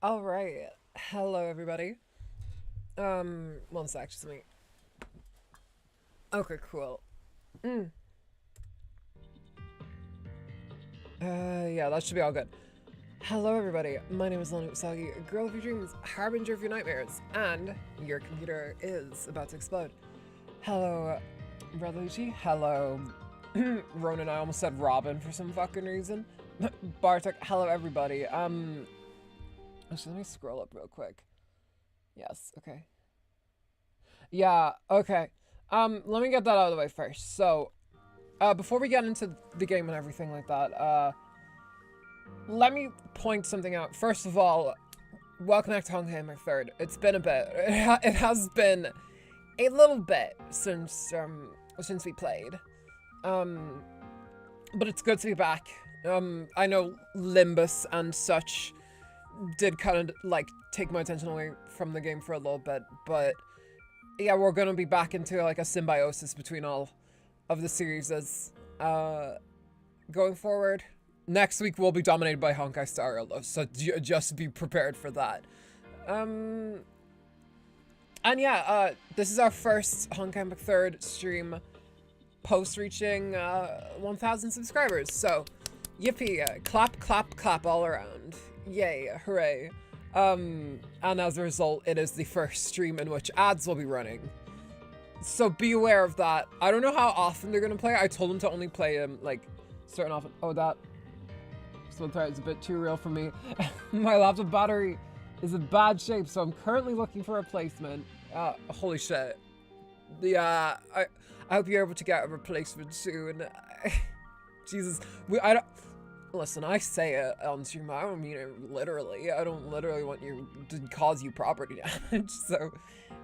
All right. Hello, everybody. One sec, just me. Okay, cool. Mm. Yeah, that should be all good. Hello, everybody. My name is Lana Usagi, girl of your dreams, harbinger of your nightmares, and your computer is about to explode. Hello, Revolucci. Hello, Ronan. I almost said Robin for some fucking reason. Bartek. Hello, everybody. Actually, let me scroll up real quick. Yes. Okay. Yeah. Okay. Let me get that out of the way first. So, before we get into the game and everything like that, let me point something out. First of all, welcome back to Honkai my third. It's been a bit. It has been a little bit since we played. Um, but it's good to be back. I know Limbus and such did kind of like take my attention away from the game for a little bit, but yeah, we're gonna be back into like a symbiosis between all of the series as going forward. Next week will be dominated by Honkai Star Rail, so just be prepared for that. And yeah, this is our first Honkai McThird stream post reaching 1,000 subscribers. So, yippee! Clap, clap, clap all around! Yay! Hooray! And as a result, it is the first stream in which ads will be running. So be aware of that. I don't know how often they're gonna play. I told them to only play them like certain often. Oh, that split thread is a bit too real for me. My laptop battery is in bad shape, so I'm currently looking for a replacement. Holy shit. Yeah, I hope you're able to get a replacement soon. Jesus, I don't. Listen, I say it on stream. I don't mean it literally. I don't literally want you to cause you property damage. So,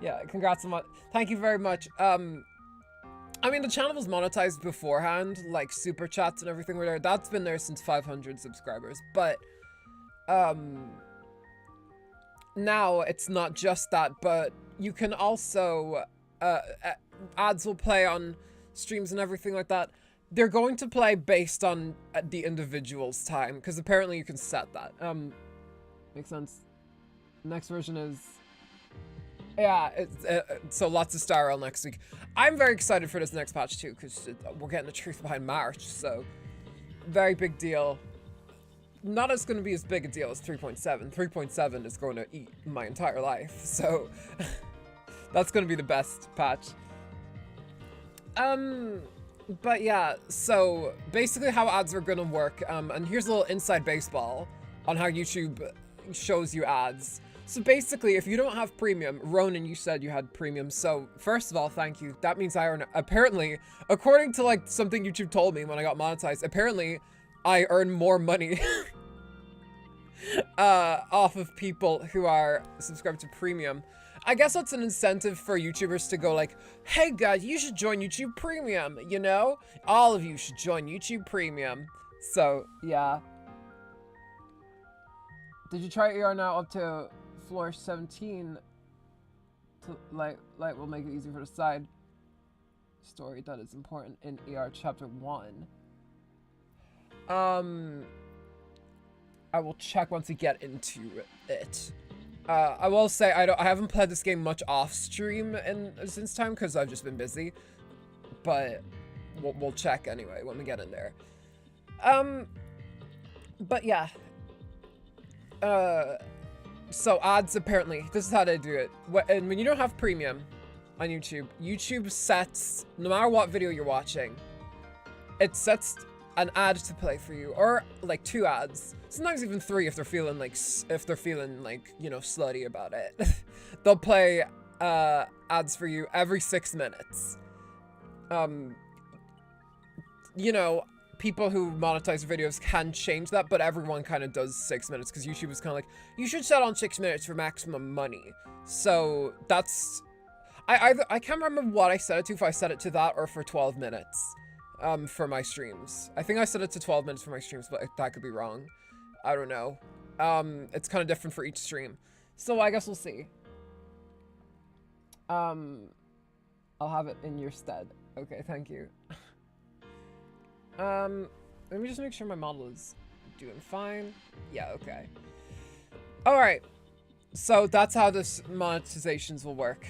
yeah, congrats so much. Thank you very much. I mean, the channel was monetized beforehand, like super chats and everything were there. That's been there since 500 subscribers. But, now it's not just that, but you can also, ads will play on streams and everything like that. They're going to play based on the individual's time, because apparently you can set that. Makes sense. Next version is... Yeah, so lots of Star Rail next week. I'm very excited for this next patch too, because we're getting the truth behind March, so... Very big deal. Not as going to be as big a deal as 3.7. 3.7 is going to eat my entire life, so... That's going to be the best patch. But yeah, so basically how ads are gonna work, and here's a little inside baseball on how YouTube shows you ads. So basically, if you don't have premium, Ronan, you said you had premium, so first of all, thank you. That means I earn, apparently, according to like something YouTube told me when I got monetized, apparently I earn more money off of people who are subscribed to premium. I guess that's an incentive for YouTubers to go like, hey guys, you should join YouTube Premium, you know? All of you should join YouTube Premium. So, yeah. Did you try ER now up to floor 17? To light will make it easier for the side story that is important in ER chapter 1. I will check once we get into it. I will say I haven't played this game much off stream since time because I've just been busy, but we'll check anyway when we get in there. But yeah. So ads, apparently this is how they do it. And when you don't have premium on YouTube, YouTube sets, no matter what video you're watching, it sets an ad to play for you, or like 2 ads, sometimes even 3 if they're feeling like you know, slutty about it. They'll play ads for you every 6 minutes. You know, people who monetize videos can change that, but everyone kind of does 6 minutes because YouTube is kind of like, you should set on 6 minutes for maximum money. So that's I can't remember what I set it to, if I set it to that or for 12 minutes. For my streams. I think I set it to 12 minutes for my streams, but that could be wrong. I don't know. It's kind of different for each stream. So I guess we'll see. I'll have it in your stead. Okay, thank you. Let me just make sure my model is doing fine. Yeah, okay. All right. So that's how this monetizations will work.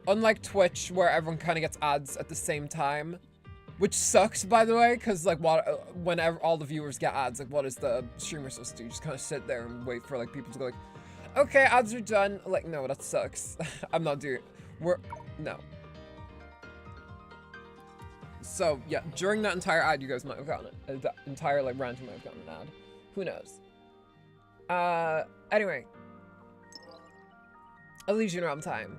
Unlike Twitch, where everyone kind of gets ads at the same time, which sucks, by the way, because like whenever all the viewers get ads, like what is the streamer supposed to do? Just kind of sit there and wait for like people to go like, okay, ads are done. Like, no, that sucks. I'm not doing. No. So yeah, during that entire ad, you guys might have gotten it. That entire like rant, you might have gotten an ad. Who knows? Anyway. Elysian realm time.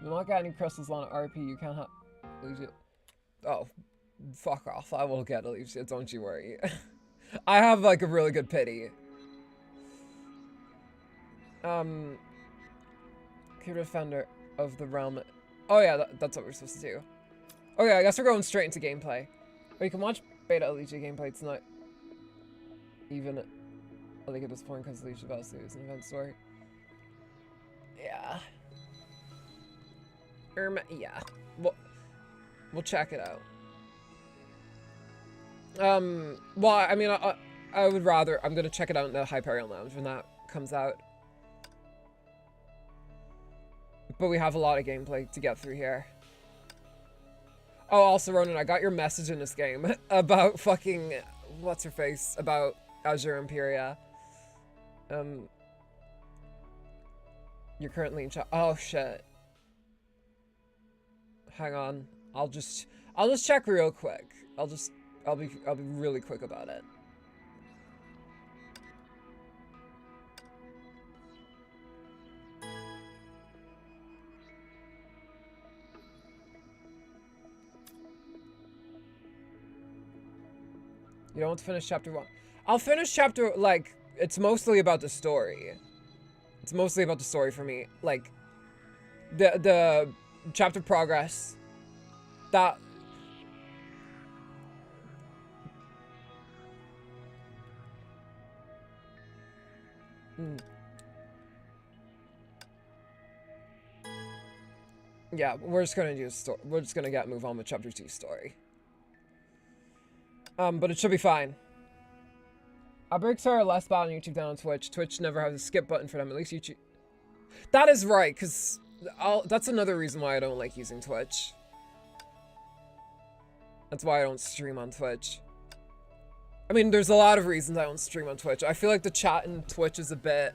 You not got any crystals on RP, you can't have Elysian. Oh, fuck off. I will get Elysian, don't you worry. I have like a really good pity. Keep defender of the realm. Oh yeah, that's what we're supposed to do. Okay, I guess we're going straight into gameplay. Or you can watch beta Elysian gameplay. It's not even I think at this point because Elysian Valley is an event story. Yeah. Yeah. We'll check it out. Well, I mean, I would rather, I'm gonna check it out in the Hyperion Lounge when that comes out. But we have a lot of gameplay to get through here. Oh, also, Ronan, I got your message in this game about fucking, what's her face, about Azure Imperia. You're currently in chat. Oh, shit. Hang on. I'll just check real quick. I'll be really quick about it. You don't want to finish chapter 1. I'll finish chapter, like, it's mostly about the story. It's mostly about the story for me. Like, the chapter progress. That... Yeah, we're just gonna do a story. We're just gonna move on with chapter 2 story. But it should be fine. Outbreaks are less bad on YouTube than on Twitch. Twitch never has a skip button for them, at least YouTube. That is right, because that's another reason why I don't like using Twitch. That's why I don't stream on Twitch. I mean, there's a lot of reasons I don't stream on Twitch. I feel like the chat in Twitch is a bit...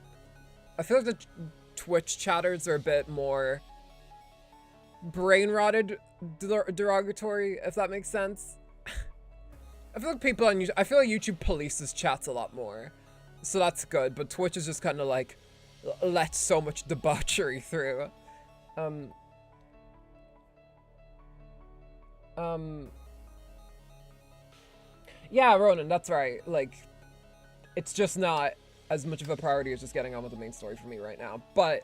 I feel like the Twitch chatters are a bit more brain-rotted derogatory, if that makes sense. I feel like people on YouTube, I feel like YouTube polices chats a lot more. So that's good, but Twitch is just kind of like, lets so much debauchery through. Yeah, Ronan, that's right. Like, it's just not as much of a priority as just getting on with the main story for me right now. But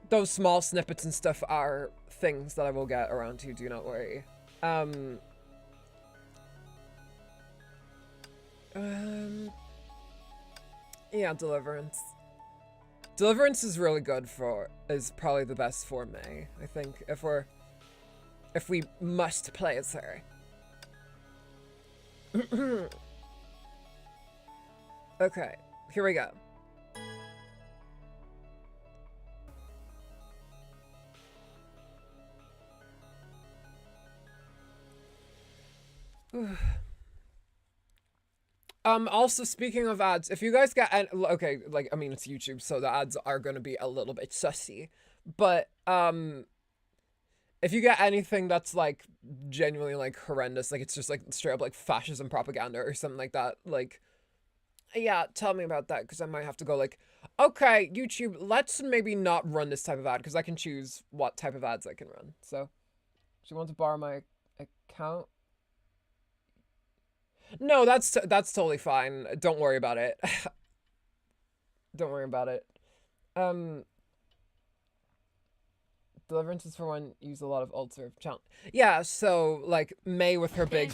those small snippets and stuff are things that I will get around to, do not worry. Yeah, Deliverance. Deliverance is really good is probably the best for May, I think, if we must play as her. Okay, here we go. Also, speaking of ads, if you guys get, okay, like, I mean, it's YouTube, so the ads are gonna be a little bit sussy, but, if you get anything that's, like, genuinely, like, horrendous, like, it's just, like, straight up, like, fascism propaganda or something like that, like, yeah, tell me about that, because I might have to go, like, okay, YouTube, let's maybe not run this type of ad, because I can choose what type of ads I can run, so, do you want to borrow my account? No, that's totally fine. Don't worry about it. Don't worry about it. Deliverance is for one use a lot of alt serve challenge. Yeah, so like May with her big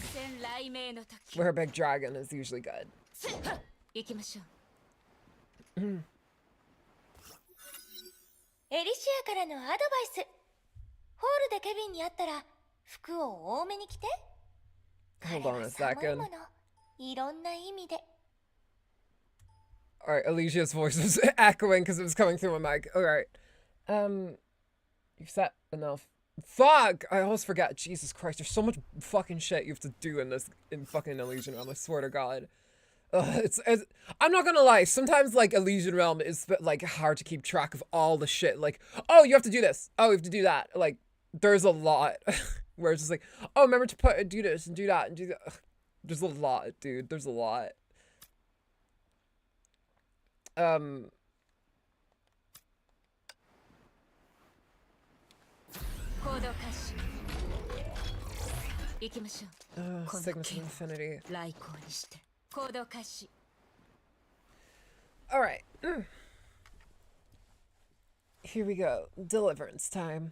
dragon is usually good. 行きましょう。エリシアからのアドバイス。ホールでケビンに会ったら服を多めに着て。Hold on a second. いろんな意味で Alright, Alicia's voice was echoing because it was coming through my mic. Alright. You've said enough. Fuck! I always forget. Jesus Christ, there's so much fucking shit you have to do in this, in fucking Elysian Realm, I swear to God. It's I'm not gonna lie, sometimes like Elysian Realm is like hard to keep track of all the shit. Like, oh, you have to do this. Oh, you have to do that. Like, there's a lot where it's just like, oh, remember to do this and do that and do that. Ugh, there's a lot, dude. There's a lot. コード開始行きましょう Segments of Infinity. 来航にしてコード開始 Alright. Here we go. Deliverance time.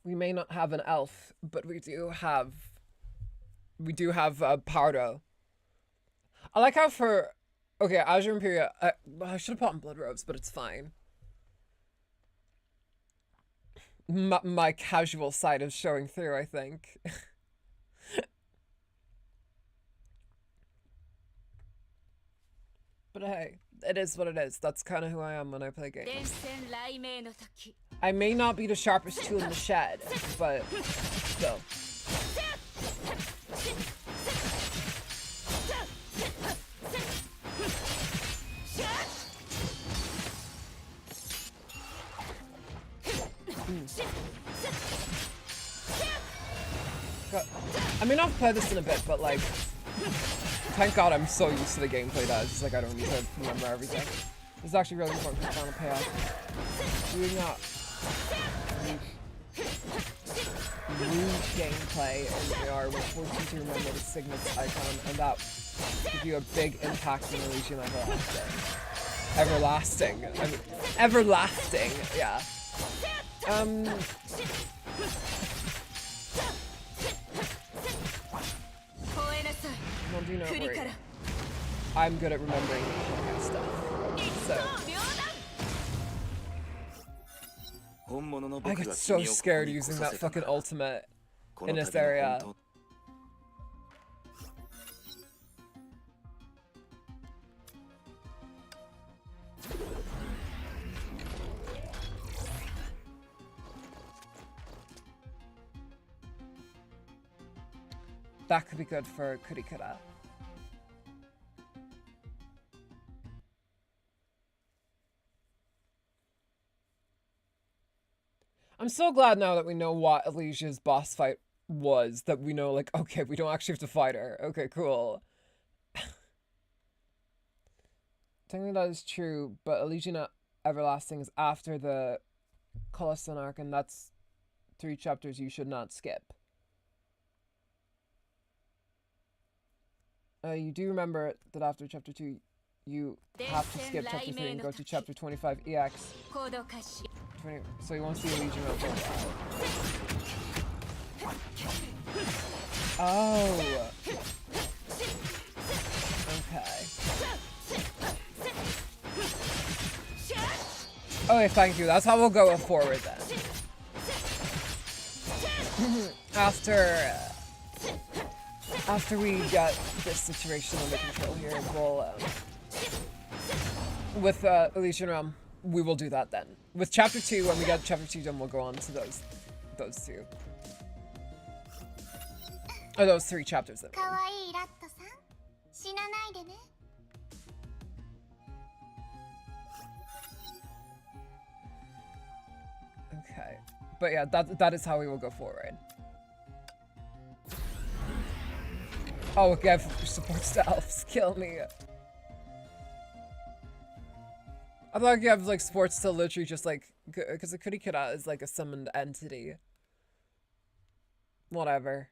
We may not have an elf, but we do have Pardo. I like how for okay, Azure Imperia, I should have put on blood robes, but it's fine. My casual side is showing through, I think. But hey, it is what it is. That's kind of who I am when I play games. 電線雷鳴の時 I may not be the sharpest tool in the shed, but still. God. I mean, I've played this in a bit, but like, thank God I'm so used to the gameplay that it's just like I don't need to remember everything. This is actually really important for the final payoff. Doing that rude gameplay in AR will force you to remember the Signet's icon, and that will give you a big impact in Elysian Everlasting. I mean, everlasting, yeah. Well, do not worry. I'm good at remembering Honkai stuff. So. I get so scared using that fucking ultimate in this area. That could be good for Kurikura. I'm so glad now that we know what Alicia's boss fight was, that we know, like, okay, we don't actually have to fight her. Okay, cool. Technically that is true, but Elysian Everlasting is after the Colosseum arc, and that's 3 chapters you should not skip. You do remember that after chapter 2, you have to skip chapter 3 and go to chapter 25 EX. 20, so you won't see Elysian for a while. Oh. Okay. Okay, thank you. That's how we'll go forward then. After we get this situation under control here, we'll with Elysian Realm, we will do that then. With chapter 2, when we get chapter 2 done, we'll go on to those 2. Or those 3 chapters then. Okay. But yeah, that is how we will go forward. Oh, again, supports to elves. Kill me. I thought you have like sports to literally just like, because the Kurikura is like a summoned entity. Whatever.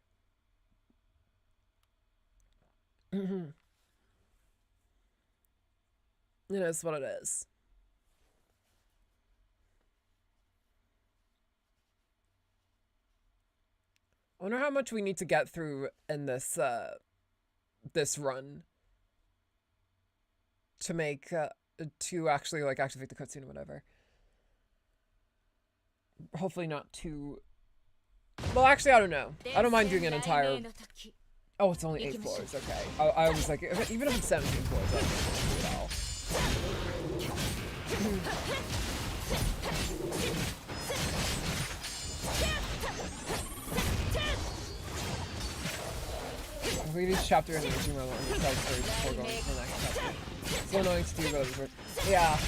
It is what it is. I wonder how much we need to get through in this this run to make to actually like activate the cutscene or whatever. hopefully not too... Well, actually, I don't know. I don't mind doing an entire... Oh, it's only 8 floors. Okay. I was like, even if it's 17 floors, I don't do it all. We do chapter in the Elysian realm and tell stories before going to the next chapter. It's so annoying to do those. Yeah.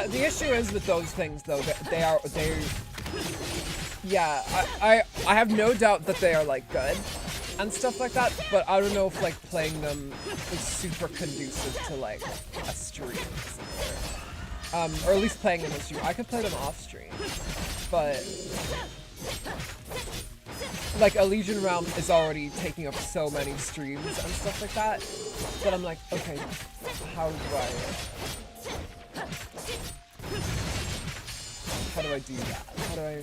The issue is with those things, though, that they yeah, I have no doubt that they are, like, good and stuff like that, but I don't know if, like, playing them is super conducive to, like, a stream. Or at least playing them on stream. I could play them off stream, but... Like, Elysian Realm is already taking up so many streams and stuff like that, that I'm like, okay, how do I do that? How do I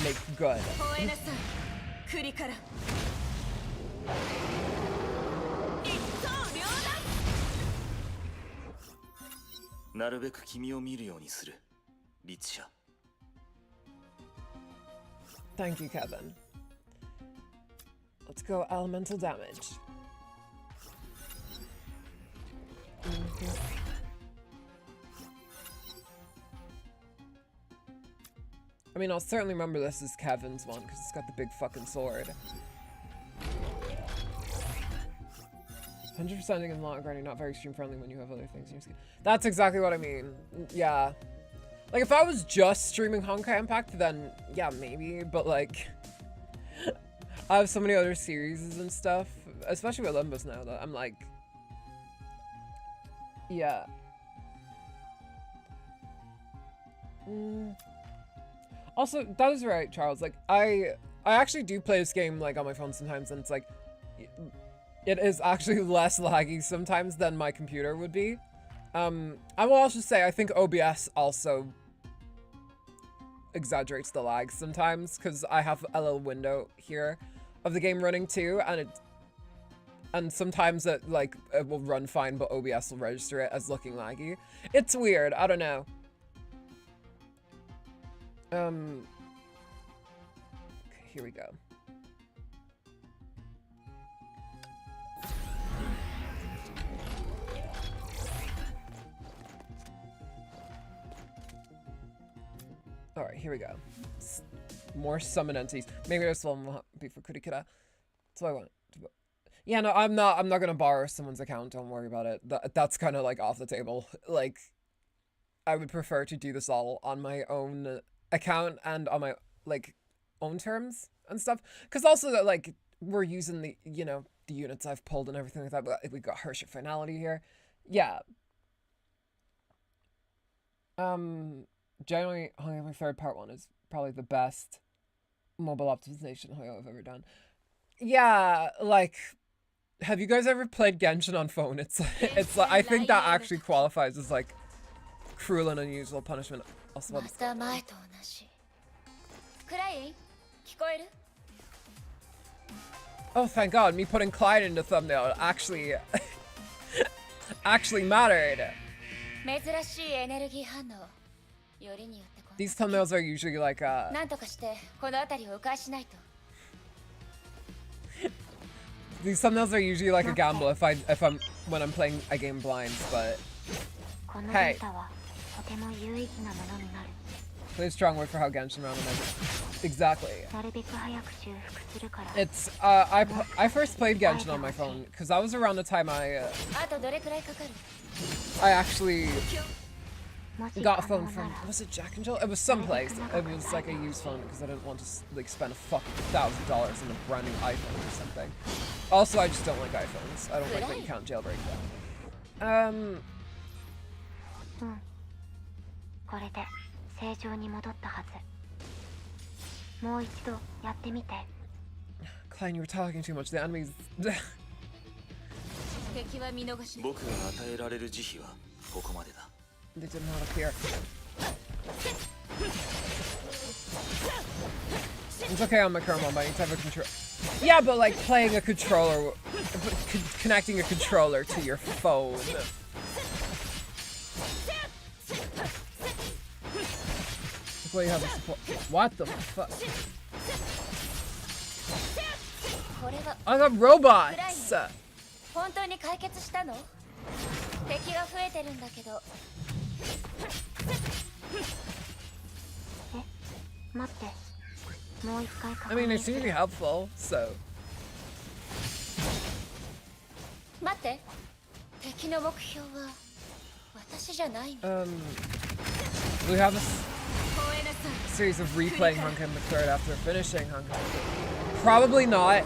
make good? なるべく君を見るようにする、律者。 Thank you, Kevin. Let's go elemental damage. I mean, I'll certainly remember this as Kevin's one, because it's got the big fucking sword. 100% in long grinding, not very stream friendly when you have other things in your skin. That's exactly what I mean. Yeah. Like, if I was just streaming Honkai Impact, then yeah, maybe, but like, I have so many other series and stuff, especially with Olympus now, that I'm like, yeah. Also, that is right, Charles. Like, I actually do play this game, like, on my phone sometimes, and it's like, it is actually less laggy sometimes than my computer would be. I will also say, I think OBS also exaggerates the lag sometimes, because I have a little window here of the game running too, and sometimes it will run fine, but OBS will register it as looking laggy. It's weird. I don't know. Okay, here we go. Alright, here we go. More summon entities. Maybe this one will be for Kurikira. That's what I want. Yeah, no, I'm not gonna borrow someone's account, don't worry about it. That's kind of like off the table. Like, I would prefer to do this all on my own account and on my, like, own terms and stuff. Because also that, like, we're using the, you know, the units I've pulled and everything like that, but we got Hership Finality here. Yeah. Generally, my third part one is probably the best mobile optimization I've ever done. Yeah, like, have you guys ever played Genshin on phone? It's like, I think that actually qualifies as, like, cruel and unusual punishment. Also, oh, thank God, me putting Klein in the thumbnail actually actually mattered. These thumbnails are usually like these thumbnails are usually like a gamble when I'm playing a game blind, but hey. Really strong word for how Genshin Realm is. Exactly. It's I first played Genshin on my phone because that was around the time I actually got a phone from, was it Jack and Jill? It was someplace. It was like a used phone because I didn't want to like spend a fucking $1,000 on a brand new iPhone or something. Also, I just don't like iPhones. I don't like that you can't jailbreak them. Klein, you were talking too much. The enemies. They did not appear. It's okay on my current one, but I need to have a control. Yeah, but like playing a controller, connecting a controller to your phone. Typically you have a support. What the fuck? これは I got robots! 本当に解決したの？敵が増えてるんだけど。待って。もう一回 I mean, they seem to be helpful, so. 待って。敵の目標は私じゃないの。We have a series of replaying Honkai McThird after finishing Honkai. Probably not.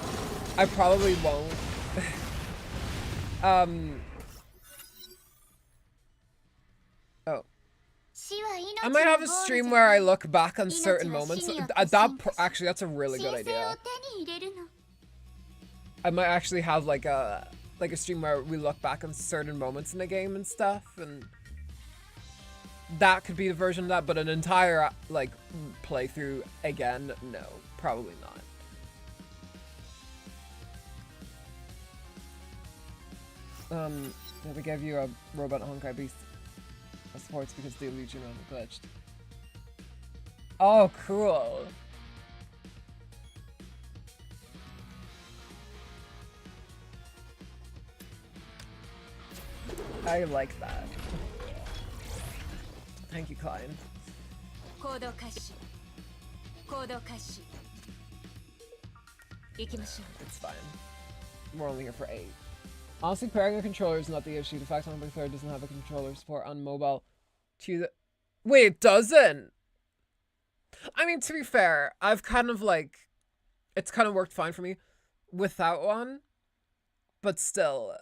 I probably won't. Oh. I might have a stream where I look back on certain moments. Actually, that's a really good idea. I might actually have like a stream where we look back on certain moments in the game and stuff, and that could be the version of that. But an entire like playthrough again, no, probably not. We gave you a robot Honkai beast of sports because the Elysian glitched. Oh, cool. I like that. Thank you, Klein. It's fine. We're only here for 8. Honestly, pairing a controller is not the issue. The fact Honkai McThird doesn't have a controller support on mobile to the... Wait, it doesn't? I mean, to be fair, I've kind of like... It's kind of worked fine for me without one. But still...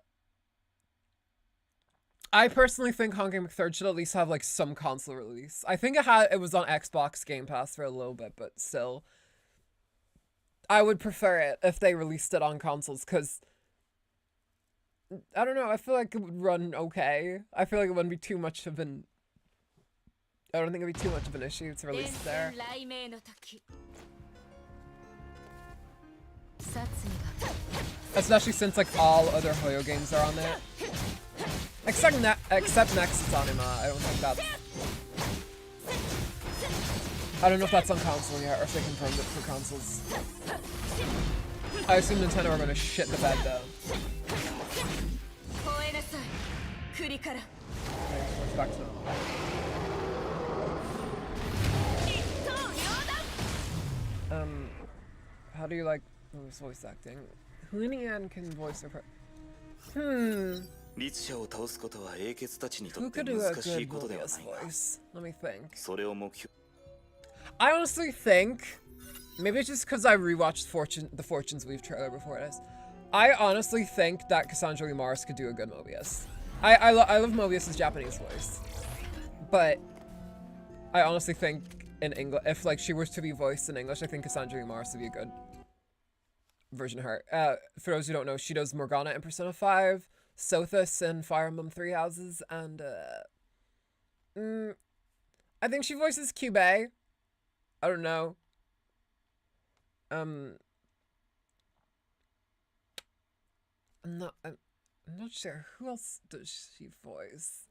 I personally think Honkai McThird should at least have like some console release. I think it was on Xbox Game Pass for a little bit, but still. I would prefer it if they released it on consoles, because... I don't know, I feel like it would run okay. I feel like it wouldn't be too much of an... I don't think it'd be too much of an issue to release it there. Especially since like all other Hoyo games are on there. Except Nexus Anima, I don't think that's... I don't know if that's on console yet, or if they confirmed it for consoles. I assume Nintendo are gonna shit the bed though. Okay, what's back to how do you like voice acting? Elysian can voice her. Who could do a good Mobius voice? Let me think. I honestly think, maybe it's just because I rewatched the Fortunes Weave trailer before this. I honestly think that Cassandra Lee Morris could do a good Mobius. I love Mobius's Japanese voice, but I honestly think in English, if like she was to be voiced in English, I think Cassandra Lee Morris would be a good version of her. For those who don't know, she does Morgana in Persona 5, Sothis in Fire Emblem Three Houses, and I think she voices Kyubey. I don't know. I'm not sure. Who else does she voice?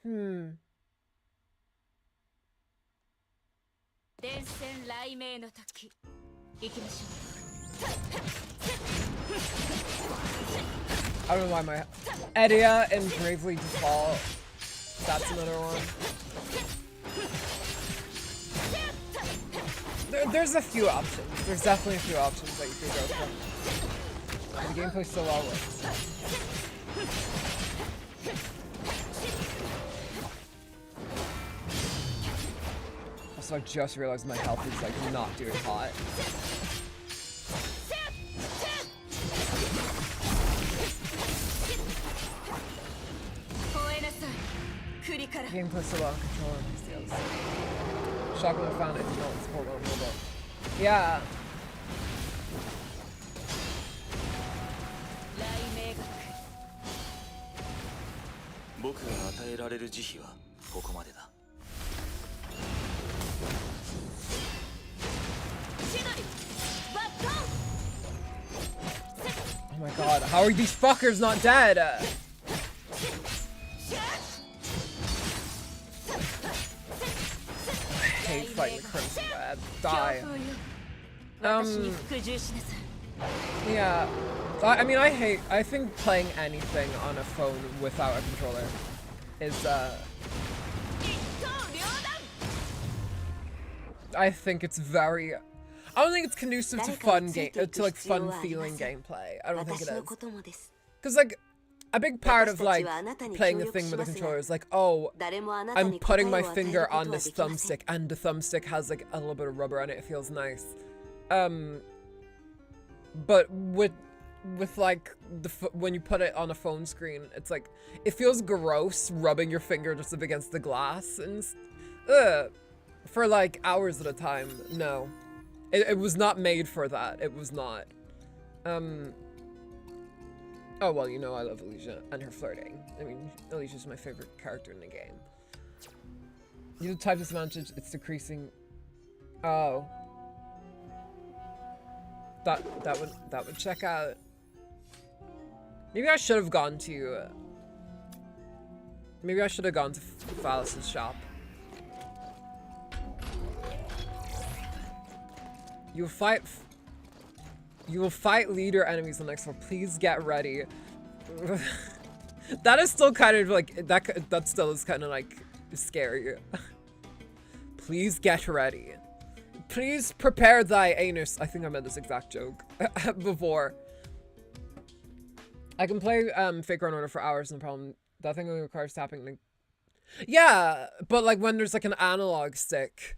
I don't know why my... Edia and Bravely Default. That's another one. There's a few options. There's definitely a few options that you could go for. And the gameplay still all works. Also, I just realized my health is like not doing hot. Gameplay still on controller and PCs. Shotgun found it if you don't support on mobile. Yeah. Oh my god, how are these fuckers not dead? hate fighting the Crimson Web. Die. Yeah. I mean, I think playing anything on a phone without a controller is, I think it's very... I don't think it's conducive to fun fun feeling gameplay. I don't think it is. Because, like, a big part of, like, playing a thing with a controller is like, oh, I'm putting my finger on this thumbstick, and the thumbstick has, like, a little bit of rubber on it. It feels nice. But with like, when you put it on a phone screen, it's like, it feels gross rubbing your finger just up against the glass, and, for, like, hours at a time. No. It was not made for that. It was not. Oh, well, you know I love Elysian and her flirting. I mean, Elysia's my favorite character in the game. You know, type disadvantage, it's decreasing. Oh. That would check out. Maybe I should have gone to... maybe I should have gone to Phallus's shop. You will fight leader enemies on the next floor. Please get ready. That is still kind of like, that still is kind of like scary. Please get ready. Please prepare thy anus. I think I made this exact joke before. I can play Fake Run Order for hours, no problem. That thing only requires tapping. Like, yeah, but like when there's like an analog stick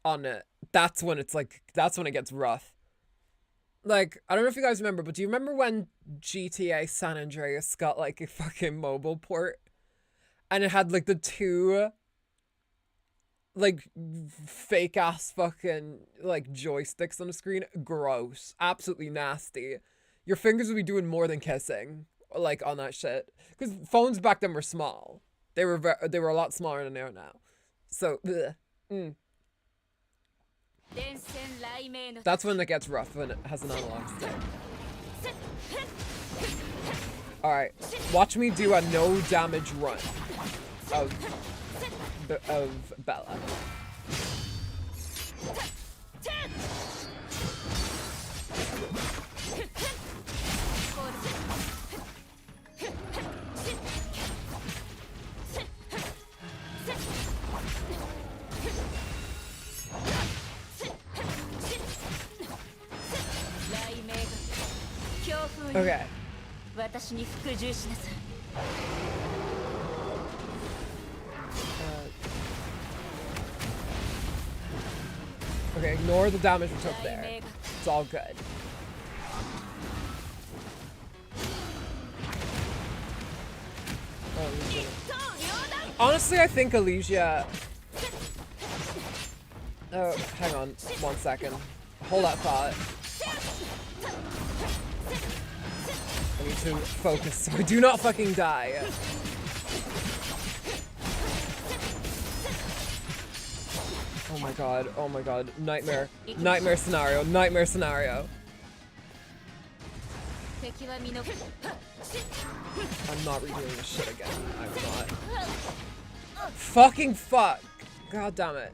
on it, that's when it's like, that's when it gets rough. Like, I don't know if you guys remember, but do you remember when GTA San Andreas got like a fucking mobile port? And it had like the two like fake ass fucking like joysticks on the screen? Gross. Absolutely nasty. Your fingers would be doing more than kissing, like, on that shit. Because phones back then were small. They were a lot smaller than they are now. So, that's when it gets rough, when it has an analog stick. Alright, watch me do a no damage run of Bella. Okay. Okay, ignore the damage we took there. It's all good. Honestly, I think Elysia... Oh, hang on 1 second. Hold that thought. I need to focus so I do not fucking die. Oh my god, oh my god. Nightmare. Nightmare scenario, nightmare scenario. I'm not redoing this shit again. I'm not. Fucking fuck. God damn it.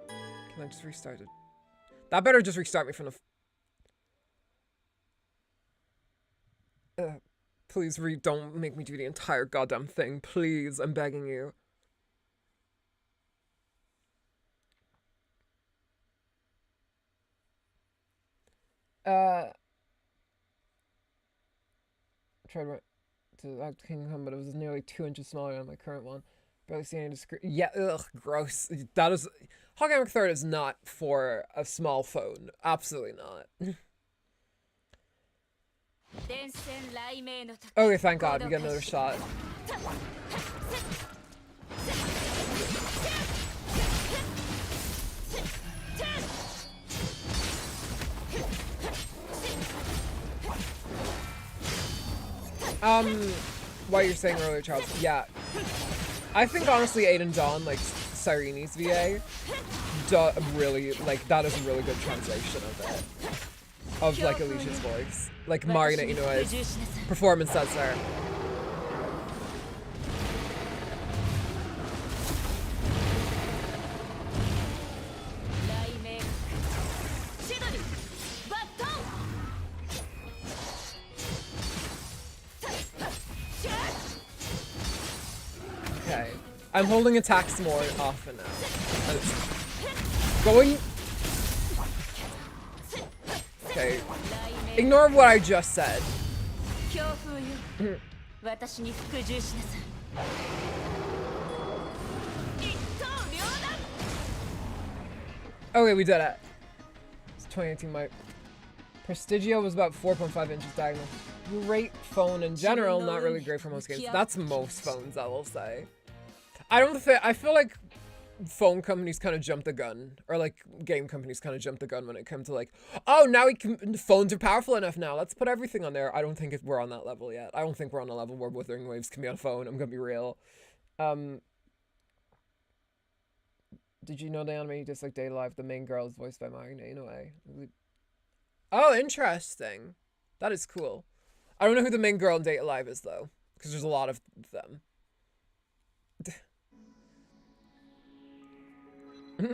Can I just restart it? That better just restart me from the... please don't make me do the entire goddamn thing. Please, I'm begging you. Tried to act Kingdom, but it was nearly 2 inches smaller than my current one. Barely see any yeah, ugh, gross. That is... Honkai 3 is not for a small phone. Absolutely not. Okay, thank God, we got another shot. What you're saying earlier, Charles, yeah. I think honestly Aiden Dawn, like Cyrene's VA, really, like, that is a really good translation of it. Of like Alicia's voice. Like Marina Inoue's performance as her. Okay. I'm holding attacks more often now. And it's going... Okay. Ignore what I just said. Okay, we did it. It's 2018. My Prestigio was about 4.5 inches diagonal. Great phone in general, not really great for most games. That's most phones, I will say. I feel like phone companies kind of jumped the gun, or like game companies kind of jumped the gun when it comes to like, oh, now phones are powerful enough now. Let's put everything on there. I don't think we're on that level yet. I don't think we're on a level where Wuthering Waves can be on a phone. I'm gonna be real. Did you know the anime you dislike Day Live? The main girl is voiced by Magna in a way. Oh, interesting. That is cool. I don't know who the main girl in Date Alive is though, because there's a lot of them.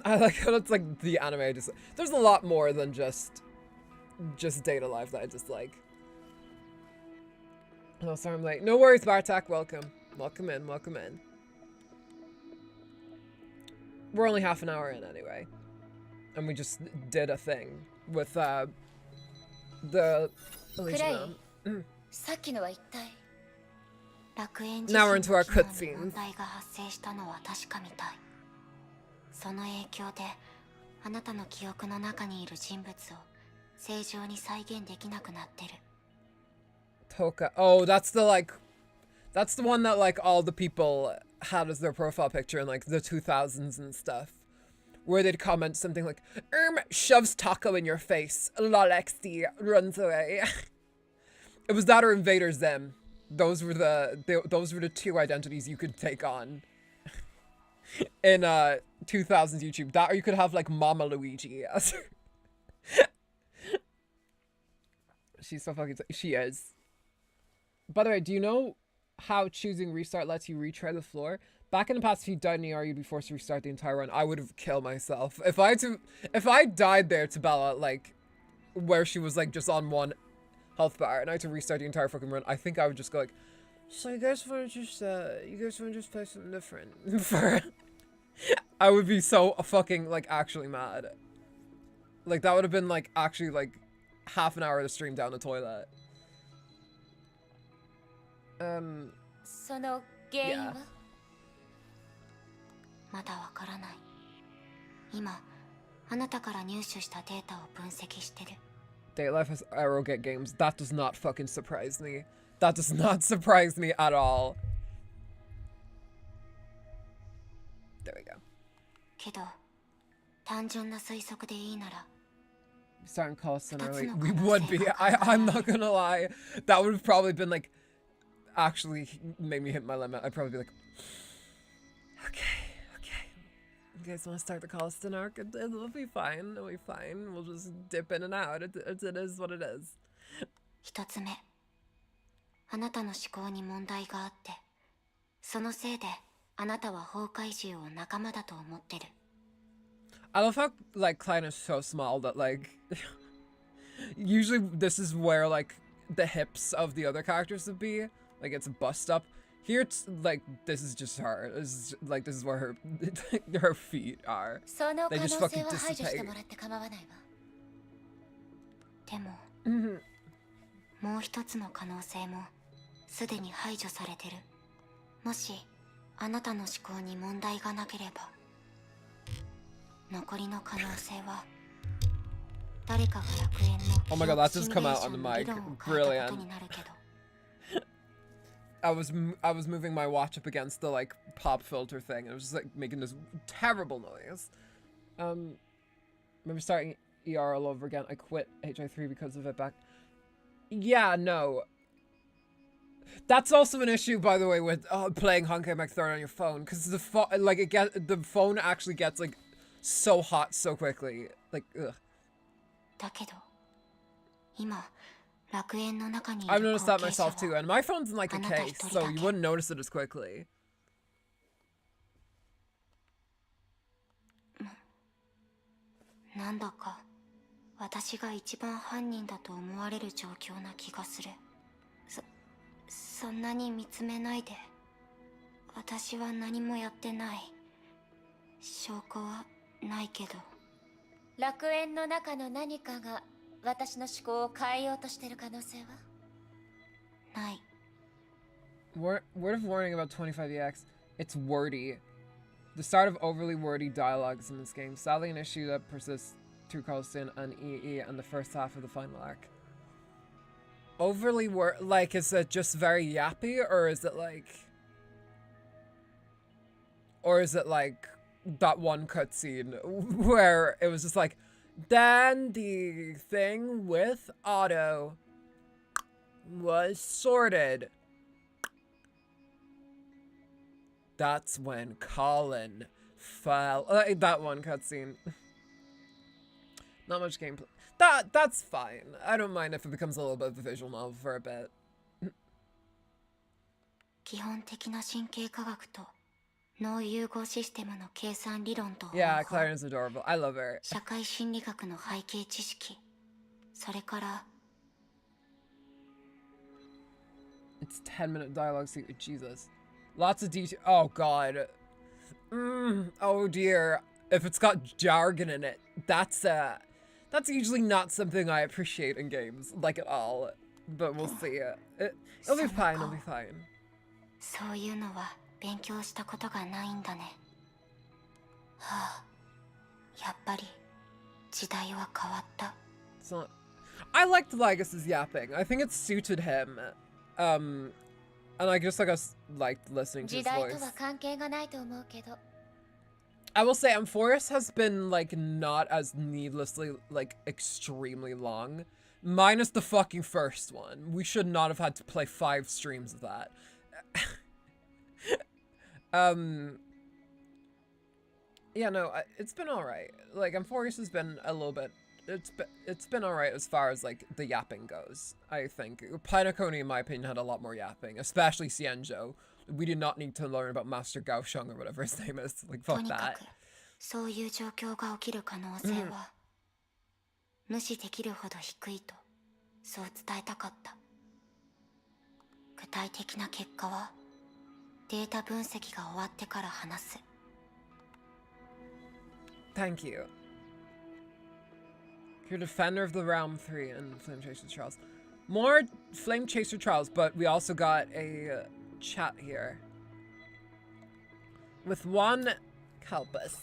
I like how it's like the anime I just. There's a lot more than just Date Alive that I dislike. Oh, sorry I'm late. No worries, Bartak. Welcome. Welcome in. Welcome in. We're only half an hour in anyway, and we just did a thing with the Elysian. Now we're into our cutscenes. その影響であなたの記憶の中にいる人物を正常に再現できなくなってる。 Toka. Oh, that's the one that like all the people had as their profile picture in like the 2000s and stuff. Where they'd comment something like, shoves taco in your face. Lolexty runs away. It was that or Invader Zim. Those were the two identities you could take on. In 2000s YouTube. That or you could have like Mama Luigi as She's so fucking she is. By the way, do you know how choosing restart lets you retry the floor? Back in the past, if you died in ER, you'd be forced to restart the entire run. I would have killed myself. If I died there to Bella, like where she was like just on one health bar and I had to restart the entire fucking run, I think I would just go like, so you guys wanna just play something different? For I would be so fucking like actually mad. Like that would have been like actually like half an hour of the stream down the toilet. Yeah. まだわからない。今、あなたから入手したデータを分析してる。 Date Life has arrogant games. That does not fucking surprise me. That does not surprise me at all. There we go. けど、単純な推測でいいなら。 Starting call center, like, we would be. I'm not gonna lie. That would have probably been like, actually made me hit my limit. I'd probably be like, okay. You guys want to start the call center arc? It'll be fine. It'll be fine. We'll just dip in and out. It is what it is. 一つ目、あなたの思考に問題があって、そのせいであなたは崩壊獣を仲間だと思ってる。 I love how like Klein is so small that like usually this is where like the hips of the other characters would be, like it's bust up. Here it's like this is just her. This is where her feet are. They just fucking dissipate. でも、もう一つの可能性もすでに排除されてる。もしあなたの思考に問題がなければ、残りの可能性は誰かが楽園の Oh my god, that just come out on the mic. Brilliant. I was moving my watch up against the like pop filter thing, and it was just like making this terrible noise. Remember starting ER all over again. I quit HI3 because of it back. Yeah, no. That's also an issue, by the way, with playing Honkai Mac 3 on your phone, because the phone actually gets like so hot so quickly. Like, ugh. I've noticed that myself too, and my phone's in like a case, so you wouldn't notice it as quickly. なんだか私が一番犯人だと思われる状況な気がする。そんなに見つめないで。私は何もやってない。証拠はないけど。楽園の中の何かが私の思考を変えようとしてる可能性はない。 Word of warning about 25EX. It's wordy. The start of overly wordy dialogues in this game. Sadly, an issue that persists through Colston and EE and the first half of the final arc. Overly like, is it just very yappy, or is it like... Or is it like that one cutscene where it was just like, then the thing with Otto was sorted. That's when Colin fell. That one cutscene. Not much gameplay. That's fine. I don't mind if it becomes a little bit of a visual novel for a bit. 基本的な神経科学と脳融合システムの計算理論と方法。 Yeah, Klein is adorable. I love her. 社会心理学の背景知識。それから。 It's 10-minute dialogue secret. Jesus. Lots of detail. Oh god. Oh dear. If it's got jargon in it, that's usually not something I appreciate in games, like at all. But we'll see. It'll be fine. It'll be fine. そういうのは勉強したことがないんだね。はあ、やっぱり時代は変わった。 So, I liked Lagus's yapping. I think it suited him. And I just liked listening to his voice. I will say Amphoris has been like not as needlessly like extremely long. Minus the fucking first one. We should not have had to play 5 streams of that. Yeah, no, it's been alright. Like, Amphoris has been a little bit... It's been alright as far as, like, the yapping goes, I think. Pinacone, in my opinion, had a lot more yapping, especially Xianzhou. We did not need to learn about Master Gaosheng or whatever his name is. Like, fuck that. そういう状況が起きる可能性は無視できるほど低いとそう伝えたかった。具体的な結果はデータ分析が終わってから話す。 Thank you. You're Defender of the Realm 3 and Flame Chaser Trials. More Flame Chaser Trials, but we also got a chat here. With one Kalpus.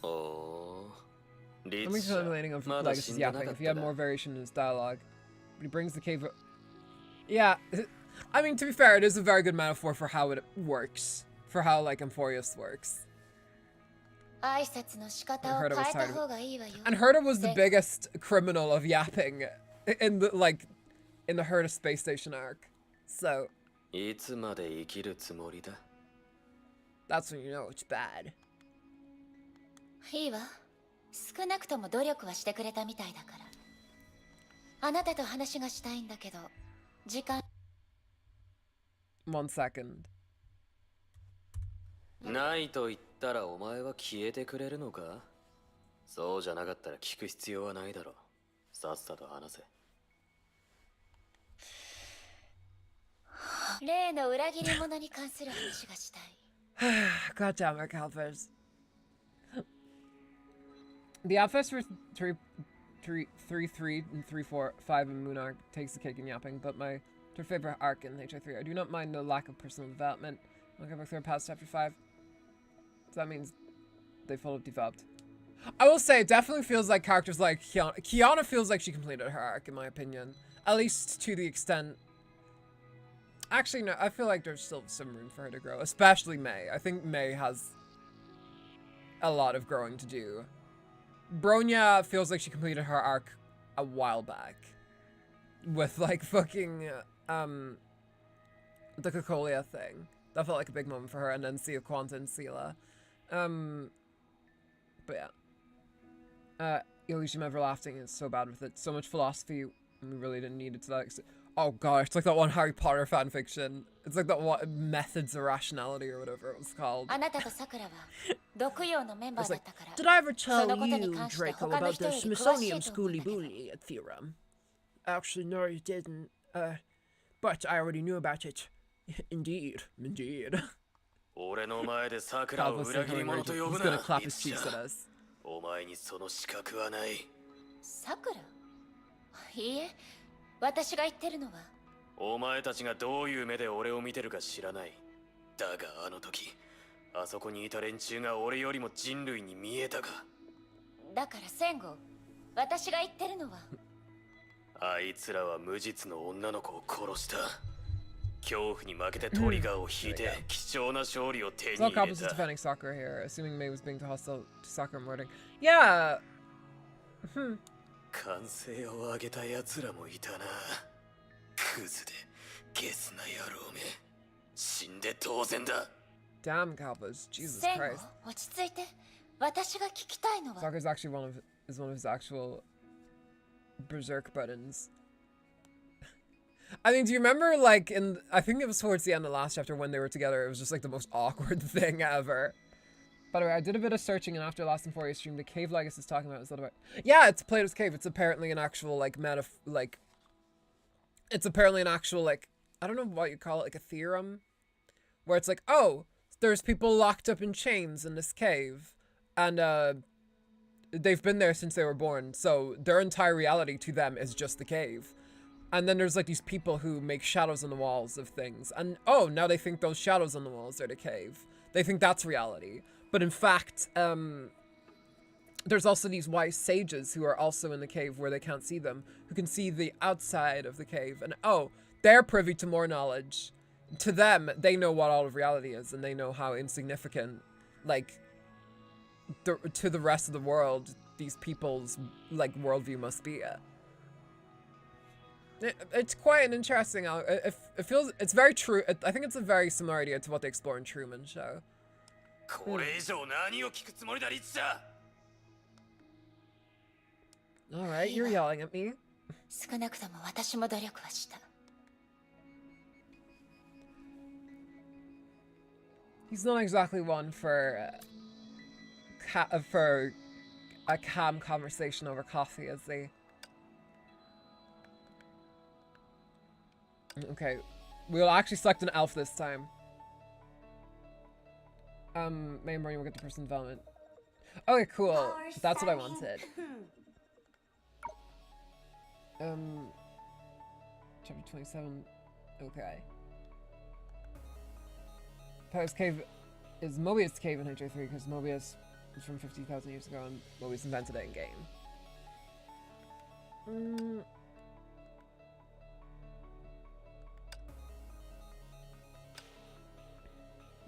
I'm contemplating of Legacy's yapping. If he had more variation in his dialogue. But he brings the cave... Yeah, I mean, to be fair, it is a very good metaphor for how it works. For how, like, Amphorius works. And Herta was tired of it. And Herta was the biggest criminal of yapping in the, like, in the Herta space station arc. So... That's when you know it's bad. いいわ。少なくとも努力はしてくれたみたいだから。あなたと話がしたいんだけど、時間。1 second. ないと言ったらお前は消えてくれるのか？そうじゃなかったら聞く必要はないだろう。さっさと話せ。例の裏切り者に関する話がしたい。God damn it, Calphas. The outfits for 3, and 3, 4, 5 in Moon Arc takes the cake in yapping, but my third favorite arc in HI3. I do not mind the lack of personal development. I'll go back through past chapter 5. So that means they fully developed. I will say, it definitely feels like characters like Kiana. Kiana feels like she completed her arc, in my opinion. At least to the extent... Actually, no, I feel like there's still some room for her to grow, especially Mei. I think Mei has a lot of growing to do. Bronya feels like she completed her arc a while back. With, like, fucking, the Cocolia thing. That felt like a big moment for her, and then Sia Quanta and Sela. But yeah. Elysian Everlasting is so bad with it. So much philosophy, we really didn't need it to that extent. Oh god, it's like that one Harry Potter fanfiction. It's like that one Methods of Rationality or whatever it was called. It's like, did I ever tell you, Draco, about the Smithsonian Schooly Booly theorem? Actually, no, you didn't. But I already knew about it. Indeed. 俺の前で桜を Calva's 裏切り becoming 者と raging. 呼ぶ He's gonna な。 clap い his つじゃ cheeks at us. お前にその資格はない。さくらいいえ、私が言ってるのは。お前たちがどういう目で俺を見てるか知らない。だがあの時、あそこにいた連中が俺よりも人類に見えたか。だから戦後、私が言ってるのは。あいつらは無実の女の子を殺した。恐怖に負けてトリガーを引いて貴重な勝利を手に So 入 Calva's れ is た。 defending Sakura here, assuming Mei was being too hostile to Sakura murdering. Yeah. 歓声を上げた奴らもいたな。クズでゲスな野郎め。死んで当然だ。Damn, Calva's. Jesus 戦後 Christ. 落ち着いて。私が聞きたいのは。 Sakura's actually one of his actual berserk buttons. I mean, do you remember, like, I think it was towards the end of the last chapter when they were together, it was just, like, the most awkward thing ever. By the way, I did a bit of searching, and after last Euphoria stream, the cave Legacy is talking about is that about... Yeah, it's Plato's Cave. It's apparently an actual, like, it's apparently an actual, like, I don't know what you call it, like a theorem? Where it's like, oh, there's people locked up in chains in this cave, and, they've been there since they were born, so their entire reality to them is just the cave. And then there's like these people who make shadows on the walls of things. And oh, now they think those shadows on the walls are the cave. They think that's reality. But in fact, there's also these wise sages who are also in the cave where they can't see them, who can see the outside of the cave. And oh, they're privy to more knowledge. To them, they know what all of reality is, and they know how insignificant, like, to the rest of the world, these people's, like, worldview must be. It's quite an interesting, it feels, it's very true, I think it's a very similar idea to what they explore in Truman Show. これ以上何を聞くつもりだ、リッチだ。 Alright, you're yelling at me. 少なくとも私も努力はした。He's not exactly one for a calm conversation over coffee, is he? Okay, we'll actually select an elf this time. May and Bernie will get the person development. Okay, cool. That's what I wanted. Chapter 27. Okay. Poe's Cave is Mobius' cave in Hunter 3 because Mobius is from 50,000 years ago and Mobius invented it in game.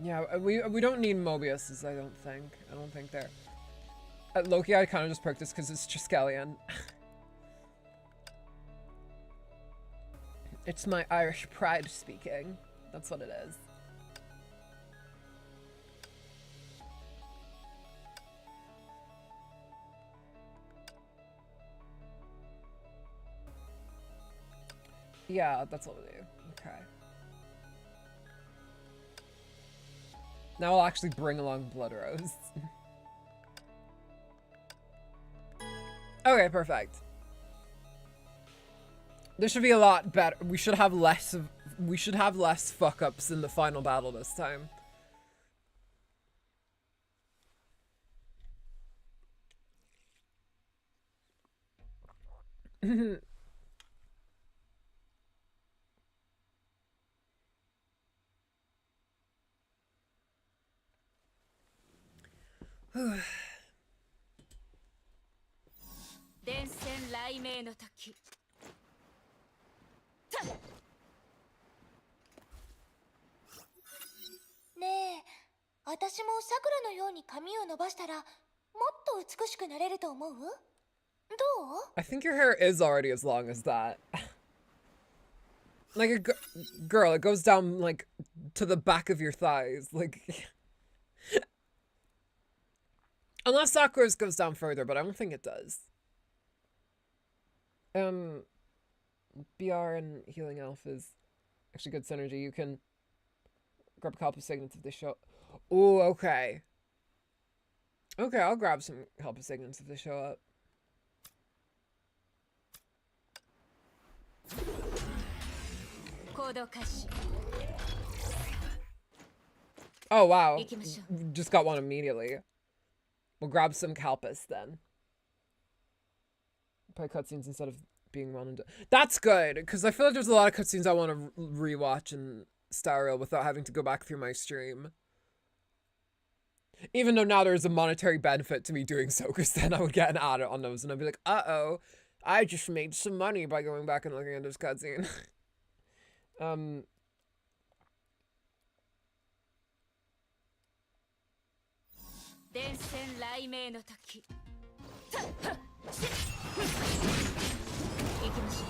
Yeah, we don't need Mobius's, I don't think. I don't think they're... Loki, I kind of just perked this because it's Triskelion. It's my Irish pride speaking. That's what it is. Yeah, that's what we'll do. Okay. Now I'll actually bring along Blood Rose. Okay, perfect. This should be a lot better. We should have less fuck ups in the final battle this time. Whew. 伝染雷鳴の時ねえ、私もさくらのように髪を伸ばしたらもっと美しくなれると思う？どう？ I think your hair is already as long as that. Like a girl, it goes down like to the back of your thighs, like. Unless Sakura's goes down further, but I don't think it does. BR and Healing Elf is actually good synergy. You can grab help of signets if they show. Oh, okay. Okay, I'll grab some help of signets if they show up. Oh, wow. 行きましょう。 Just got one immediately. We'll grab some Kalpas then. Play cutscenes instead of being run into. That's good, because I feel like there's a lot of cutscenes I want to rewatch in Star Rail without having to go back through my stream. Even though now there's a monetary benefit to me doing so, because then I would get an ad on those and I'd be like, uh-oh, I just made some money by going back and looking at this cutscene. 電線雷鳴の時。行きましょう。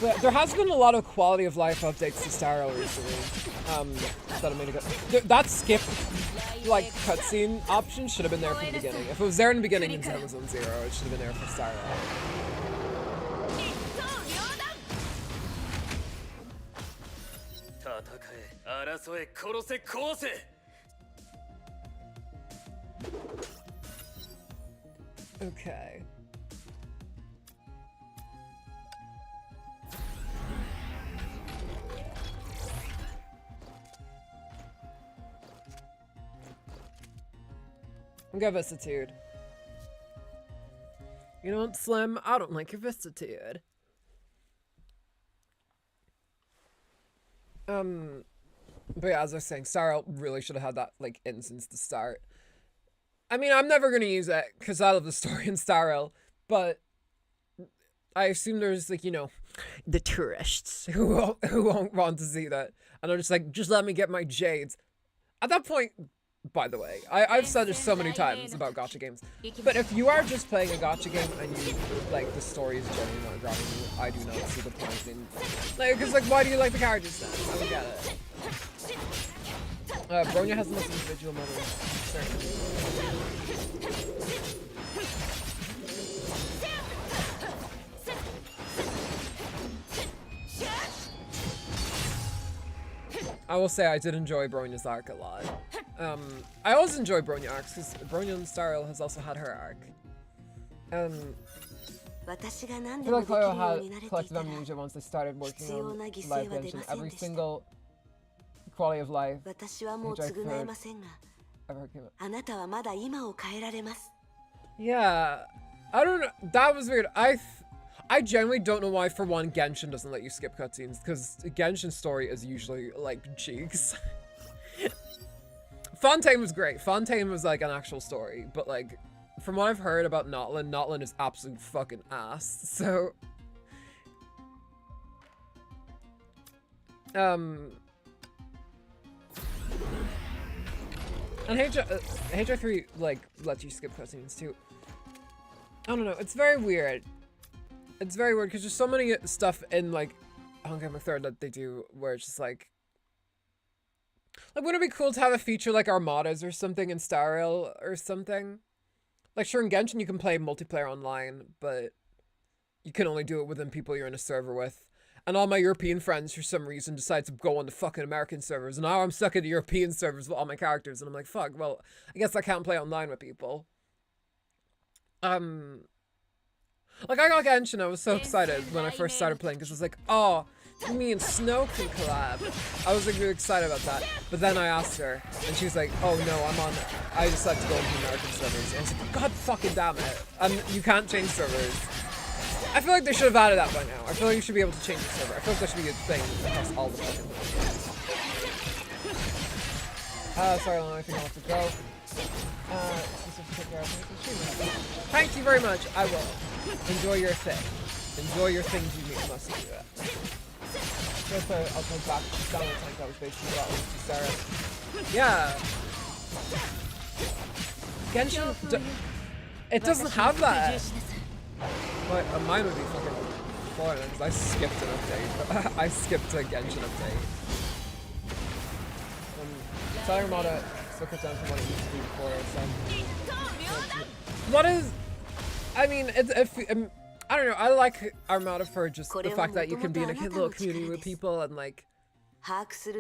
But there has been a lot of quality of life updates to Star Rail recently. That I made a good. That skip, like, cutscene option should have been there from the beginning. If it was there in the beginning and Zen was on 0, it should have been there for Star Rail. Okay. Get vicissitude. You know what, Slim? I don't like your vicissitude. But yeah, as I was saying, Star Rail really should have had that, like, instance to start. I mean, I'm never gonna use it, because I love the story in Star Rail, but I assume there's, like, you know, the tourists who won't want to see that. And I'm just like, just let me get my jades. At that point, by the way, I've said this so many times about gacha games, but if you are just playing a gacha game and you, like, the story is generally not grabbing you, I do not see the point in, like, because, like, why do you like the characters then? I don't get it. Bronya has the most individual memory, certainly. I will say I did enjoy Bronya's arc a lot. I always enjoy Bronya arcs because Bronya in Star Rail has also had her arc. I feel like Hoyo had collective amnesia once they started working on live Genshin. Every single quality of life which I've heard ever came up. Yeah, I don't know. That was weird. I genuinely don't know why, for one, Genshin doesn't let you skip cutscenes, because Genshin's story is usually, like, cheeks. Fontaine was great. Fontaine was, like, an actual story, but, like, from what I've heard about Notlin, Notlin is absolute fucking ass, so... And HI3, like, lets you skip cutscenes, too. I don't know, it's very weird. It's very weird because there's so many stuff in, like, Honkai McThird that they do where it's just like wouldn't it be cool to have a feature like Armadas or something in Star Rail or something? Like, sure, in Genshin you can play multiplayer online, but you can only do it within people you're in a server with. And all my European friends, for some reason, decide to go on the fucking American servers, and now I'm stuck in the European servers with all my characters, and I'm like, fuck, well, I guess I can't play online with people. Like, I got Genshin, I was so excited when I first started playing, because I was like, oh, me and Snow can collab. I was, like, really excited about that. But then I asked her, and she was like, oh, no, I decided to go into American servers. And I was like, god fucking damn it. You can't change servers. I feel like they should have added that by now. I feel like you should be able to change the server. I feel like that should be a thing across all the fucking things. Sorry, I think I'll have to go. Thank you very much, I will. Enjoy your thing. Enjoy your things you must do that. I'll come back down the tank that was basically what was to Sarah. Yeah. Genshin, it doesn't have that. But mine would be fucking boring because I skipped an update. I skipped a Genshin update. Sally Armada still cut down from what it used to be before, so. What is... I mean, I don't know, I like Armada for just the fact that you can be in a little community with people and, like,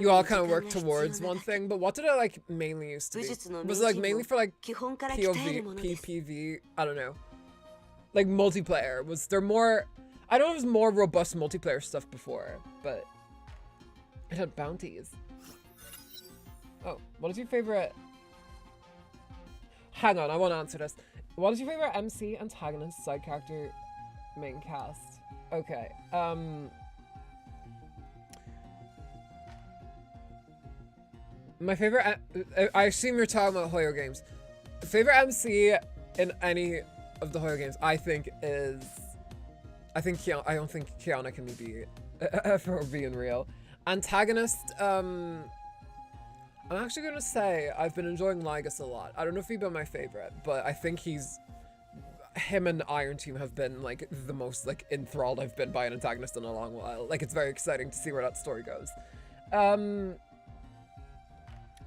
you all kind of work towards one thing, but what did it like mainly used to be? Was it like mainly for like POV, PPV? I don't know. Like multiplayer, was there more? I know it was more robust multiplayer stuff before, but it had bounties. Oh, what is your favorite? Hang on, I want to answer this. What is your favorite MC, antagonist, side character, main cast? Okay, my favorite, I assume you're talking about Hoyo games. Favorite MC in any of the Hoyo games, I think is, I don't think Kiana can be beat, for being real. Antagonist, I'm actually gonna say I've been enjoying Lygus a lot. I don't know if he's been my favorite, but I think him and Iron Team have been like the most like enthralled I've been by an antagonist in a long while. Like it's very exciting to see where that story goes.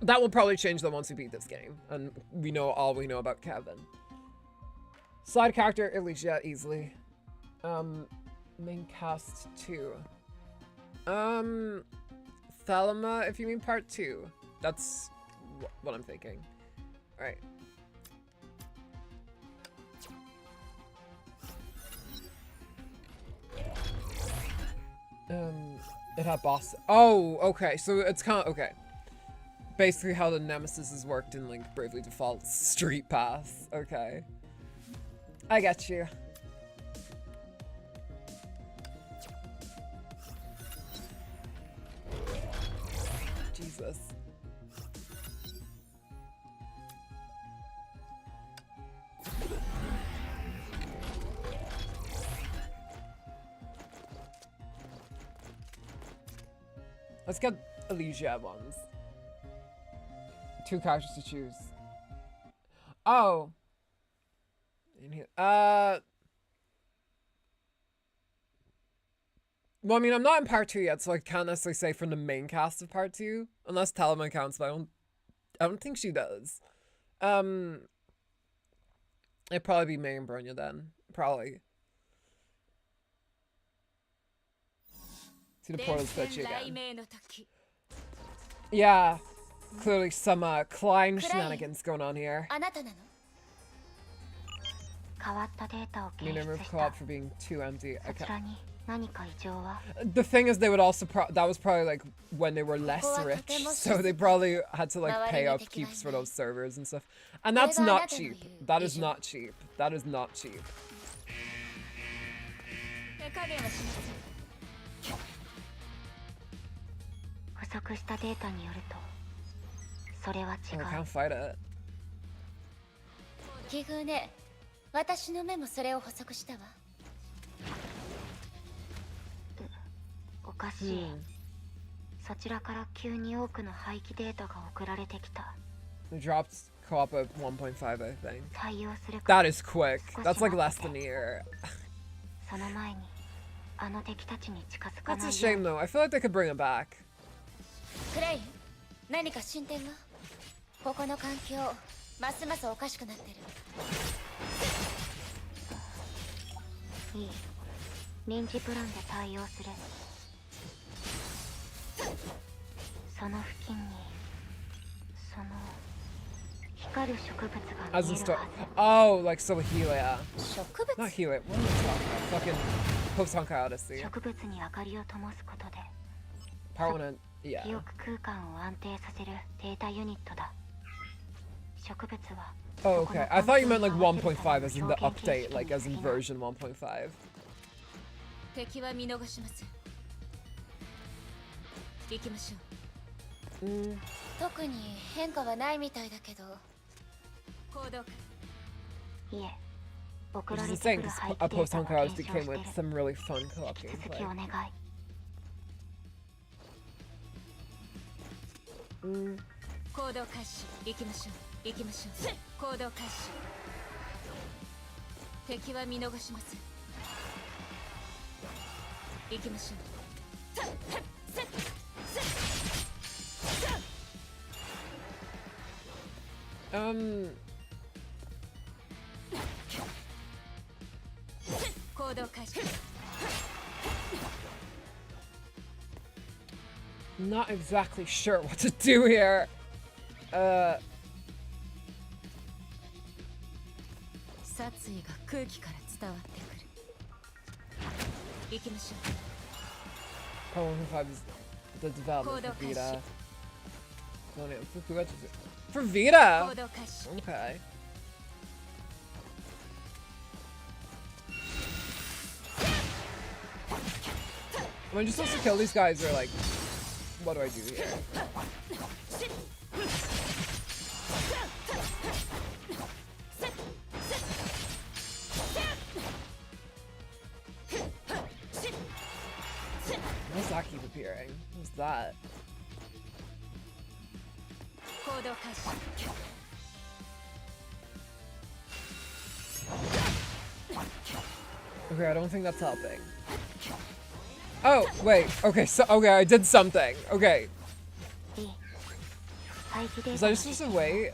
That will probably change though once we beat this game, and we know all we know about Kevin. Side character, Elysian, easily. Main cast 2. Thelma, if you mean part 2. That's what I'm thinking. Alright. It had boss. Oh, okay. So it's kind of okay. Basically how the nemesis has worked in like Bravely Default's Street Pass. Okay. I get you. Jesus. Let's get Elysian ones. 2 characters to choose. Oh. In here. Well, I mean, I'm not in part 2 yet, so I can't necessarily say from the main cast of part 2, unless Talman counts, but I don't think she does. It'd probably be May and Bronya then. Probably. See the portal's glitchy again. Yeah. Clearly some Klein shenanigans going on here. Need to remove co-op for being too empty. Okay. The thing is, they would also that was probably like when they were less rich, so they probably had to like pay upkeeps for those servers and stuff. And that's not cheap. That is not cheap. That is not cheap. Oh, I can't fight it. 奇遇ね。私の目もそれを補足したわ。おかしい。そちらから急に多くの廃棄データが送られてきた。It dropped co-op at 1.5, I think. 対応する That is quick. That's like less than a year. その前にあの敵たちに近づかない。 That's a shame though. I feel like they could bring it back. クレイン、何か進展は？ここの環境、ますますおかしくなってる。いい。臨時プランで対応する。その付近にその光る植物が As 見 in える start. はず。 Oh, like so Helia. 植物？ Not Helia. What am I talking about? Fucking post Honkai Odyssey. 植物に明かりを灯すことで Part 1 and yeah. 記憶空間を安定させるデータユニットだ。植物は Oh, okay. I thought you meant like 1.5 as in the update, like as in version 1.5. 敵は見逃しません。行きましょう。特に変化はないみたいだけど。行動か。いえ、送ら Which れ is て the く thing, る because 廃 a 棄デー post タ Honkai を Odyssey 検証 came して with る。 some really fun co-op 続き gameplay. お願い。行動開始。行きましょう。行きましょう。行動開始。敵は見逃しません。行きましょう。行動開始。Not exactly sure what to do here. 殺意が空気から伝わってくる。行きましょ Homophobia is the development for Kodo Vita. kashi. No, no, for う。 Vita. 行動開始。 Okay. Am I just supposed to kill these guys or like, what do I do here? Why does that keep appearing? What's that? 行動開始。 Okay, I don't think that's helping. Oh, wait. Okay, so okay, I did something. Okay. いい廃棄デー Was タ I の just supposed to wait?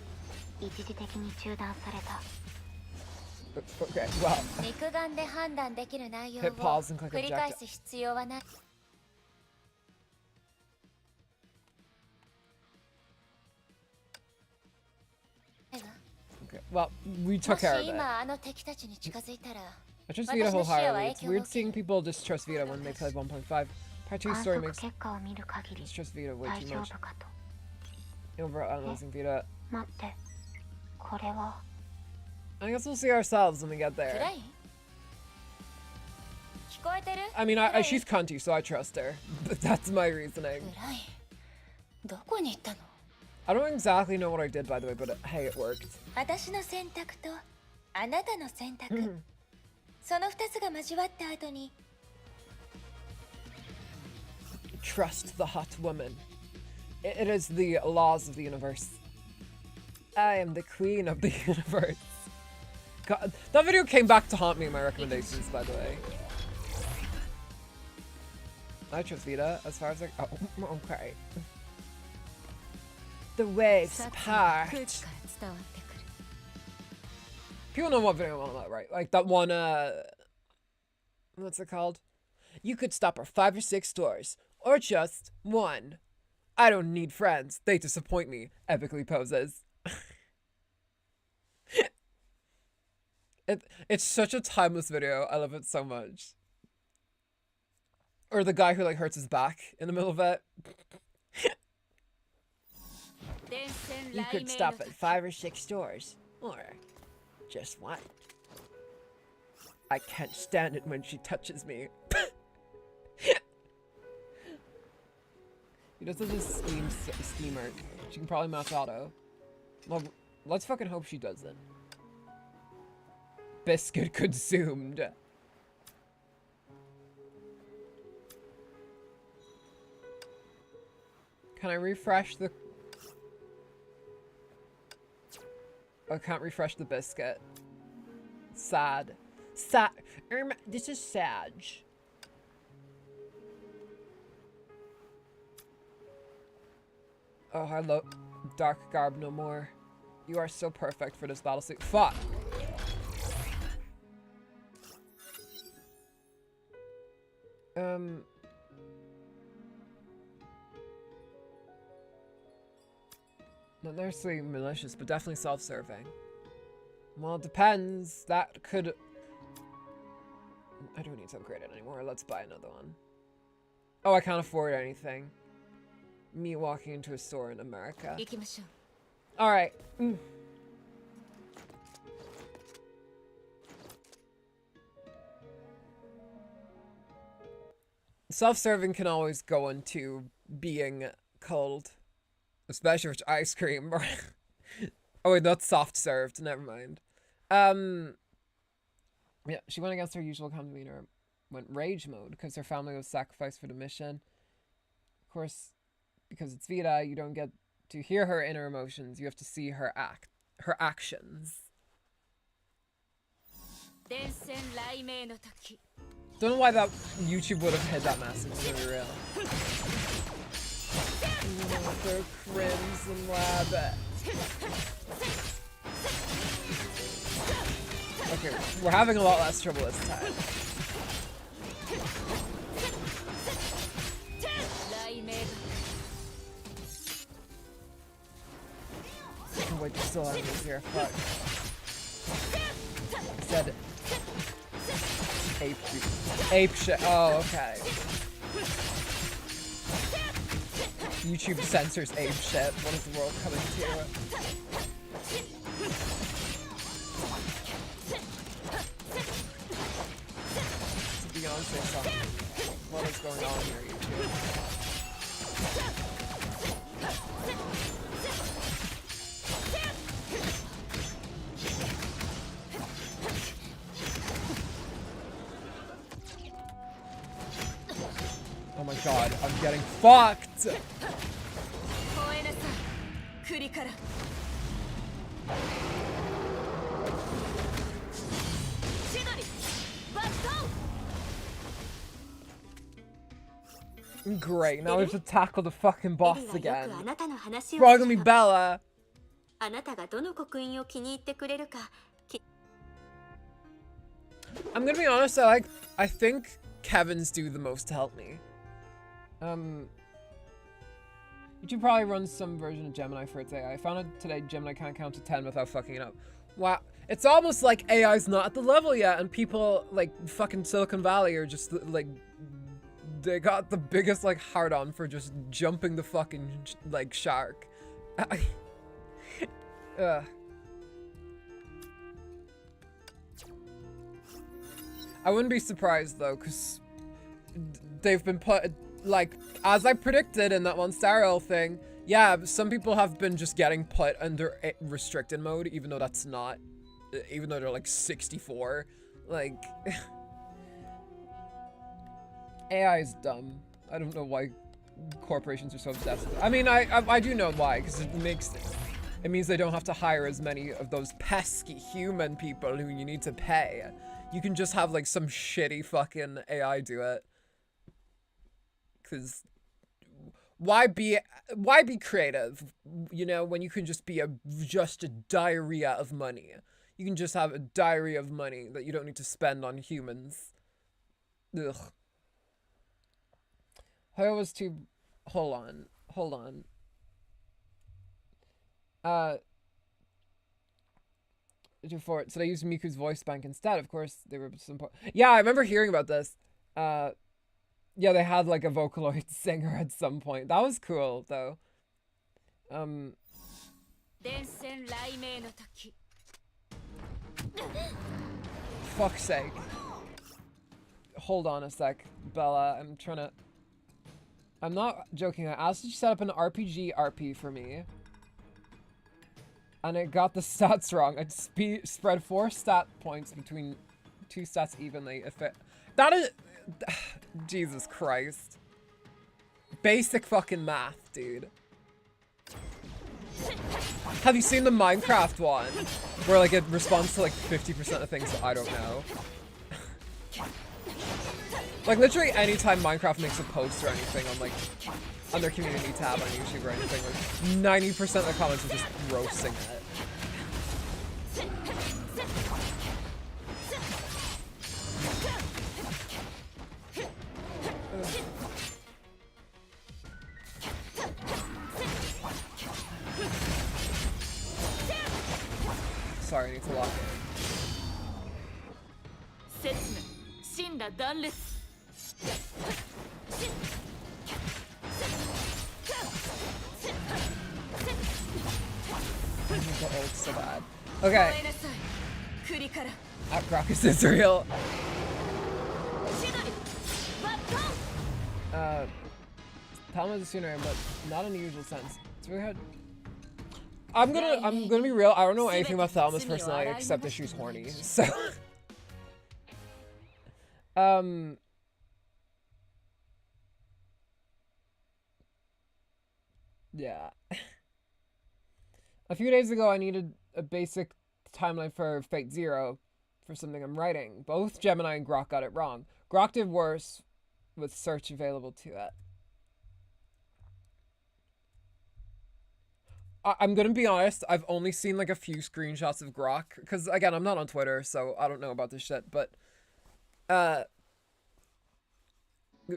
一時的に中断された。 Okay, well. 肉眼で判断できる内容 Hit を pause and click 繰り返 objective. す必要はない。 Okay, well, we も took し care of it. 今あの敵たちに近づいたら I trust Vita wholeheartedly. It's 私の視野は影響を weird 受ける。 seeing people distrust Vita when they play 1.5. Part 2 観 story 測 makes 結果を見る限り distrust Vita way 大 too 丈 much. 夫かと。 Over analyzing Vita. 待って、これは I guess we'll see ourselves when we get クラ there. イン聞こえてる I mean, she's cunty, so I trust her. That's my reasoning. クラインどこに行ったの I don't exactly know what I did, by the way, but hey, it worked. 私の選択とあなたの選択その2つが交わった後に Trust the hot woman. It is the laws of the universe. I am the queen of the universe. God, that video came back to haunt me in my recommendations, by the way. I trust Vita as far as I. Oh, okay. The waves 殺意が part. 空気から伝わってくる。 People know what video I'm on about, right? Like that one, what's it called? You could stop at 5 or 6 stores, or just one. I don't need friends. They disappoint me. Epically poses. It's such a timeless video. I love it so much. Or the guy who like hurts his back in the middle of it. 電線 You 雷 could 鳴 stop の at 時 5 or 6 stores, or just one. I can't stand it when she touches me. He does have this schemer. She can probably match auto. Well, let's fucking hope she doesn't. Biscuit consumed. Can I refresh the... I can't refresh the biscuit. Sad. Sad. This is sad. Oh, I love Dark Garb no more. You are so perfect for this battle suit. Fuck. Not necessarily malicious, but definitely self-serving. Well, it depends. That could... I don't need to upgrade it anymore. Let's buy another one. Oh, I can't afford anything. Me walking into a store in America. 行きましょう。 Alright. Self-serving can always go into being cold. Especially with ice cream. Oh wait, that's soft-served. Never mind. Yeah, she went against her usual calm demeanor. Went rage mode because her family was sacrificed for the mission. Of course, because it's Vita, you don't get to hear her inner emotions. You have to see her actions. 電線雷鳴の時 Don't know why that YouTube would have hid that message, to be real. Their crimson lab. Okay, we're having a lot less trouble this time. 雷鳴が wait, there's still enemies here. Fuck. Said ape shit. Oh, okay. YouTube censors ape shit. What is the world coming to? It's a Beyonce song. What is going on here, YouTube? Oh my god, I'm getting fucked! Great, now we have to tackle the fucking boss again. Frog me Bella! I'm gonna be honest, I think Kevin's do the most to help me. YouTube probably runs some version of Gemini for its AI. I found out today Gemini can't count to 10 without fucking it up. Wow. It's almost like AI's not at the level yet, and people like fucking Silicon Valley are just like, they got the biggest like hard on for just jumping the fucking like shark. I wouldn't be surprised though, because they've been put, like, as I predicted in that one Starrel thing, yeah, some people have been just getting put under restricted mode, even though that's not, even though they're like 64. Like, AI is dumb. I don't know why corporations are so obsessed with it. I mean, I do know why, because it means they don't have to hire as many of those pesky human people who you need to pay. You can just have like some shitty fucking AI do it. Cause why be creative, you know, when you can just be just a diarrhea of money. You can just have a diarrhea of money that you don't need to spend on humans. Ugh. I was too. Hold on. So they used Miku's voice bank instead. Of course, they were some. Yeah, I remember hearing about this. Yeah, they had like a Vocaloid singer at some point. That was cool, though. Fuck's sake. Hold on a sec, Bella. I'm not joking. I asked you to set up an RPG RP for me. And it got the stats wrong. It spread 4 stat points between 2 stats evenly. That is... Jesus Christ. Basic fucking math, dude. Have you seen the Minecraft one? Where like it responds to like 50% of things that I don't know. Like literally anytime Minecraft makes a post or anything on like on their community tab on YouTube or anything, like 90% of the comments are just roasting it. Sorry, I need to lock in. The ult so bad. Okay. Grockus is real. Talma is a sooner, but not in the usual sense. It's really hard. I'm gonna be real. I don't know anything about Thelma's personality except that she's horny. So, yeah. A few days ago, I needed a basic timeline for Fate Zero for something I'm writing. Both Gemini and Grok got it wrong. Grok did worse with search available to it. I'm gonna be honest, I've only seen like a few screenshots of Grok, because again, I'm not on Twitter, so I don't know about this shit, but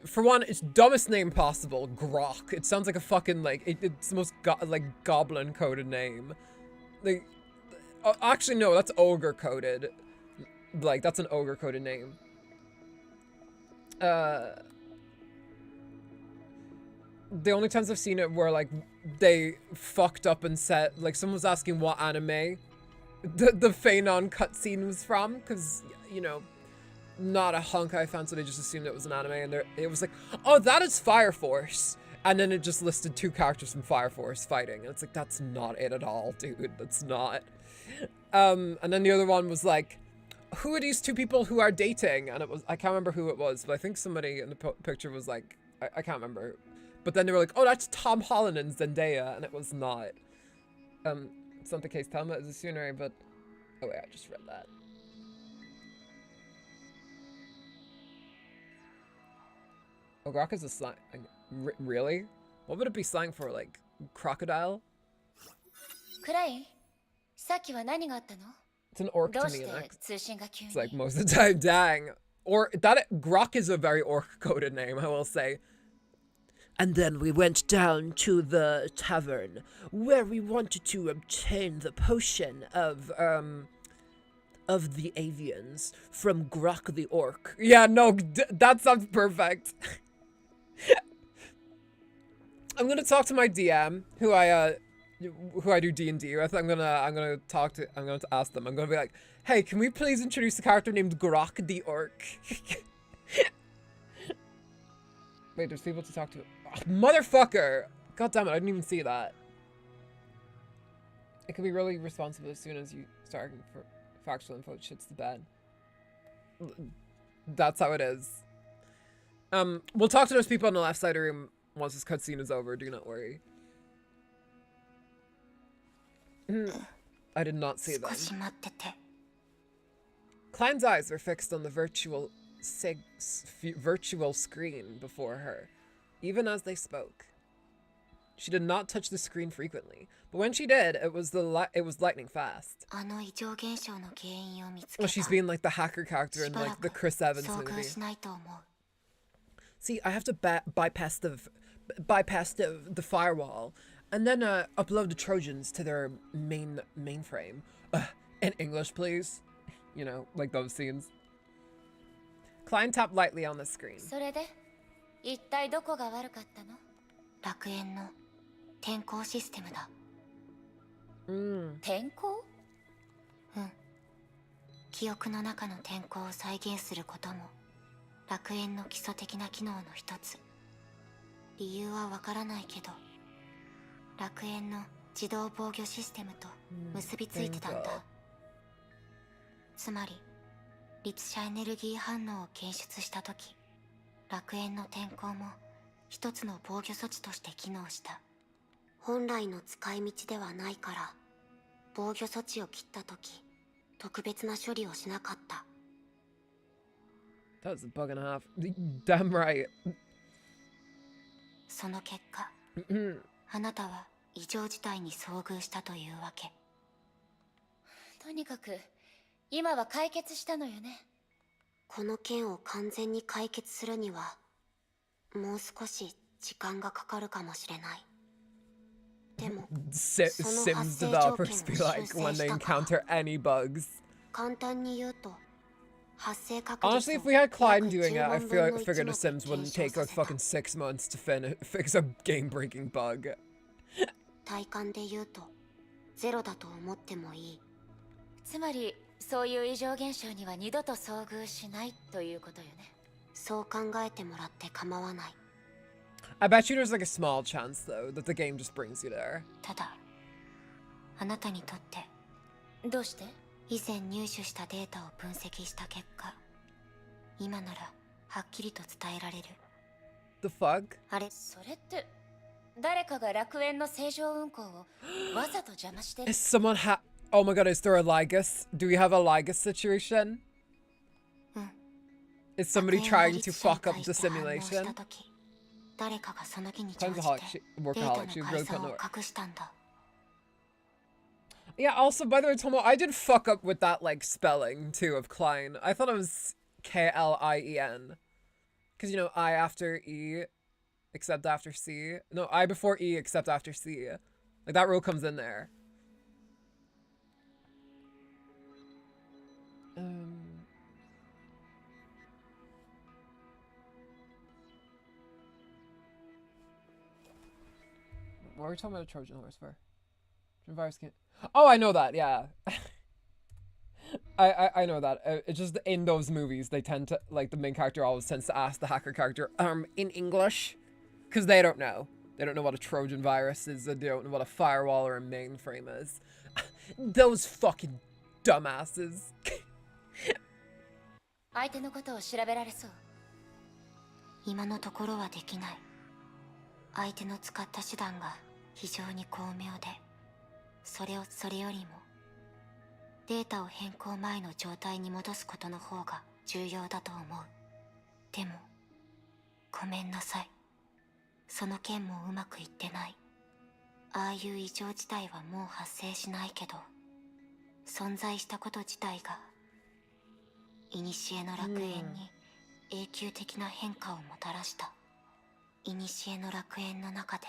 for one, it's dumbest name possible, Grok. It sounds like a fucking like it's the most like goblin coded name. Like, actually, no, that's ogre coded. Like, that's an ogre coded name. The only times I've seen it were, like, they fucked up and said, like, someone was asking what anime the Feinon cutscene was from, because, you know, not a Honkai fan, so they just assumed it was an anime, and it was like, oh, that is Fire Force. And then it just listed 2 characters from Fire Force fighting, and it's like, that's not it at all, dude. That's not. And then the other one was like, who are these 2 people who are dating? And it was, I can't remember who it was, but I think somebody in the picture was like, I can't remember. But then they were like, oh, that's Tom Holland and Zendaya, and it was not. It's not the case. Thelma is a Tsunari, but, oh wait, I just read that. Ograk is a slang. Really? What would it be slang for? Like, crocodile? Klein, さっきは何があったの? It's an orc ど to うし me. て Like, 通信が急に? it's like most of the time, dang. Or that Grok is a very orc-coded name, I will say. And then we went down to the tavern where we wanted to obtain the potion of the avians from Grok the orc. Yeah, no, that sounds perfect. I'm gonna talk to my DM, who I do D&D with. I'm gonna ask them. I'm gonna be like, hey, can we please introduce a character named Grok the orc? Wait, there's people to talk to. Oh, motherfucker! God damn it, I didn't even see that. It can be really responsive as soon as you start for factual info. It shits the bed. That's how it is. We'll talk to those people on the left side of the room once this cutscene is over. Do not worry. I did not see them. Klein's eyes were fixed on the virtual screen before her, even as they spoke. She did not touch the screen frequently, but when she did, it was lightning fast. Well, she's being like the hacker character in like the Chris Evans movie. See, I have to bypass the firewall, and then upload the Trojans to their mainframe. In English, please. You know, like those scenes. Klein tapped lightly on the screen. それで一体どこが悪かったの? 楽園の転校システムだ。転校? 記憶の中の転校を再現することも楽園の基礎的な機能の一つ。理由はわからないけど、楽園の自動防御システムと結びついてたんだ。つまり律者エネルギー反応を検出したとき、楽園の転校も一つの防御措置として機能した。本来の使い道ではないから、防御措置を切ったとき、特別な処理をしなかった。That was a bug and a half. Damn right. その結果、あなたは異常事態に遭遇したというわけ。とにかく今は解決したのよね。この件を完全に解決するにはもう少し時間がかかるかもしれない。でも、Sims developers be like when they encounter any bugs. 簡単に言うと、発生確率 Honestly, if we had Klein doing it, I figured a Sims wouldn't take like fucking 6 months to fix a game-breaking bug. 体感で言うとゼロだと思ってもいい。つまりそういう異常現象には二度と遭遇しないということよね。そう考えてもらって構わない。I bet you there's like a small chance though that the game just brings you there. ただ、あなたにとってどうして？以前入手したデータを分析した結果、今ならはっきりと伝えられる。The fuck? あれ、それって誰かが楽園の正常運行をわざと邪魔してる。Is someone Oh my god, is there a Ligus? Do we have a Ligus situation? Is somebody trying to fuck up the simulation? 誰かがその気に Klein's 乗 a じて workaholic. デー She タの really 改ざ put ん no を work. 隠したんだ。Yeah, also, by the way, Tomo, I did fuck up with that, like, spelling, too, of Klein. I thought it was Klien. Because, you know, I after E, except after C. No, I before E, except after C. Like, that rule comes in there. are we talking about a Trojan horse for? Trojan virus can't. Oh, I know that. Yeah. I know that. It's just in those movies they tend to like the main character always tends to ask the hacker character in English because they don't know. They don't know what a Trojan virus is. They don't know what a firewall or a mainframe is. Those fucking dumbasses. 相手のことを調べられそう。今のところはできない。相手の使った手段が非常に巧妙で、それよりもデータを変更前の状態に戻すことの方が重要だと思う。でもごめんなさい。その件もうまくいってない。ああいう異常事態はもう発生しないけど、存在したこと自体が古の楽園に永久的な変化をもたらした。古の楽園の中で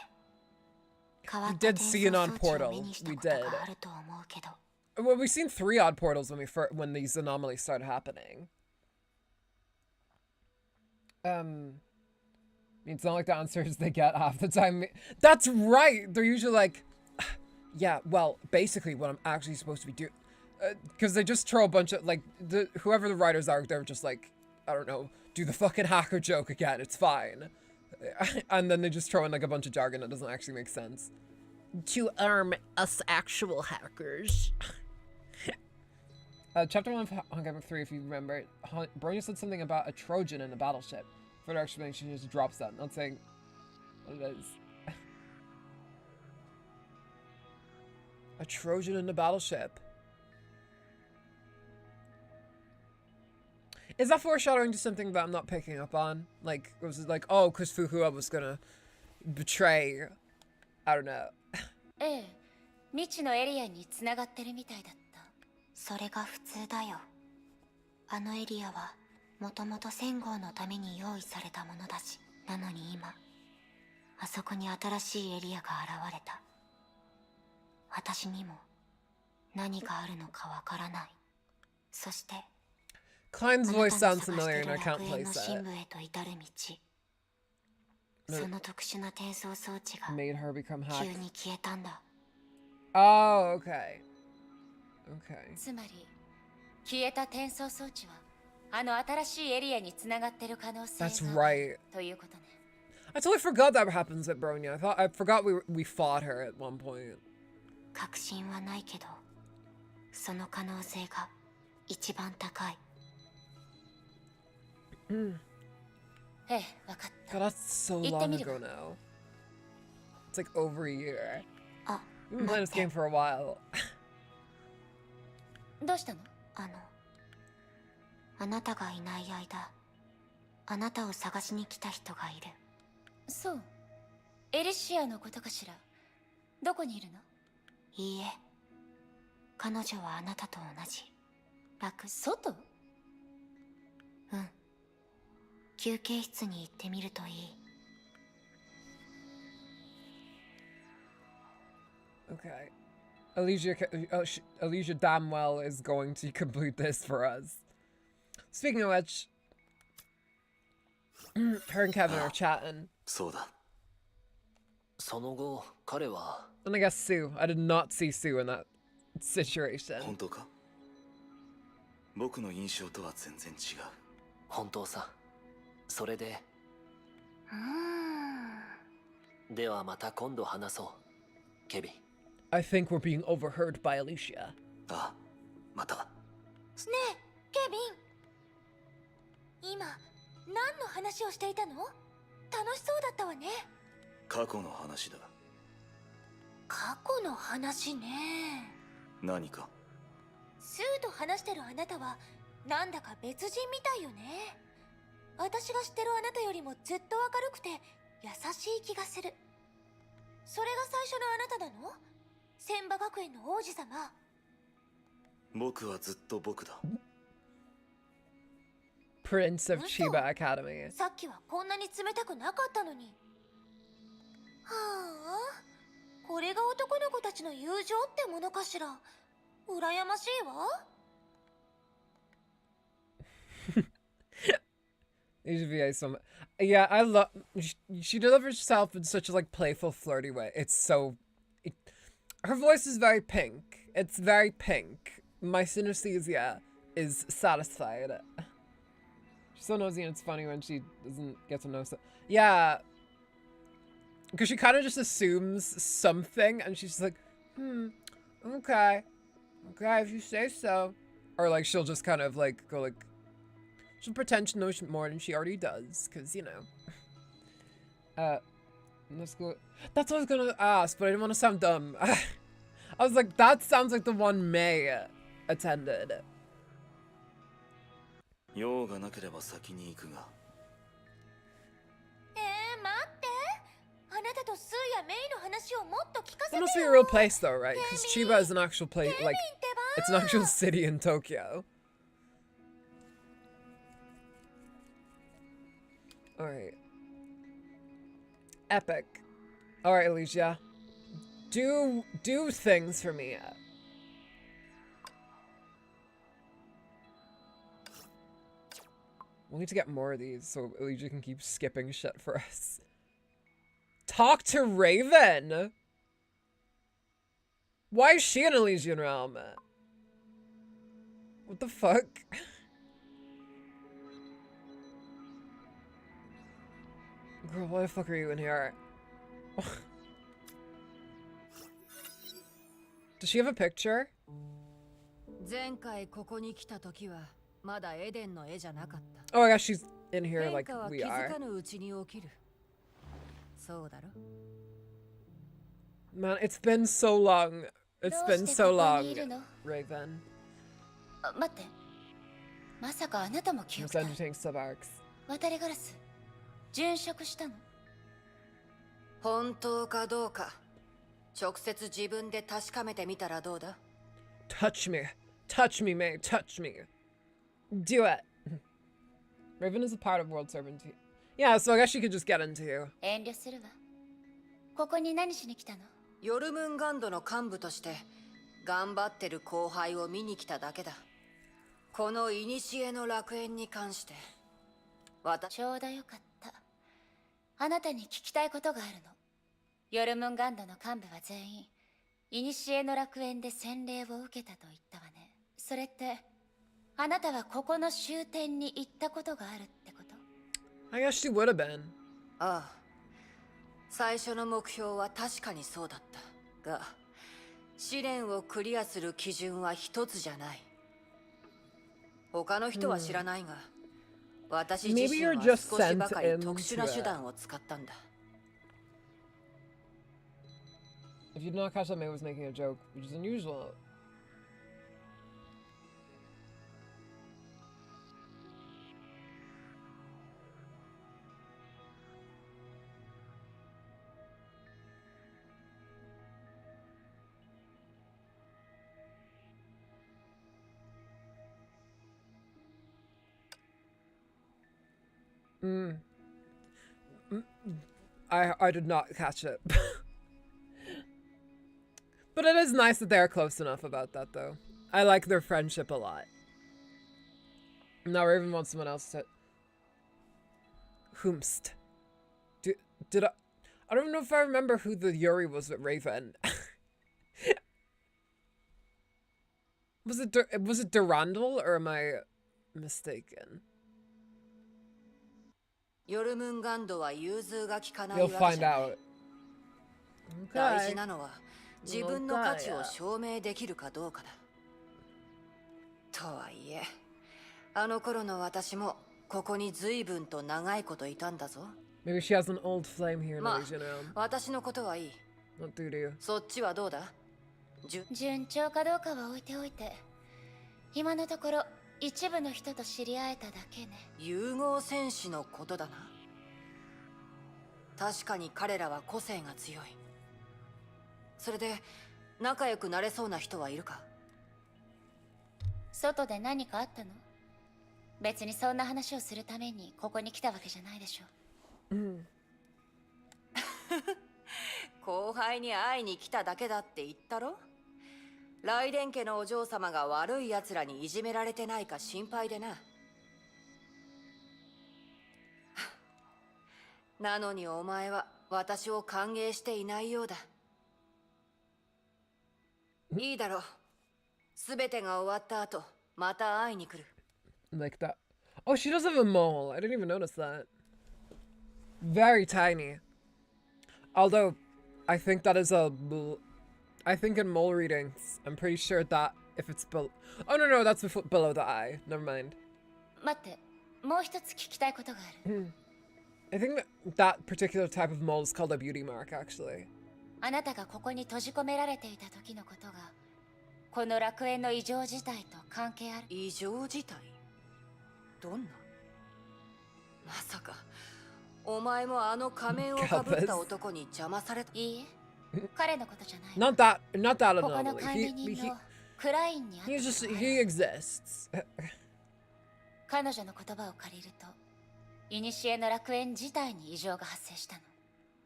変わった転送装置を目にしたことがあると思うけど。Well, we've seen 3 odd portals when these anomalies started happening. It's not like the answers they get half the time. That's right. They're usually like, yeah, well, basically what I'm actually supposed to be doing, because they just throw a bunch of like whoever the writers are, they're just like, I don't know, do the fucking hacker joke again. It's fine, and then they just throw in like a bunch of jargon that doesn't actually make sense. To arm us actual hackers. Chapter 1 of Honkai Book 3, if you remember, Bronya said something about a Trojan in a battleship. Further explanation just drops that, not saying what it is. A Trojan in a battleship. Is that foreshadowing to something that I'm not picking up on? Like, was it like, oh, because Fukuha was gonna betray, I don't know. ええ、未知のエリアに繋がってるみたいだった。それが普通だよ。あのエリアはもともと1000号のために用意されたものだし、なのに今あそこに新しいエリアが現れた。私にも何があるのかわからない。そして Klein's voice sounds familiar and I can't 楽園 place の that. 深部へと至る道。その特殊な転送装置が Made her become 急 hacked. に消えたんだ。Oh, okay. Okay. つまり消えた転送装置はあの新しいエリアに繋がってる可能性が That's right. ということね。I totally forgot that happens at Bronya. I forgot we fought her at one point. 確信はないけど、その可能性が一番高い。ええ、わかった。 God, that's so long ago now. It's like over a year. あ、 We've been playing this game for a while. どうしたの？あなたがいない間、あなたを探しに来た人がいる。そう。エリシアのことかしら。どこにいるの？いいえ、彼女はあなたと同じ。外？うん。休憩室に行ってみるといい。Okay. Elysia damn well is going to complete this for us. Speaking of which, her and Kevin are chatting. そうだ。その後、彼は And I guess Sue. I did not see Sue in that situation. 本当か？僕の印象とは全然違う。本当さ。それで。ではまた今度話そう。ケビン。I think we're being overheard by Elysia. あ、また。ねえ、ケビン。今、何の話をしていたの？楽しそうだったわね。過去の話だ。過去の話ね。何か？スーと話してるあなたは、なんだか別人みたいよね。私が知ってるあなたよりもずっと明るくて優しい気がする。それが最初のあなたなの？千葉学園の王子様。僕はずっと僕だ。Prince of Chiba Academy. さっきはこんなに冷たくなかったのに。はあ、これが男の子たちの友情ってものかしら。羨ましいわ。HVA so much. Yeah, I love. She delivers herself in such a like playful, flirty way. It's so. Her voice is very pink. It's very pink. My synesthesia is satisfied. She's so nosy, and it's funny when she doesn't get to know stuff. Yeah, because she kind of just assumes something, and she's just like, okay, if you say so. Or like she'll just kind of like go like, she'll pretend to know more than she already does, because you know. Let's go. That's what I was gonna ask, but I didn't want to sound dumb. I was like, that sounds like the one May attended. 用がなければ先に行くが。待って。あなたとスーやメイの話をもっと聞かせて It よ。 must be a real place though, right? Because Chiba is an actual place, like, it's an actual city in Tokyo. Alright. Epic. Alright, Elysia. Do things for me. We'll need to get more of these so Elysia can keep skipping shit for us. Talk to Raven! Why is she in Elysian realm? What the fuck? Girl, why the fuck are you in here? Does she have a picture? 前回ここに来た時はまだエデンの絵じゃなかった。 Oh, I guess she's in here like 変化は we 気づ are. かぬうちに起きる。そうだろ。 Man, it's been so long. It's been so long, Raven. 待って。まさかあなたも記 I'm 憶だ。 entertaining subarcs. 渡りガラス。殉職したの？本当かどうか直接自分で確かめてみたらどうだ？ Touch me. Touch me, May. Touch me. Do it. Raven is a part of World Servant. Yeah, so I guess she could just get into you. 遠慮するわ。ここに何しに来たの？ヨルムンガンドの幹部として頑張ってる後輩を見に来ただけだ。この古の楽園に関してちょうどよかった。あなたに聞きたいことがあるの。ヨルムンガンドの幹部は全員古の楽園で洗礼を受けたと言ったわね。それってあなたはここの終点に行ったことがあるってこと？ I guess she would have been. ああ、最初の目標は確かにそうだったが、試練をクリアする基準は一つじゃない。他の人は知らないが、私自身は少しばかり特殊な手段を使ったんだ。 If you did not catch that, May was making a joke, which is unusual. I did not catch it. But it is nice that they're close enough about that, though. I like their friendship a lot. Now Raven wants someone else to... Whomst. Did I... I don't know if I remember who the Yuri was with Raven. Was it Durandal, or am I mistaken? You'll find out. 大事なのは自分の価値を証明できるかどうかだ。とはいえ、あの頃の私もここに随分と長いこといたんだぞ。Maybe she has an old flame here in まあ、 Elysian. 私のことはいい。 What do you do? そっちはどうだ？順調かどうかは置いておいて、今のところ一部の人と知り合えただけね。融合戦士のことだな。確かに彼らは個性が強い。それで仲良くなれそうな人はいるか？外で何かあったの？別にそんな話をするためにここに来たわけじゃないでしょ。後輩に会いに来ただけだって言ったろ？雷電家のお嬢様が悪い奴らにいじめられてないか心配でな。なのにお前は私を歓迎していないようだ。いいだろう。すべてが終わった後、また会いに来る。Like that. Oh, she does have a mole. I didn't even notice that. Very tiny. Although, I think that is a... I think in mole readings, I'm pretty sure that if it's below... Oh, no, that's below the eye. Never mind. 待って、もう一つ聞きたいことがある。I think that particular type of mole is called a beauty mark, actually. あなたがここに閉じ込められていた時のことが、この楽園の異常事態と関係ある？異常事態？どんな？まさか、お前もあの仮面をかぶった男に邪魔された？いいえ、彼のことじゃない。Not that ここの anomaly. 管理人のクラインに会ったことがある。He exists. 彼女の言葉を借りると、古の楽園自体に異常が発生したの。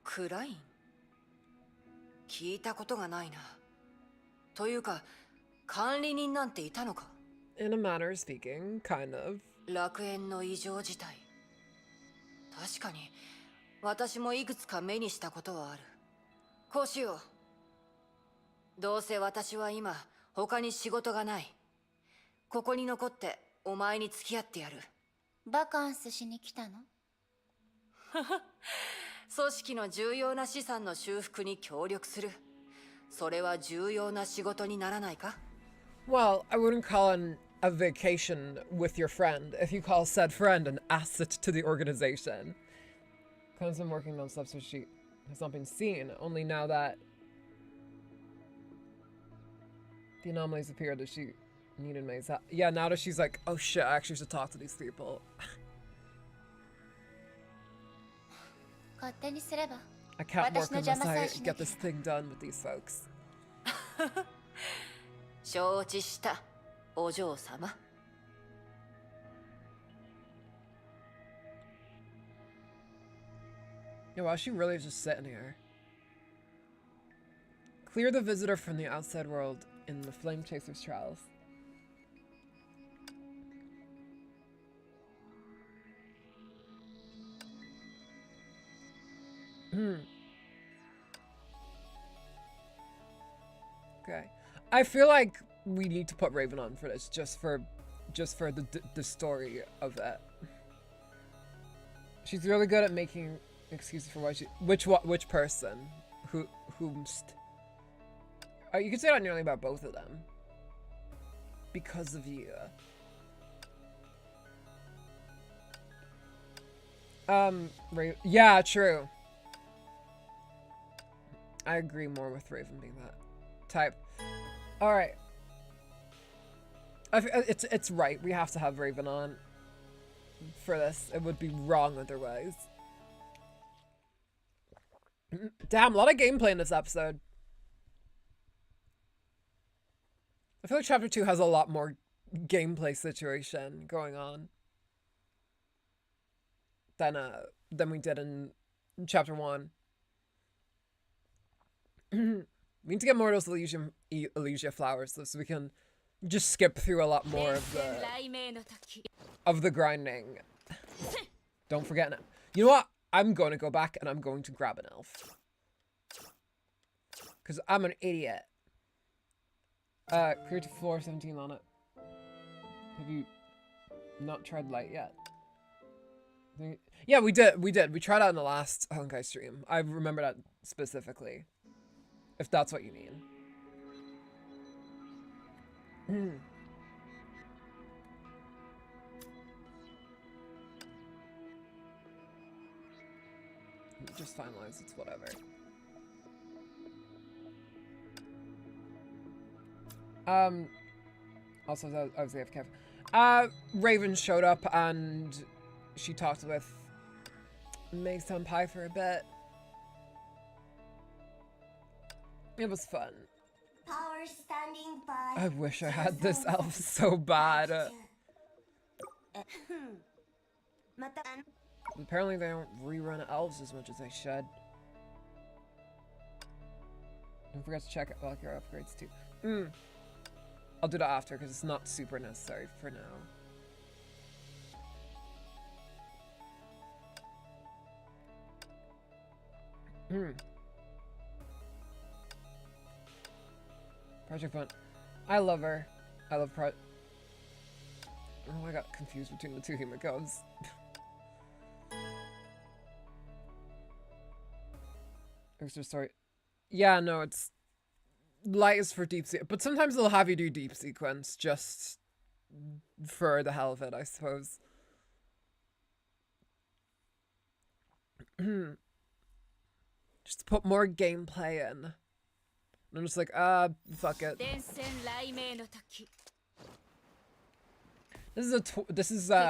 クライン？聞いたことがないな。というか、管理人なんていたのか？ In a manner of speaking, kind of. 楽園の異常事態。確かに、私もいくつか目にしたことはある。こうしよう。どうせ私は今、他に仕事がない。ここに残って、お前に付き合ってやる。バカンスしに来たの？組織の重要な資産の修復に協力する。それは重要な仕事にならないか？ Well, I wouldn't call it a vacation with your friend if you call said friend an asset to the organization. Klein's been working on stuff so she has not been seen. Only now that the anomalies appeared that she needed May's help. Yeah, now that she's like, oh shit, I actually should talk to these people. 勝手にすれば。 I can't work unless I get this thing done with these folks. 承知した、お嬢様。Yeah, wow, she really is just sitting here. Clear the visitor from the outside world in the Flame Chaser's trials. Okay. I feel like we need to put Raven on for this, just for the story of it. She's really good at making excuses for why she which person whomst. You could say that nearly about both of them. Because of you. Yeah, true. I agree more with Raven being that type. All right. It's right. We have to have Raven on for this. It would be wrong otherwise. Damn, a lot of gameplay in this episode. I feel like chapter 2 has a lot more gameplay situation going on than we did in chapter 1. We need to get more of those Elysian flowers so we can just skip through a lot more of the grinding. Don't forget now. You know what? I'm going to go back and I'm going to grab an elf. Because I'm an idiot. Clear to floor 17 on it. Have you not tried light yet? Yeah, we did. We tried out in the last Honkai stream. I remember that specifically. If that's what you mean. Just finalize, it's whatever. Also, I was AFK. Raven showed up and she talked with May-senpai for a bit. It was fun. Power standing by. I wish I had this elf so bad. Apparently they don't rerun elves as much as they should. Don't forget to check out your upgrades too. I'll do that after because it's not super necessary for now. Project Fun. I love her. I love Oh, I got confused between the two Himikos. Extra story. Yeah, no, it's light is for deep but sometimes they'll have you do deep sequence just for the hell of it, I suppose. Just to put more gameplay in. And I'm just like, fuck it. This is a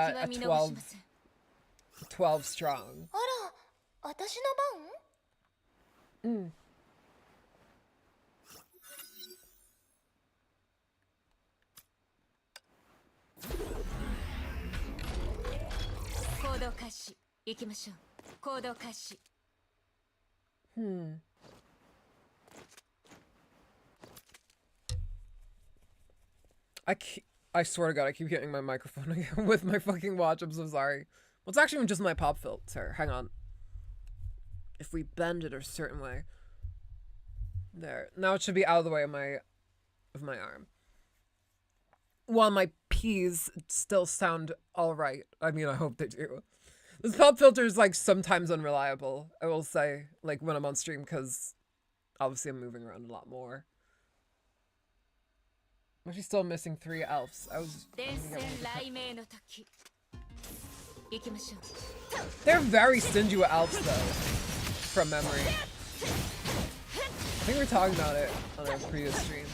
12 strong. あら、私の番？行動開始。行きましょう。行動開始。I swear to God, I keep hitting my microphone again with my fucking watch. I'm so sorry. Well, it's actually just my pop filter. Hang on. If we bend it a certain way. There. Now it should be out of the way of my arm. While my P's still sound alright. I mean, I hope they do. This pop filter is like sometimes unreliable, I will say, like when I'm on stream, because obviously I'm moving around a lot more. I'm actually still missing 3 elves. I was. They're very stingy with elves, though, from memory. I think we were talking about it on our previous stream.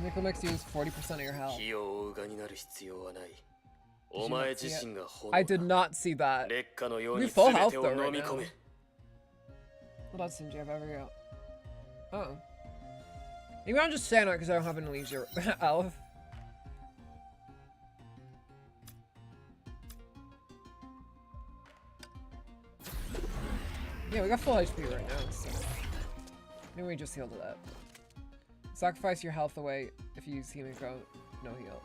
Nickel makes you use 40% of your health. I did not see that. We full health though right now. What else did you have ever go? Oh. Maybe I'm just saying it because I don't have an Elysian elf. Yeah, we got full HP right now, so maybe we just healed it up. Sacrifice your health away if you use Himiko. No heal.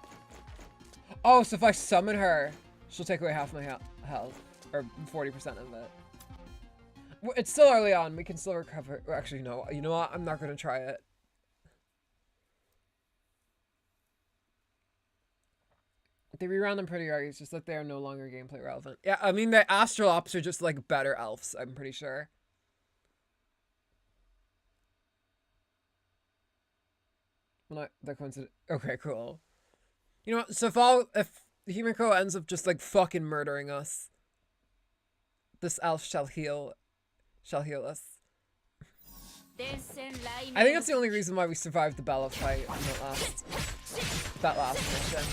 Oh, so if I summon her, she'll take away half my health. Or 40% of it. It's still early on. We can still recover. Actually, no. You know what? I'm not going to try it. They reround them pretty early. It's just that they are no longer gameplay relevant. Yeah, I mean, the Astral Ops are just like better elves, I'm pretty sure. Well, not the coincidence. Okay, cool. You know what? So if Himiko ends up just like fucking murdering us, this elf shall heal us. I think that's the only reason why we survived the Bella fight on that last mission.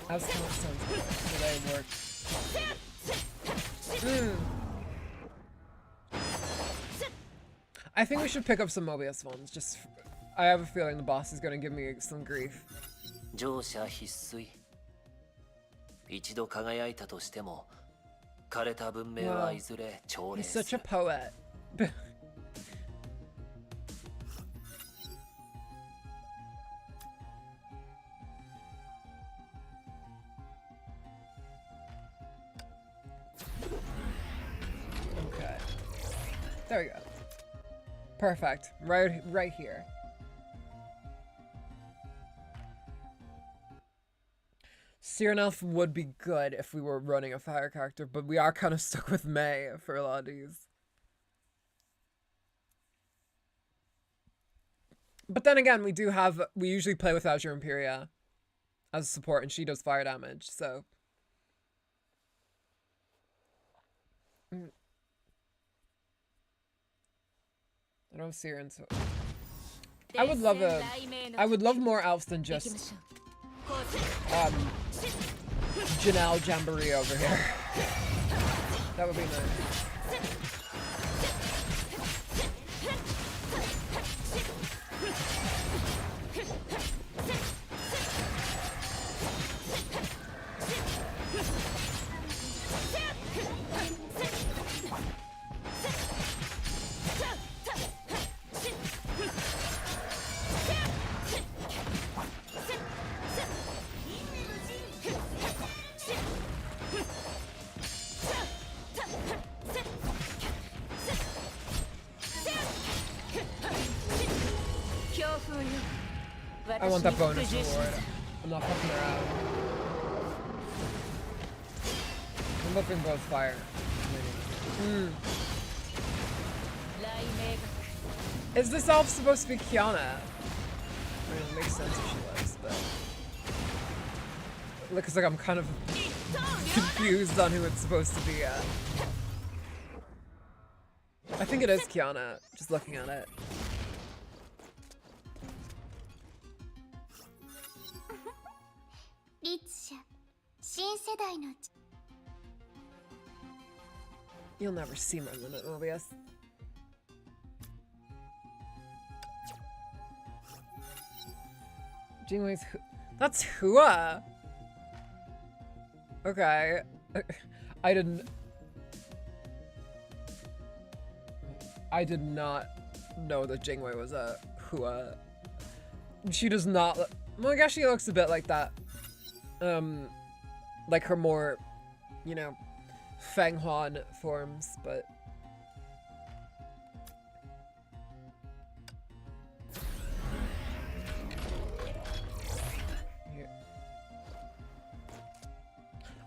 How's that sound? Today work. I think we should pick up some Mobius ones. Just, I have a feeling the boss is gonna give me some grief. 一度輝いたとしても枯れた文明はいずれ凋零 He's す such a る poet. Okay. There we go. Perfect. Right here. Siren Elf would be good if we were running a fire character, but we are kind of stuck with May for a lot of these. But then again, we usually play with Azure Imperia as support, and she does fire damage, so. I don't see her into. I would love more elves than just Janelle Jamboree over here. That would be nice. I want that bonus reward. I'm not fucking around. I'm hoping both fire. Is this elf supposed to be Kiana? I mean, it makes sense if she was, but... Looks like I'm kind of confused on who it's supposed to be at. I think it is Kiana, just looking at it. You'll never see my limit, Mobius. Jingwei's that's Hua. Okay. I did not know that Jingwei was a Hua. She does not well, I guess she looks a bit like that. Like her more, you know, Feng Huan forms, but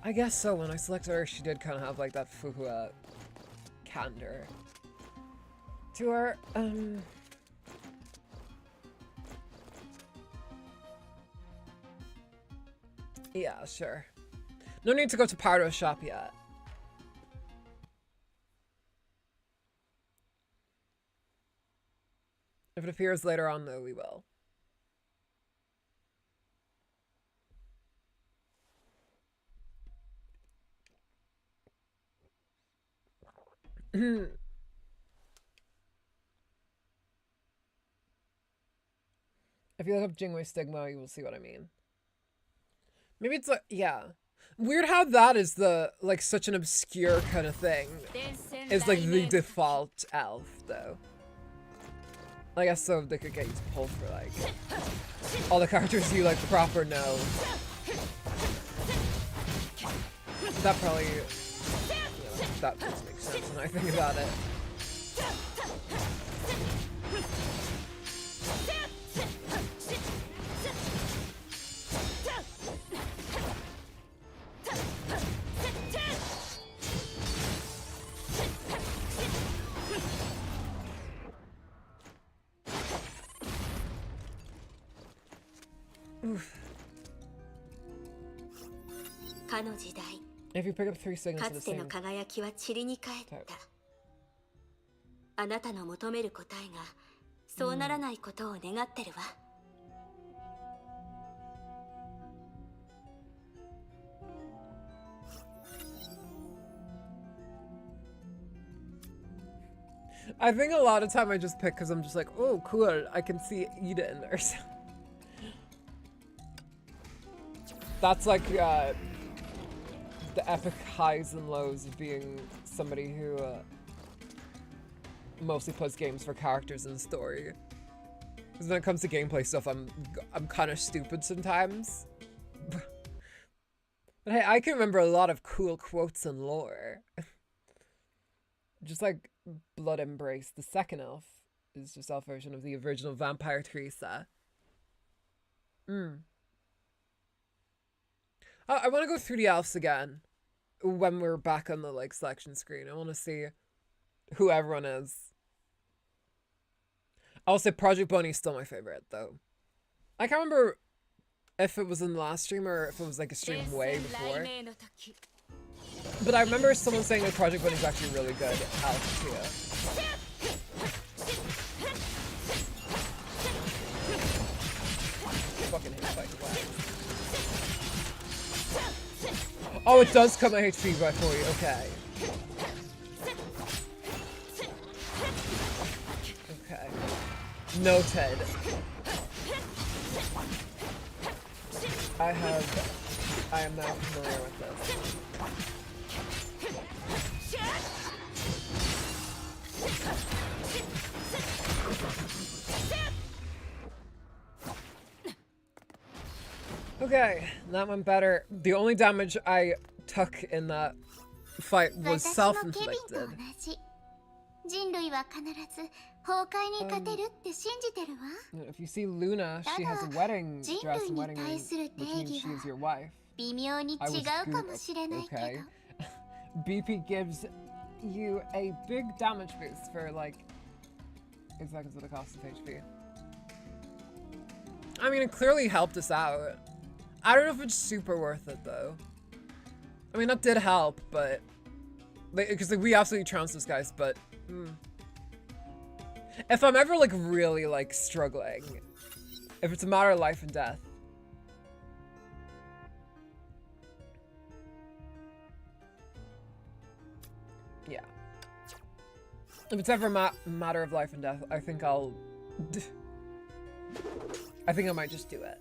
I guess so. When I selected her, she did kind of have like that Fuhua candor to her. Yeah, sure. No need to go to Pardo's shop yet. If it appears later on, though, we will. If you look up Jingwei stigma, you will see what I mean. Maybe it's like, yeah. Weird how that is the, like, such an obscure kind of thing. It's like the default elf, though. I guess so they could get you to pull for, like, all the characters you, like, proper know. That probably, you know, that does make sense when I think about it. Oof. If you pick up 3 signals of the same type. あなたの求める答えがそうならないことを願ってるわ。I think a lot of time I just pick because I'm just like, oh, cool, I can see Ida in there. So. That's like the epic highs and lows of being somebody who mostly plays games for characters and story. Because when it comes to gameplay stuff, I'm kind of stupid sometimes. But hey, I can remember a lot of cool quotes and lore. Just like Blood Embrace, the second elf, is just elf version of the original Vampire Teresa. I want to go through the elves again when we're back on the like selection screen. I want to see who everyone is. I'll say Project Bunny is still my favorite though. I can't remember if it was in the last stream or if it was like a stream way before. But I remember someone saying that Project Bunny is actually really good elf too. Fucking hate fighting wax. Oh, it does cut my HP by 40. Okay. Okay. Noted. I am now familiar with this. Okay, that went better. The only damage I took in that fight was 私もケビンと self-inflicted. 同じ。人類は必ず崩壊に勝てるって信じてるわ。 If you see Luna, she has a wedding dress and wedding ring, which means she is your wife. 微妙に違 I was うかもしれないけど。 okay. BP gives you a big damage boost for like 8 seconds of the cost of HP. I mean, it clearly helped us out. I don't know if it's super worth it though. I mean, that did help, but because like, we absolutely trounced those guys. But if I'm ever like really like struggling, if it's a matter of life and death. Yeah. If it's ever a matter of life and death, I think I might just do it.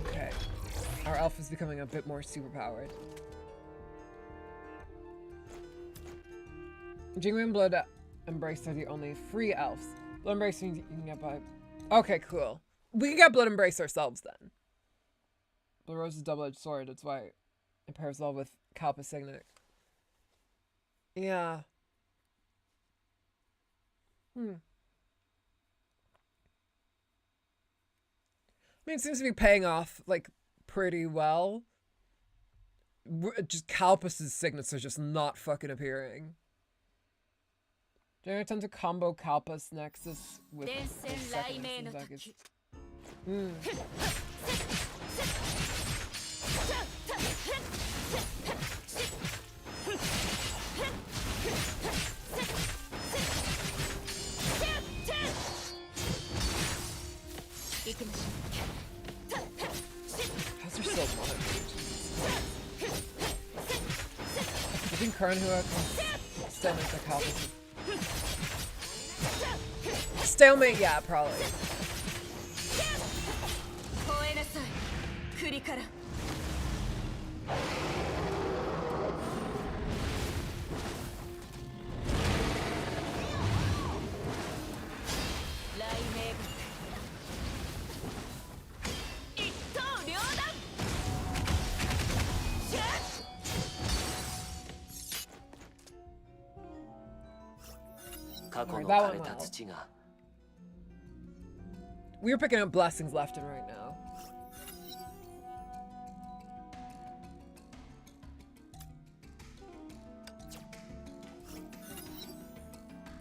Okay. Our elf is becoming a bit more superpowered. Jingwei and Blood Embrace are the only free elves. Blood Embrace means you can get by. Okay, cool. We can get Blood Embrace ourselves then. Blood Rose is a double-edged sword. That's why it pairs well with Kalpa Signet. Yeah. I mean, it seems to be paying off, like, pretty well. Just Kalpas's signets are just not fucking appearing. Do I tend to combo Kalpas Nexus with the second seems like it's... How's there still one? I think Karnhua can stand with the Kalpas. Stalemate, yeah, probably. We're picking up blessings left and right now.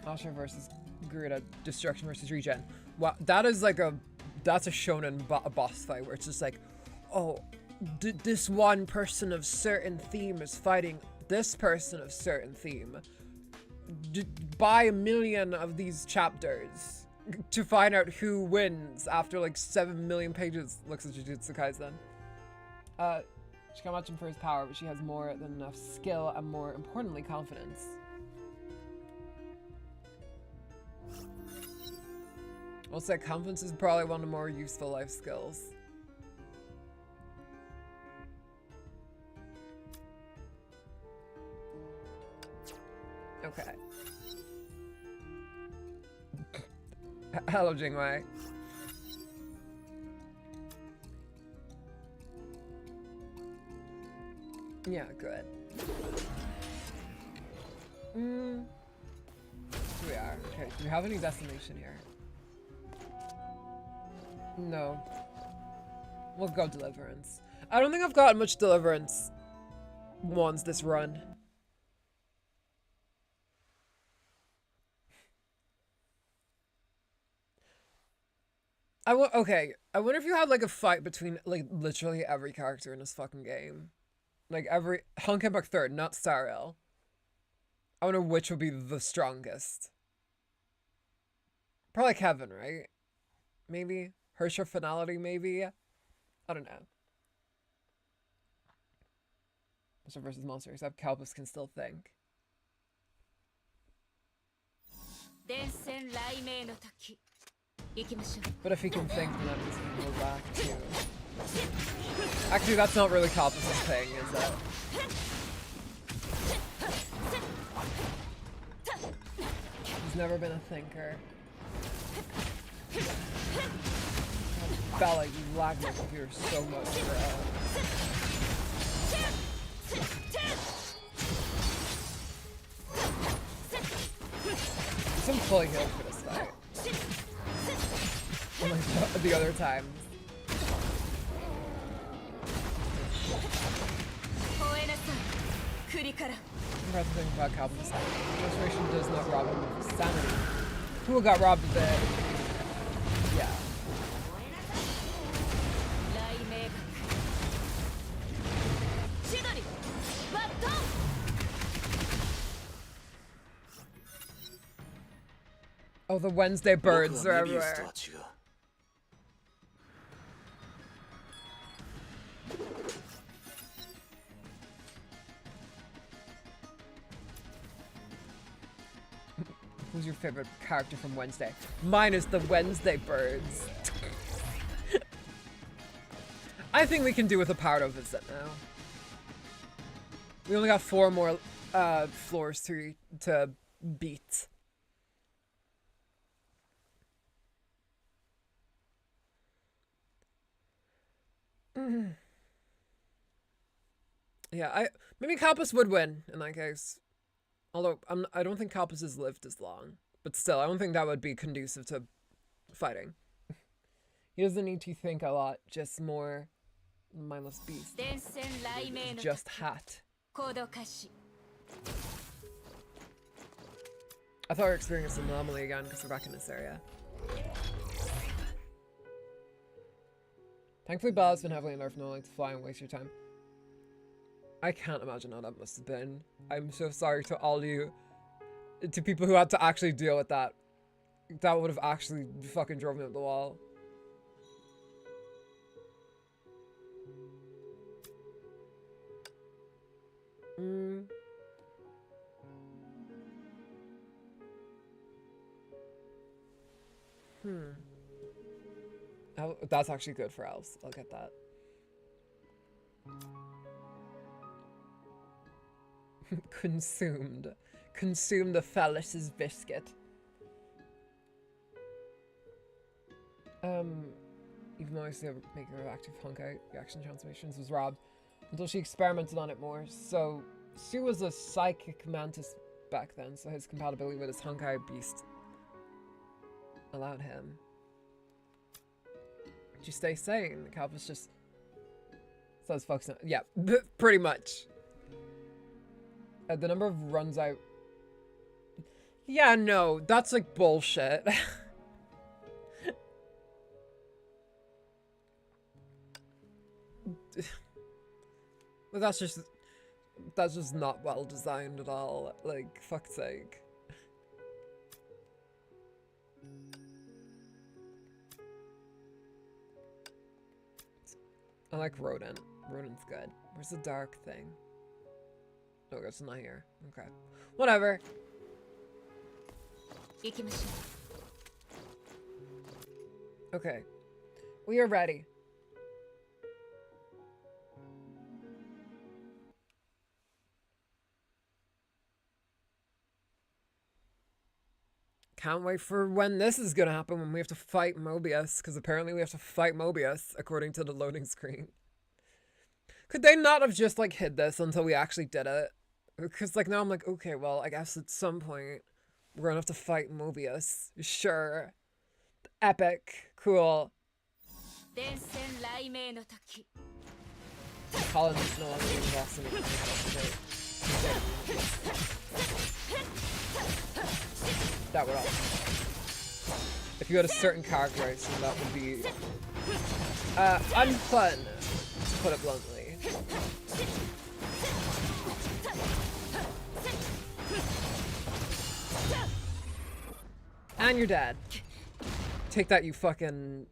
Asha versus Garuda, destruction versus regen. Wow, that is like that's a shonen boss fight where it's just like, oh, this one person of certain theme is fighting this person of certain theme. Buy 1 million of these chapters to find out who wins after like 7 million pages. Looks at Jujutsu Kaisen. She can't match him for his power, but she has more than enough skill and more importantly, confidence. I'll say confidence is probably one of the more useful life skills. Okay. Hello, Jingwei. Yeah, good. Here we are. Okay, do we have any destination here? No. We'll go Deliverance. I don't think I've gotten much Deliverance ones this run. Okay, I wonder if you had like a fight between like literally every character in this fucking game. Like every Honkai Back Third, not Starrel. I wonder which would be the strongest. Probably Kevin, right? Maybe. Hersher Finality, maybe? I don't know. Monster versus monster, except Calpus can still think. But if he can think, then that means he can go back to... Actually, that's not really Calpus' thing, is it? He's never been a thinker. God, Bella, you lag my computer so much, bro. I'm fully healed for this fight. Unlike the other times. I'm about to think about Calvin's transformation does not rob him of sanity. Who got robbed of it? Yeah. Oh, the Wednesday birds are everywhere. Who's your favorite character from Wednesday? Mine is the Wednesday birds. I think we can do with a Pardo visit now. We only got 4 more floors to beat. Yeah, maybe Calpus would win in that case. Although I don't think Calpus has lived as long, but still, I don't think that would be conducive to fighting. He doesn't need to think a lot, just more mindless beast. Just hat. I thought we were experiencing anomaly again because we're back in this area. Thankfully, Bella's been heavily nerfed, not like to fly and waste your time. I can't imagine how that must have been. I'm so sorry to all you, to people who had to actually deal with that. That would have actually fucking drove me up the wall. Oh, that's actually good for elves. I'll get that. Consumed. Consumed the phallus's biscuit. Even though I see a maker of active Honkai reaction transformations was robbed until she experimented on it more. So Sue was a psychic mantis back then, so his compatibility with his Honkai beast allowed him to stay sane. Calpus just says fuck no. Yeah, pretty much. The number of runs I... Yeah, no, that's like bullshit. But that's just not well designed at all. Like, fuck's sake. I like Rodent. Rodent's good. Where's the dark thing? No, it's not here. Okay. Whatever. Okay. We are ready. Can't wait for when this is gonna happen, when we have to fight Mobius, because apparently we have to fight Mobius, according to the loading screen. Could they not have just, like, hid this until we actually did it? Because, like, now I'm like, okay, well, I guess at some point we're gonna have to fight Mobius. Sure. Epic. Cool. Colin is no longer being lost in it. That would all. If you had a certain characterization, that would be unfun, to put it bluntly. And you're dead. Take that, you fucking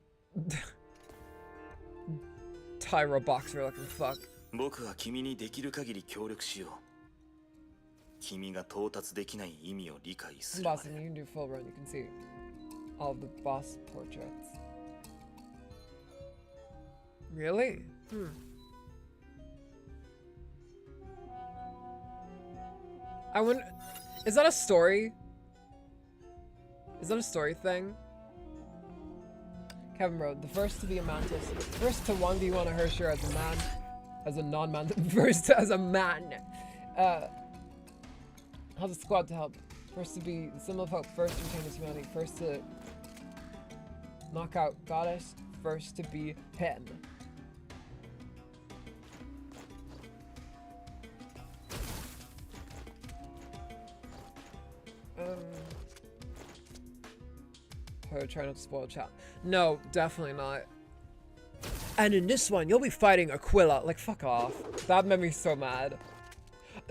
Tyro boxer looking fuck. 僕は君にできる限り協力しよう。君が到達できない意味を理解するま Boss, で。 you can do full run. You can see all of the boss portraits. Really? I wonder. Is that a story? Is that a story thing? Kevin wrote, the first to be a mantis, first to 1v1 a Hersher as a man, as a non-man, first as a man. Has a squad to help. First to be the symbol of hope, first to retain his humanity, first to knock out goddess, first to be him. Try not to spoil chat. No, definitely not. And in this one, you'll be fighting Aquila. Like, fuck off. That made me so mad.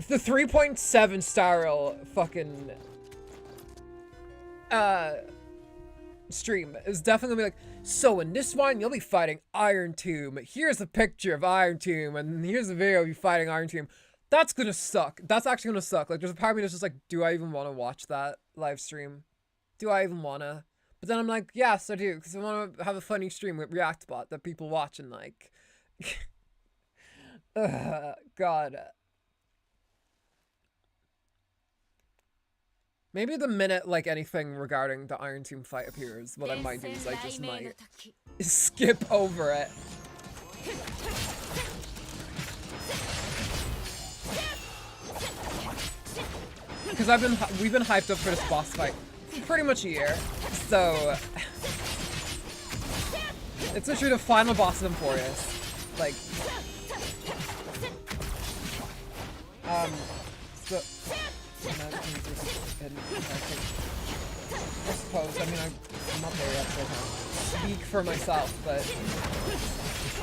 The 3.7 star fucking stream is definitely gonna be like, so in this one, you'll be fighting Iron Tomb. Here's a picture of Iron Tomb, and here's a video of you fighting Iron Tomb. That's gonna suck. That's actually gonna suck. Like, there's a part of me that's just like, do I even want to watch that live stream? Do I even wanna? But then I'm like, yes, I do, because I want to have a funny stream with ReactBot that people watch and like. God. Maybe the minute like anything regarding the Iron Tomb fight appears, what I might do is I just might skip over it. Because we've been hyped up for this boss fight for pretty much a year, so it's literally the final boss of Emporius. Like, so I suppose, I mean, I'm not there yet, so I can't speak for myself, but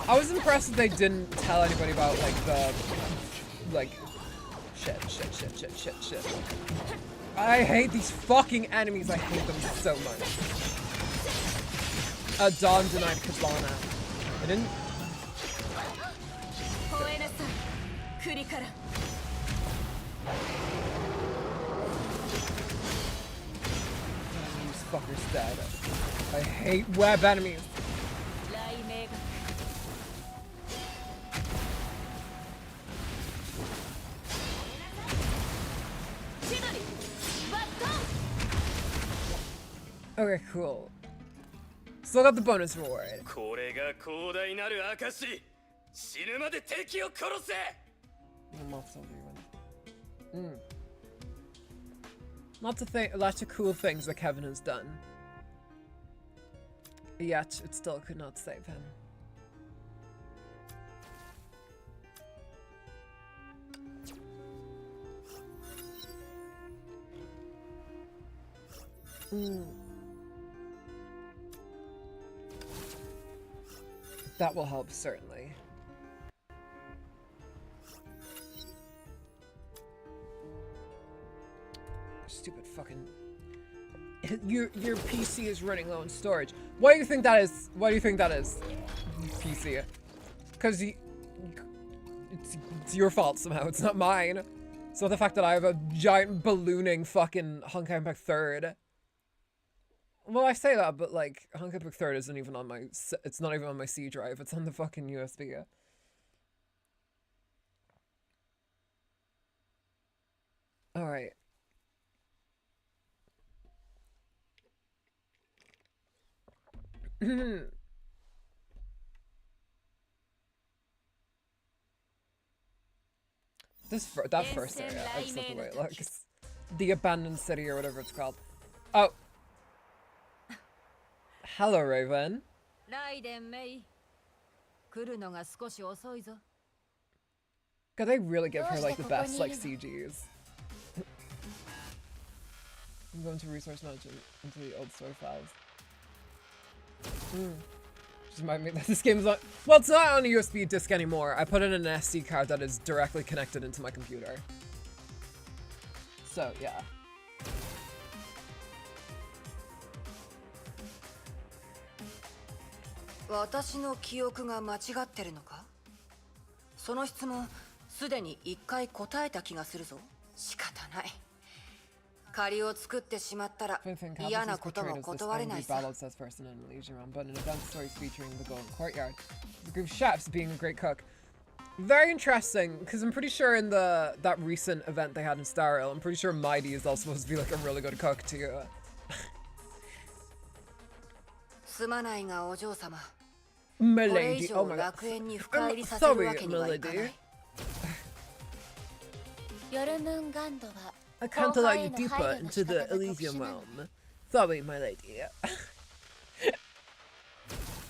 I was impressed that they didn't tell anybody about, like, the, like, shit. I hate these fucking enemies, I hate them so much. Dawn denied Kazana. I didn't... These fuckers dead. I hate web enemies. Okay, cool. Still got the bonus reward. これが広大なる証。死ぬまで敵を殺せ。Lots of cool things that Kevin has done. Yet, it still could not save him. That will help, certainly. Stupid fucking... Your PC is running low on storage. Why do you think that is? Why do you think that is, PC? Because it's your fault somehow, it's not mine. So the fact that I have a giant ballooning fucking Honkai Impact 3rd. Well, I say that, but like, Honkai Impact 3rd isn't even on my, it's not even on my C drive, it's on the fucking USB. Alright. That first area, I just love the way it looks. The abandoned city or whatever it's called. Oh. Hello, Raven. God, they really give her like the best like CGs. I'm going to resource management into the old story files. Just remind me that this game's on. Well, it's not on a USB disc anymore. I put it in an SD card that is directly connected into my computer. So, yeah. 私の記憶が間違ってるのか？その質問すでに一回答えた気がするぞ。仕方ない。借りを作ってしまったら嫌なことも断れないさ。 person in Elysian, but in event stories featuring the Golden Courtyard, the group of chefs being a great cook. Very interesting, because I'm pretty sure in that recent event they had in Star Rail, I'm pretty sure Mighty is also supposed to be like a really good cook too. すまないがお嬢様。 Milady, oh my god. I'm sorry, Milady. I can't allow you deeper into the Elysian realm. Sorry, my lady.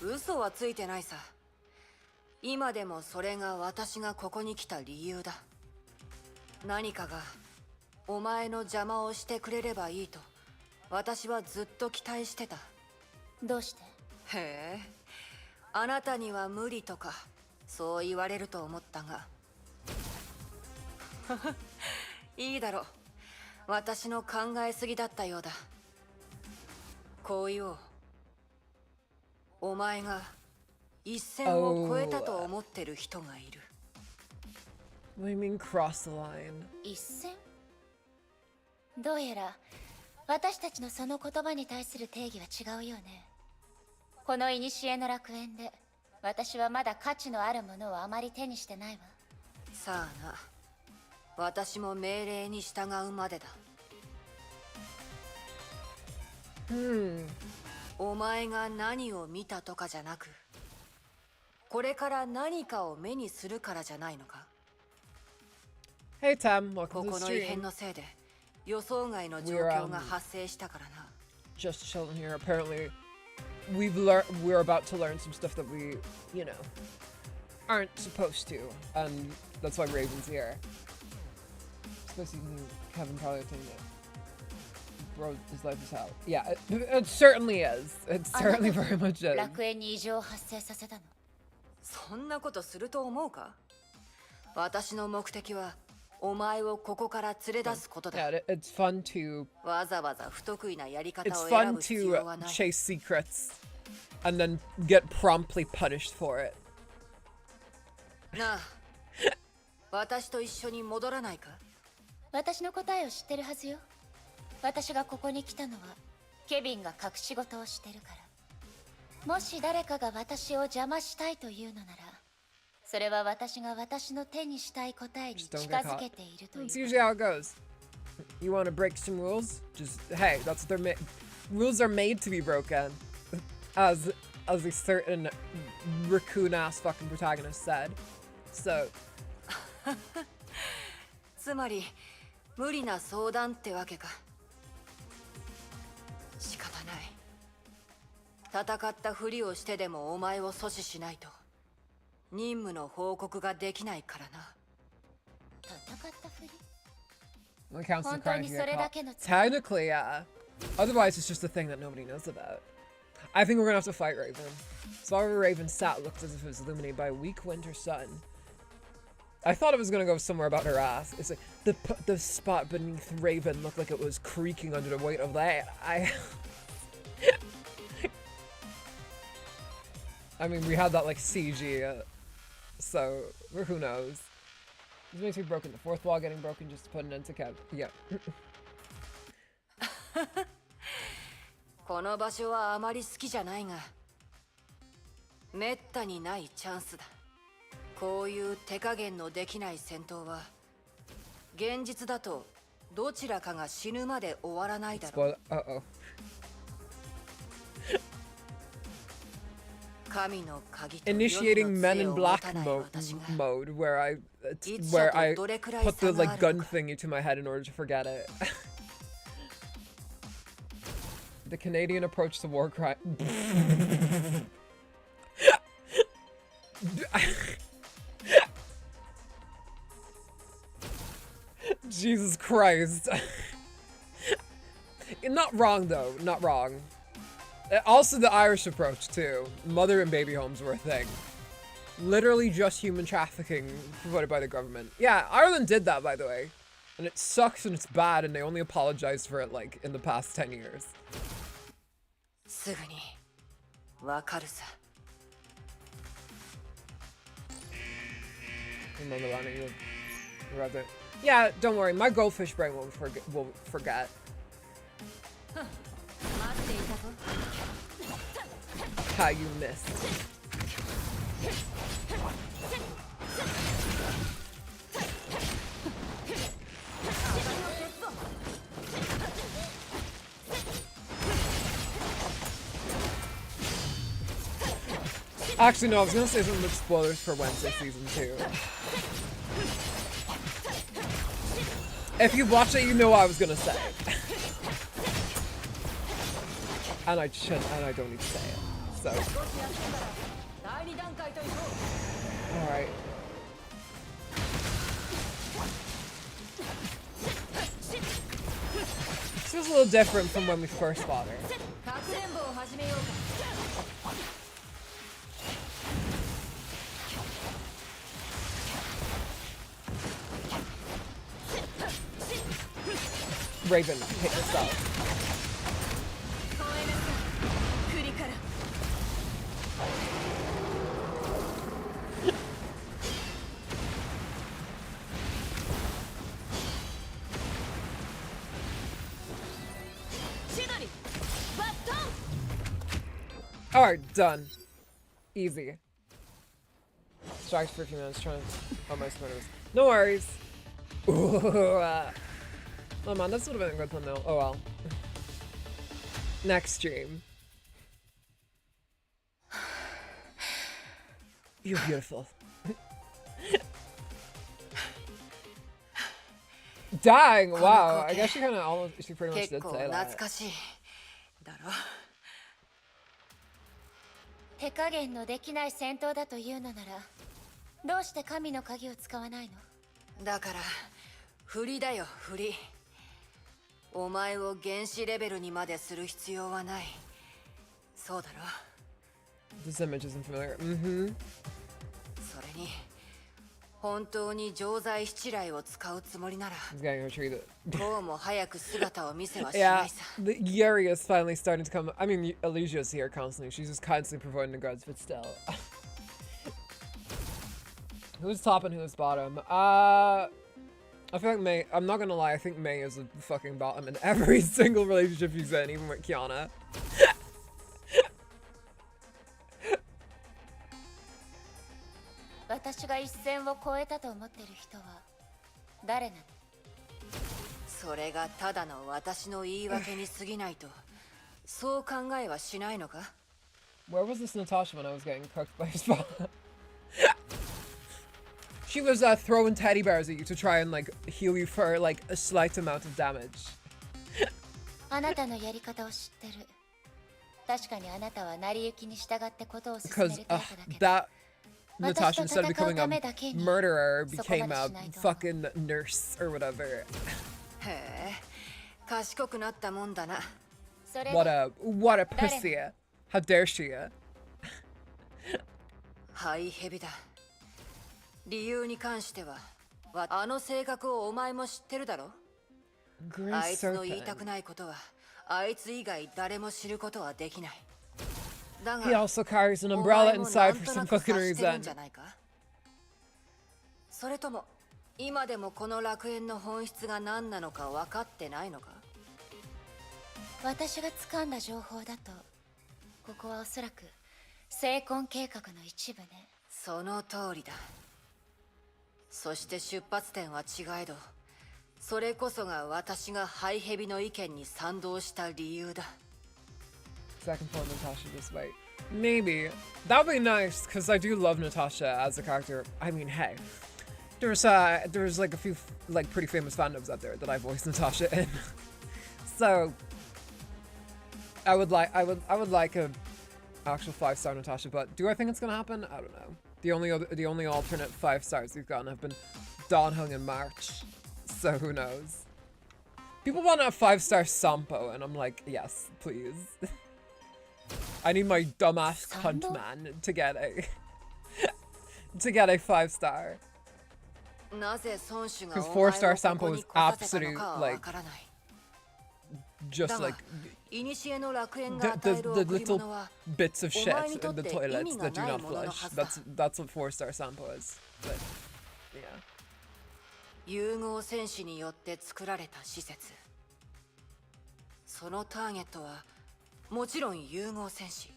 嘘はついてないさ。今でもそれが私がここに来た理由だ。何かがお前の邪魔をしてくれればいいと私はずっと期待してた。どうして？へえ、あなたには無理とかそう言われると思ったが。いいだろう。私の考えすぎだったようだ。こう言おう。お前が一線を越えたと思ってる人がいる。What do you mean cross the line? 一線？どうやら私たちのその言葉に対する定義は違うよね。この古の楽園で私はまだ価値のあるものをあまり手にしてないわ。さあな。私も命令に従うまでだ。お前が何を見たとかじゃなく、これから何かを目にするからじゃないのか。Hey Tam, welcome こ to こ the の異変 stream. のせいで予想外の状況が発生したからな。Just chilling here. Apparently, we're about to learn some stuff that we, you know, aren't supposed to, and that's why Raven's here. Especially Kevin probably thinking it. Bro, his life is hell. Yeah, it certainly is. It certainly very much is. 楽園に異常を発生させたの？そんなことすると思うか？私の目的はお前をここから連れ出すことだ。Yeah, it's fun to. わざわざ不得意なやり方 It's を選 fun ぶ必要は to ない。 chase secrets, and then get promptly punished for it. なあ、私と一緒に戻らないか？私の答えを知ってるはずよ。私がここに来たのはケビンが隠し事をしてるから。もし誰かが私を邪魔したいというのなら、それは私が私の手にしたい答えに Just don't 近 get づ caught. けているという。 It's usually how it goes. You want to break some rules? Just hey, that's what they're made. Rules are made to be broken, as a certain raccoon-ass fucking protagonist said. So. つまり無理な相談ってわけか。仕方ない。戦ったふりをしてでもお前を阻止しないと任務の報告ができないからな。戦ったふり？ What counts as a crime if you get 本当にそれだ caught? けの罪？ Technically, yeah. Otherwise, it's just a thing that nobody knows about. I think we're gonna have to fight Raven. So wherever Raven sat looked as if it was illuminated by a weak winter sun. I thought it was gonna go somewhere about her ass. It's like the spot beneath Raven looked like it was creaking under the weight of that. I mean, we had that like CG, so who knows? This makes me broken. The fourth wall getting broken just to put an end to Kev. Yeah. この場所はあまり好きじゃないが、めったにないチャンスだ。こういう手加減のできない戦闘は、現実だとどちらかが死ぬまで終わらないだろう。Uh-oh. 神の鍵と Initiating Men in 世の Black 杖を持たない mode where I いつだと where I どれくらい put the 差が like ある gun のか。 thingy to my head in order to forget it. The Canadian approach to war crime. Jesus Christ. Not wrong though, not wrong. Also the Irish approach too. Mother and baby homes were a thing. Literally just human trafficking provided by the government. Yeah, Ireland did that, by the way. And it sucks and it's bad, and they only apologized for it like in the past 10 years. すぐにわかるさ。 Remember that you read it. Yeah, don't worry, my goldfish brain won't forget. 待っていたぞ。 How you missed. Actually, no, I was gonna say something with spoilers for Wednesday season 2. If you watch it, you know what I was gonna say. And I don't need to say it. So. Alright. This feels a little different from when we first fought her. Raven, hit yourself. Alright, done. Easy. Strikes for a few minutes trying to... Oh, my spinners. No worries. Ooh, oh man, this would have been a good one though. Oh well. Next stream. You're beautiful. Dang! Wow. I guess she kind of almost... She pretty much did say that. 手加減のできない戦闘だというのなら、どうして神の鍵を使わないの？だから振りだよ、振り。お前を原子レベルにまでする必要はない。そうだろ。This image isn't familiar. Mm-hmm. それに本当に常在七雷を使うつもりなら、 He's getting retreated. こうも早く姿を見せはしないさ。 Yeah, the Yuri is finally starting to come. I mean, Elysia's here constantly. She's just constantly providing the guards, but still. Who's top and who's bottom? I feel like May. I'm not gonna lie. I think May is a fucking bottom in every single relationship she's in, even with Kiana. 私が一線を越えたと思ってる人は誰なの？それがただの私の言い訳に過ぎないと、そう考えはしないのか？ Where was this Natasha when I was getting cooked by his father? She was throwing teddy bears at you to try and like heal you for like a slight amount of damage. あなたのやり方を知ってる。確かにあなたは成り行きに従ってことを進め Because るタイプだけど。 that Natasha, instead of becoming a murderer, became a fucking nurse or whatever. へえ、賢くなったもんだな。 What a pussy. How dare she? ハイヘビだ。理由に関しては、あの性格をお前も知ってるだろ。あいつの言いたくないことは、あいつ以外誰も知ることはできない。 He also carries an umbrella inside for some fucking reason. それとも今でもこの楽園の本質が何なのか分かってないのか？私が掴んだ情報だと、ここはおそらく成婚計画の一部ね。その通りだ。そして出発点は違えど、それこそが私がハイヘビの意見に賛同した理由だ。 Second form Natasha this way. Maybe. That would be nice, because I do love Natasha as a character. I mean, hey. There's like a few like pretty famous fandoms out there that I voiced Natasha in. So I would like a actual 5-star Natasha, but do I think it's gonna happen? I don't know. The only alternate 5 stars we've gotten have been Dawn Hung and March. So who knows? People want a 5-star Sampo, and I'm like, yes, please. I need my dumbass cunt man to get a to get a 5-star. なぜ孫子が Because お前を 4-star こ sample こ is に来させた absolute のかは like わからない。 just だが like 古の楽園 the, が与 the, える the 贈り little 物は bits of お shit 前に in とっ the て toilets 意味が that do ない not ものの flush. はずだ。 That's what 4-star sample is. But yeah. 融合戦士によって作られた施設。そのターゲットはもちろん融合戦士、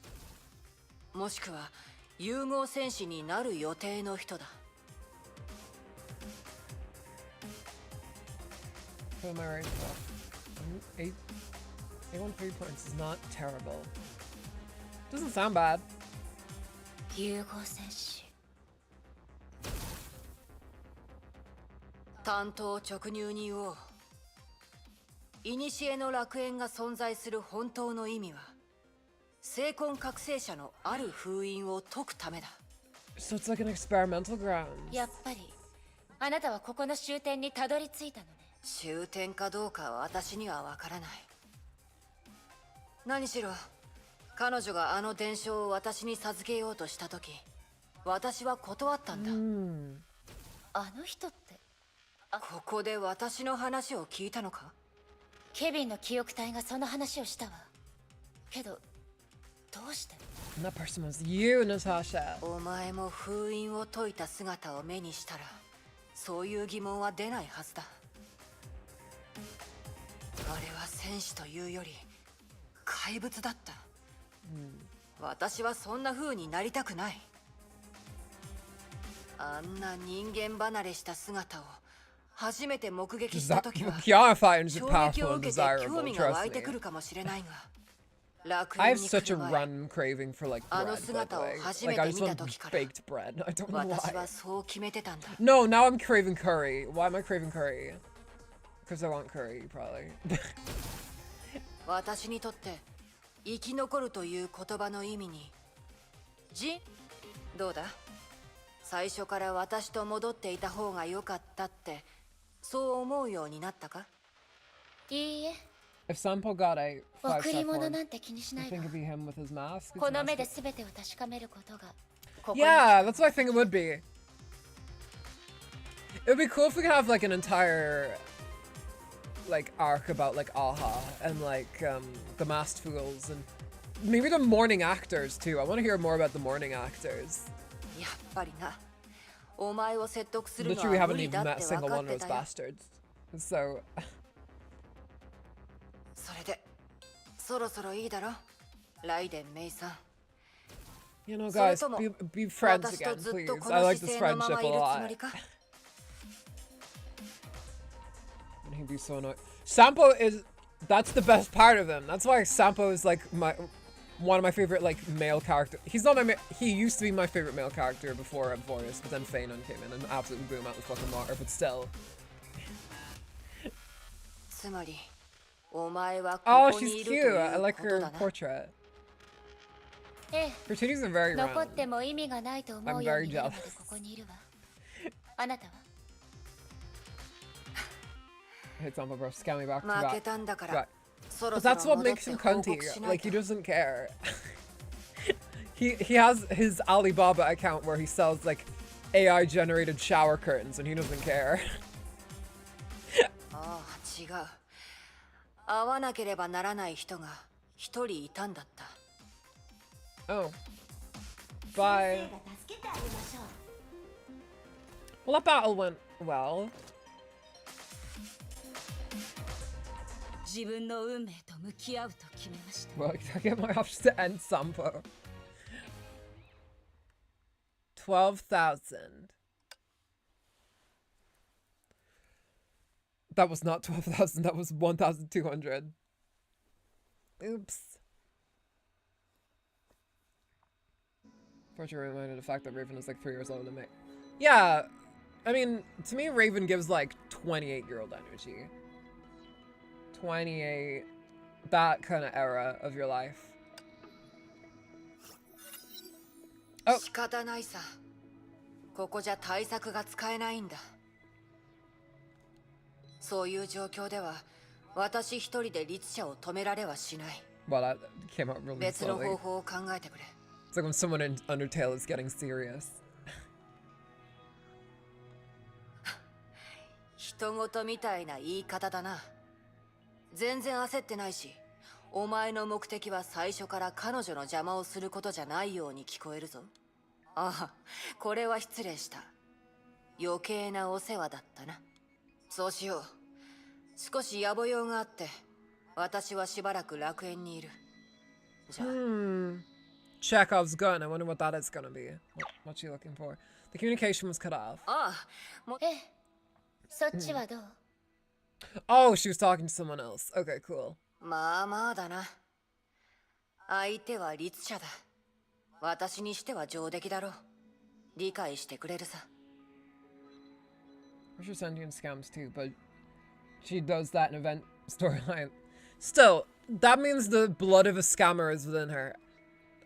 もしくは融合戦士になる予定の人だ。Who am I right for? 813 points is not terrible. Doesn't sound bad. 融合戦士。単刀直入に言おう。古の楽園が存在する本当の意味は、精魂覚醒者のある封印を解くためだ。So it's like an experimental grounds. やっぱりあなたはここの終点にたどり着いたのね。終点かどうかは私にはわからない。何しろ彼女があの伝承を私に授けようとした時、私は断ったんだ。あの人って。ここで私の話を聞いたのか？ケビンの記憶体がその話をしたわ。けどどうして？ And that person was you, Natasha. お前も封印を解いた姿を目にしたら、そういう疑問は出ないはずだ。あれは戦士というより怪物だった。私はそんな風になりたくない。あんな人間離れした姿を初めて目撃した時は、 Kiara finds it 衝撃 powerful を and 受けて興 desirable, 味が湧 trust いてく me. るかもしれないが、楽 I 園 have に such 来 a る前、 random craving for like あの bread, by the 姿を way. 初 Like め I て just 見 want た時から、 baked bread. I don't know 私は why. そう決めてたんだ。 No, now I'm craving curry. Why am I craving curry? Because I want curry, probably. 私にとって生き残るという言葉の意味に、どうだ？最初から私と戻っていた方が良かったってそう思うようになったか？いいえ。 If Sampo got a 贈り 5-star 物 form, なんて気にしな I い think わ。 it'd be him with his mask. His この目 mask. で全てを確かめることがここに Yeah, that's what I think it would be. It would be cool if we could have like an entire like arc about like Aha and like the masked fools and maybe the mourning actors too. I want to hear more about the mourning actors. やっぱりな。お前を説得するの Literally, we は無 haven't 理 even だっ met て a 分 single か one っ of て those たよ。 bastards. So それで、そろそろいいだろ？ライデン・メイさん。 you know, それ guys, とも be friends 私と again, ずっ please. とこ I の like this 姿勢のま friendship ま a いるつも lot. りか？ And he'd be so annoyed. Sampo is that's the best part of him. That's why Sampo is like one of my favorite like male characters. He's not he used to be my favorite male character before Voris, but then Feynon came in and absolutely blew him out the fucking water. But still. つまり、お前は Oh, ここに she's いると cute. い I う like こと her だな。 portrait. え Her titties are very え、残っ round. ても意味がないと思 I'm うよう very になるまで jealous. ここにいるわ。あなたは？ Hey, Sampo, bro, scan me back to 負け back. たんだか Right. ら、そろ But そろ that's what 戻っ makes て him 報 cunty. 告しない Like と he。doesn't care. He has his Alibaba account where he sells like AI generated shower curtains and he doesn't care. ああ、違う。会わなければならない人が一人いたんだった。Oh. Bye. Well, that battle went well. 自分の運命と向き合うと決めました。 Well, I get my option to end Sampo. 12,000. That was not 12,000, that was 1,200. Oops. Fortunately reminded the fact that Raven is like 3 years older than me. Yeah, I mean, to me, Raven gives like 28-year-old energy. 28, that kind of era of your life. Oh. 仕方ないさ。ここじゃ対策が使えないんだ。そういう状況では、私一人で律者を止められはしない。Well, that came out really 別の slowly. 方法を考えてくれ。 It's like when someone in Undertale is getting serious. 人事みたいな言い方だな。全然焦ってないし、お前の目的は最初から彼女の邪魔をすることじゃないように聞こえるぞ。ああ、これは失礼した。余計なお世話だったな。そうしよう。少し野暮用があって、私はしばらく楽園にいる。じゃあ。Chekhov's gun. I wonder what that is gonna be. What's she looking for? The communication was cut off. ああ、ええ、そっちはどう？ Oh, she was talking to someone else. Okay, cool. まあまあだな。相手は律者だ。私にしては上出来だろう。理解してくれるさ。For sure sentient scams too, but she does that in event storyline. Still, that means the blood of a scammer is within her.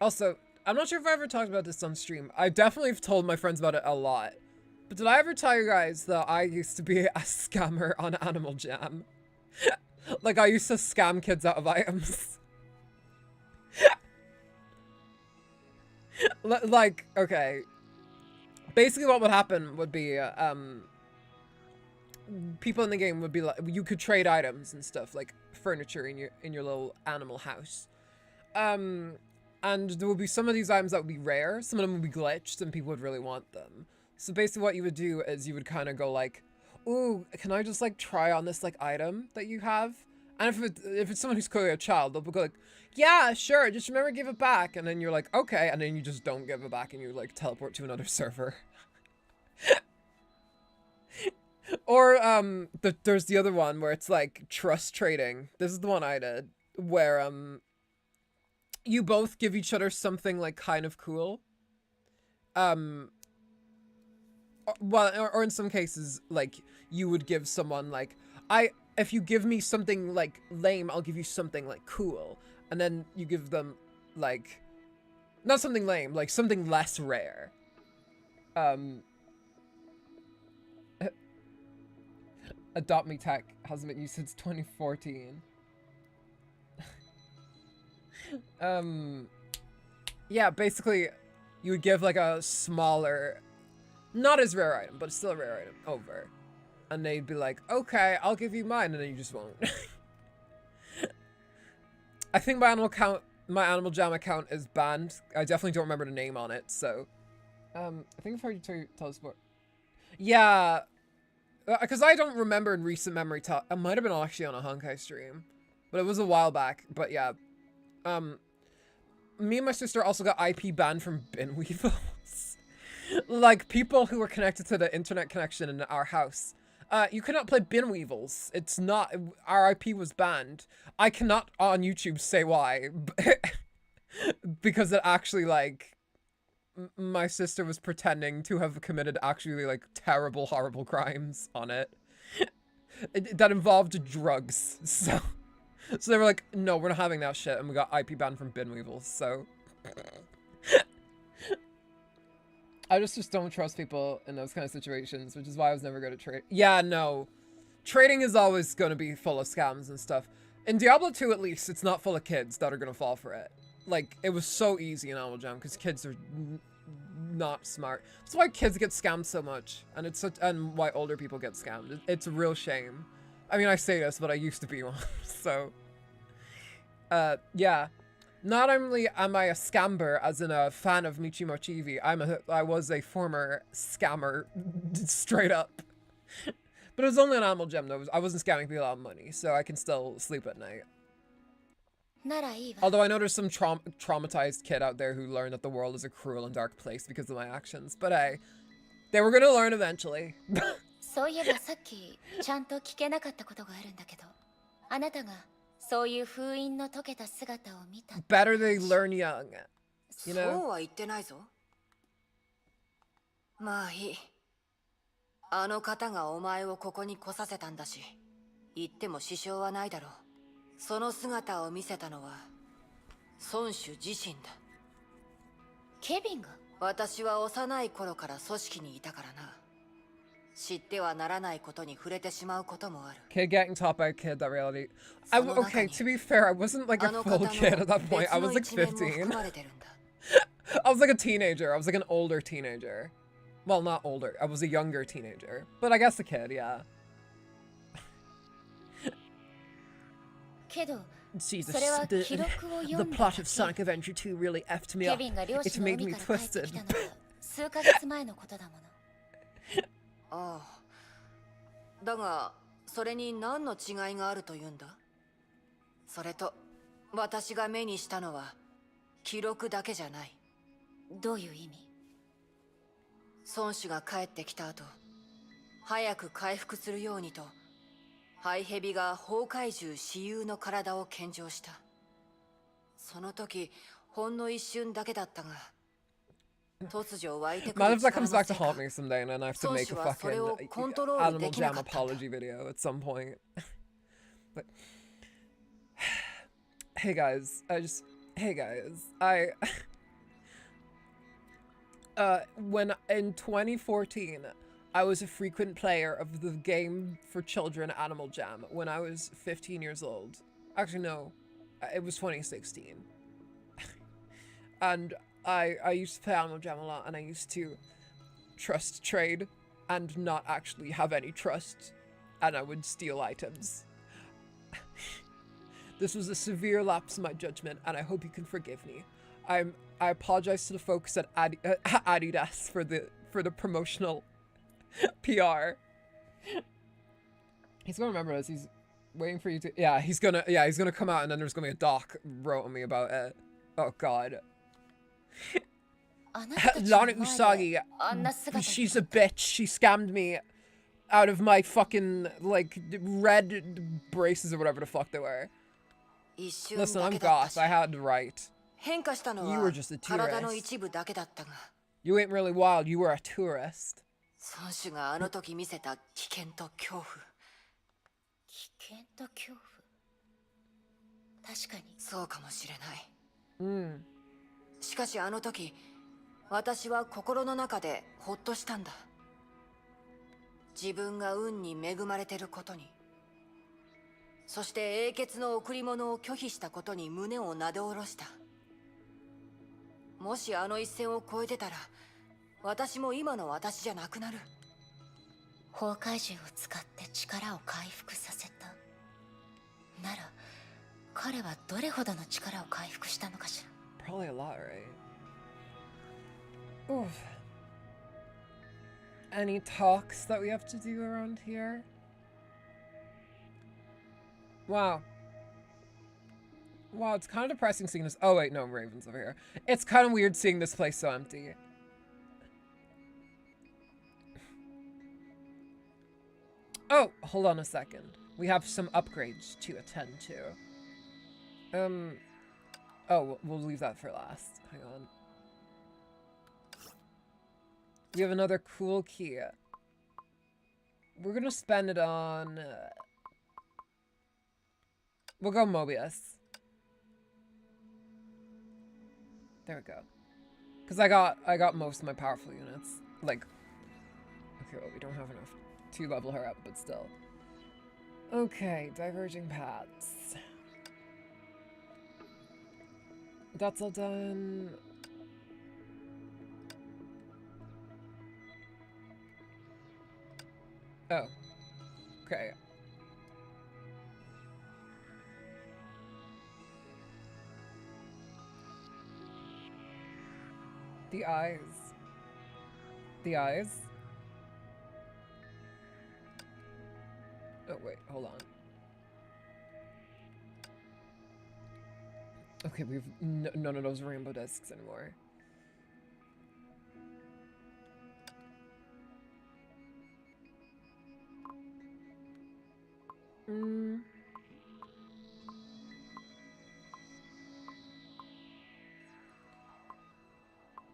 Also, I'm not sure if I ever talked about this on stream. I definitely have told my friends about it a lot. But did I ever tell you guys that I used to be a scammer on Animal Jam? Like, I used to scam kids out of items. Like, okay. Basically what would happen would be, people in the game would be like, you could trade items and stuff, like furniture in your little animal house. And there would be some of these items that would be rare, some of them would be glitched, and people would really want them. So basically what you would do is you would kind of go like, ooh, can I just like try on this like item that you have? And if it's someone who's clearly a child, they'll go like, yeah, sure, just remember to give it back. And then you're like, okay, and then you just don't give it back and you like teleport to another server. Or there's the other one where it's like trust trading. This is the one I did, where you both give each other something like kind of cool. Well, or in some cases, like you would give someone like, if you give me something like lame, I'll give you something like cool. And then you give them like, not something lame, like something less rare. Adopt Me Tech hasn't been used since 2014. Yeah, basically you would give like a smaller, not as rare item, but still a rare item over. And they'd be like, okay, I'll give you mine, and then you just won't. I think my Animal Jam account is banned. I definitely don't remember the name on it, so. I think I've heard you tell us what. Yeah. Because I don't remember in recent memory, I might have been actually on a Honkai stream. But it was a while back, but yeah. Me and my sister also got IP banned from bin weevils. Like, people who were connected to the internet connection in our house. You cannot play bin weevils. It's not, our IP was banned. I cannot on YouTube say why. Because it actually, like, my sister was pretending to have committed actually, like, terrible, horrible crimes on it. That involved drugs, so they were like, no, we're not having that shit, and we got IP banned from bin weevils, so. I just don't trust people in those kind of situations, which is why I was never good at trade. Yeah, no. Trading is always going to be full of scams and stuff. In Diablo 2, at least, it's not full of kids that are going to fall for it. Like, it was so easy in Animal Jam, because kids are not smart. That's why kids get scammed so much, and and why older people get scammed. It's a real shame. I mean, I say this, but I used to be one, so. Yeah. Not only am I a scammer, as in a fan of Michimo Chibi, I was a former scammer, straight up. But it was only an Animal Jam, though. I wasn't scamming people out of money, so I can still sleep at night. Although I know there's some traumatized kid out there who learned that the world is a cruel and dark place because of my actions. But hey, they were gonna learn eventually. そういえばさっきちゃんと聞けなかったことがあるんだけど、あなたがそういう封印の解けた姿を見た。Better they learn young, you know? そうは言ってないぞ。まあいい。あの方がお前をここに来させたんだし、言っても支障はないだろう。その姿を見せたのは孫主自身だ。ケビンが？私は幼い頃から組織にいたからな。知ってはならないことに触れてしまうこともある。 Kid getting taught by a kid, that reality. Okay, to be fair, I wasn't like a full kid at that point. I was like 15. I was like a teenager. I was like an older teenager. Well, not older. I was a younger teenager. But I guess a kid, yeah. けど See, それは記録を the 読んだ plot だ of け。 Sonic Adventure 2 really effed me ケ up. ビンが漁 It 師の made 海 me から帰って twisted. きたのは数ヶ月前のことだもの。ああ。だが、それに何の違いがあるというんだ？それと、私が目にしたのは、記録だけじゃない。どういう意味？孫子が帰ってきた後、早く回復するようにと、ハイヘビが崩壊獣私有の体を献上した。その時、ほんの一瞬だけだったが、突如湧いてくる Imagine if that 力の comes back to せいか、 haunt me someday and then I have to 孫 make 子 a はそれを fucking コントロール Animal できな Jam かったんだ。 apology video at some point. But hey guys, when in 2014 I was a frequent player of the game for children Animal Jam when I was 15 years old. Actually no, it was 2016. And I used to play Animal Jam a lot, and I used to trust trade and not actually have any trust, and I would steal items. This was a severe lapse in my judgment, and I hope you can forgive me. I apologize to the folks at Adidas for the promotional PR. He's gonna remember this. He's waiting for you to. Yeah, he's gonna come out, and then there's gonna be a doc wrote on me about it. Oh God. あなたたちの Lana 前で Usagi, あんな姿に she's a bitch. She scammed me out of my fucking, like, red braces or whatever the fuck they were. 一瞬 Listen, だ I'm けだった goth. し、 I had the right. 変化したの You は were just a 体の tourist. 一部だけだったが、 You ain't really wild. You were a tourist. 孫子があの時見せた危険と恐怖。危険と恐怖。確かに。そうかもしれない。Mm. しかしあの時、私は心の中でほっとしたんだ。自分が運に恵まれてることに、そして英傑の贈り物を拒否したことに胸をなで下ろした。もしあの一線を越えてたら、私も今の私じゃなくなる。崩壊獣を使って力を回復させた。なら、彼はどれほどの力を回復したのかしら。Probably a lot, right? Oof. Any talks that we have to do around here? Wow. Wow, it's kind of depressing seeing this. Oh wait, no, Raven's over here. It's kind of weird seeing this place so empty. Oh, hold on a second. We have some upgrades to attend to. Oh, we'll leave that for last. Hang on. We have another cool key. We're gonna spend it on... we'll go Mobius. There we go. Because I got most of my powerful units. Like... okay, well, we don't have enough to level her up, but still. Okay, diverging paths. That's all done. Oh. Okay. The eyes. The eyes? Oh, wait, hold on. Okay, we have none of those rainbow discs anymore.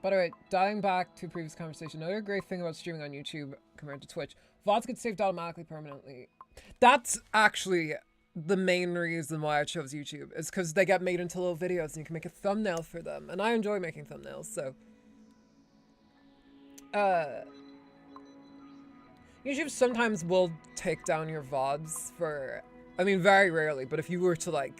By the way, dialing back to a previous conversation, another great thing about streaming on YouTube compared to Twitch, VODs get saved automatically permanently. That's actually the main reason why I chose YouTube, is because they get made into little videos and you can make a thumbnail for them. And I enjoy making thumbnails, so... YouTube sometimes will take down your VODs for, I mean, very rarely, but if you were to like,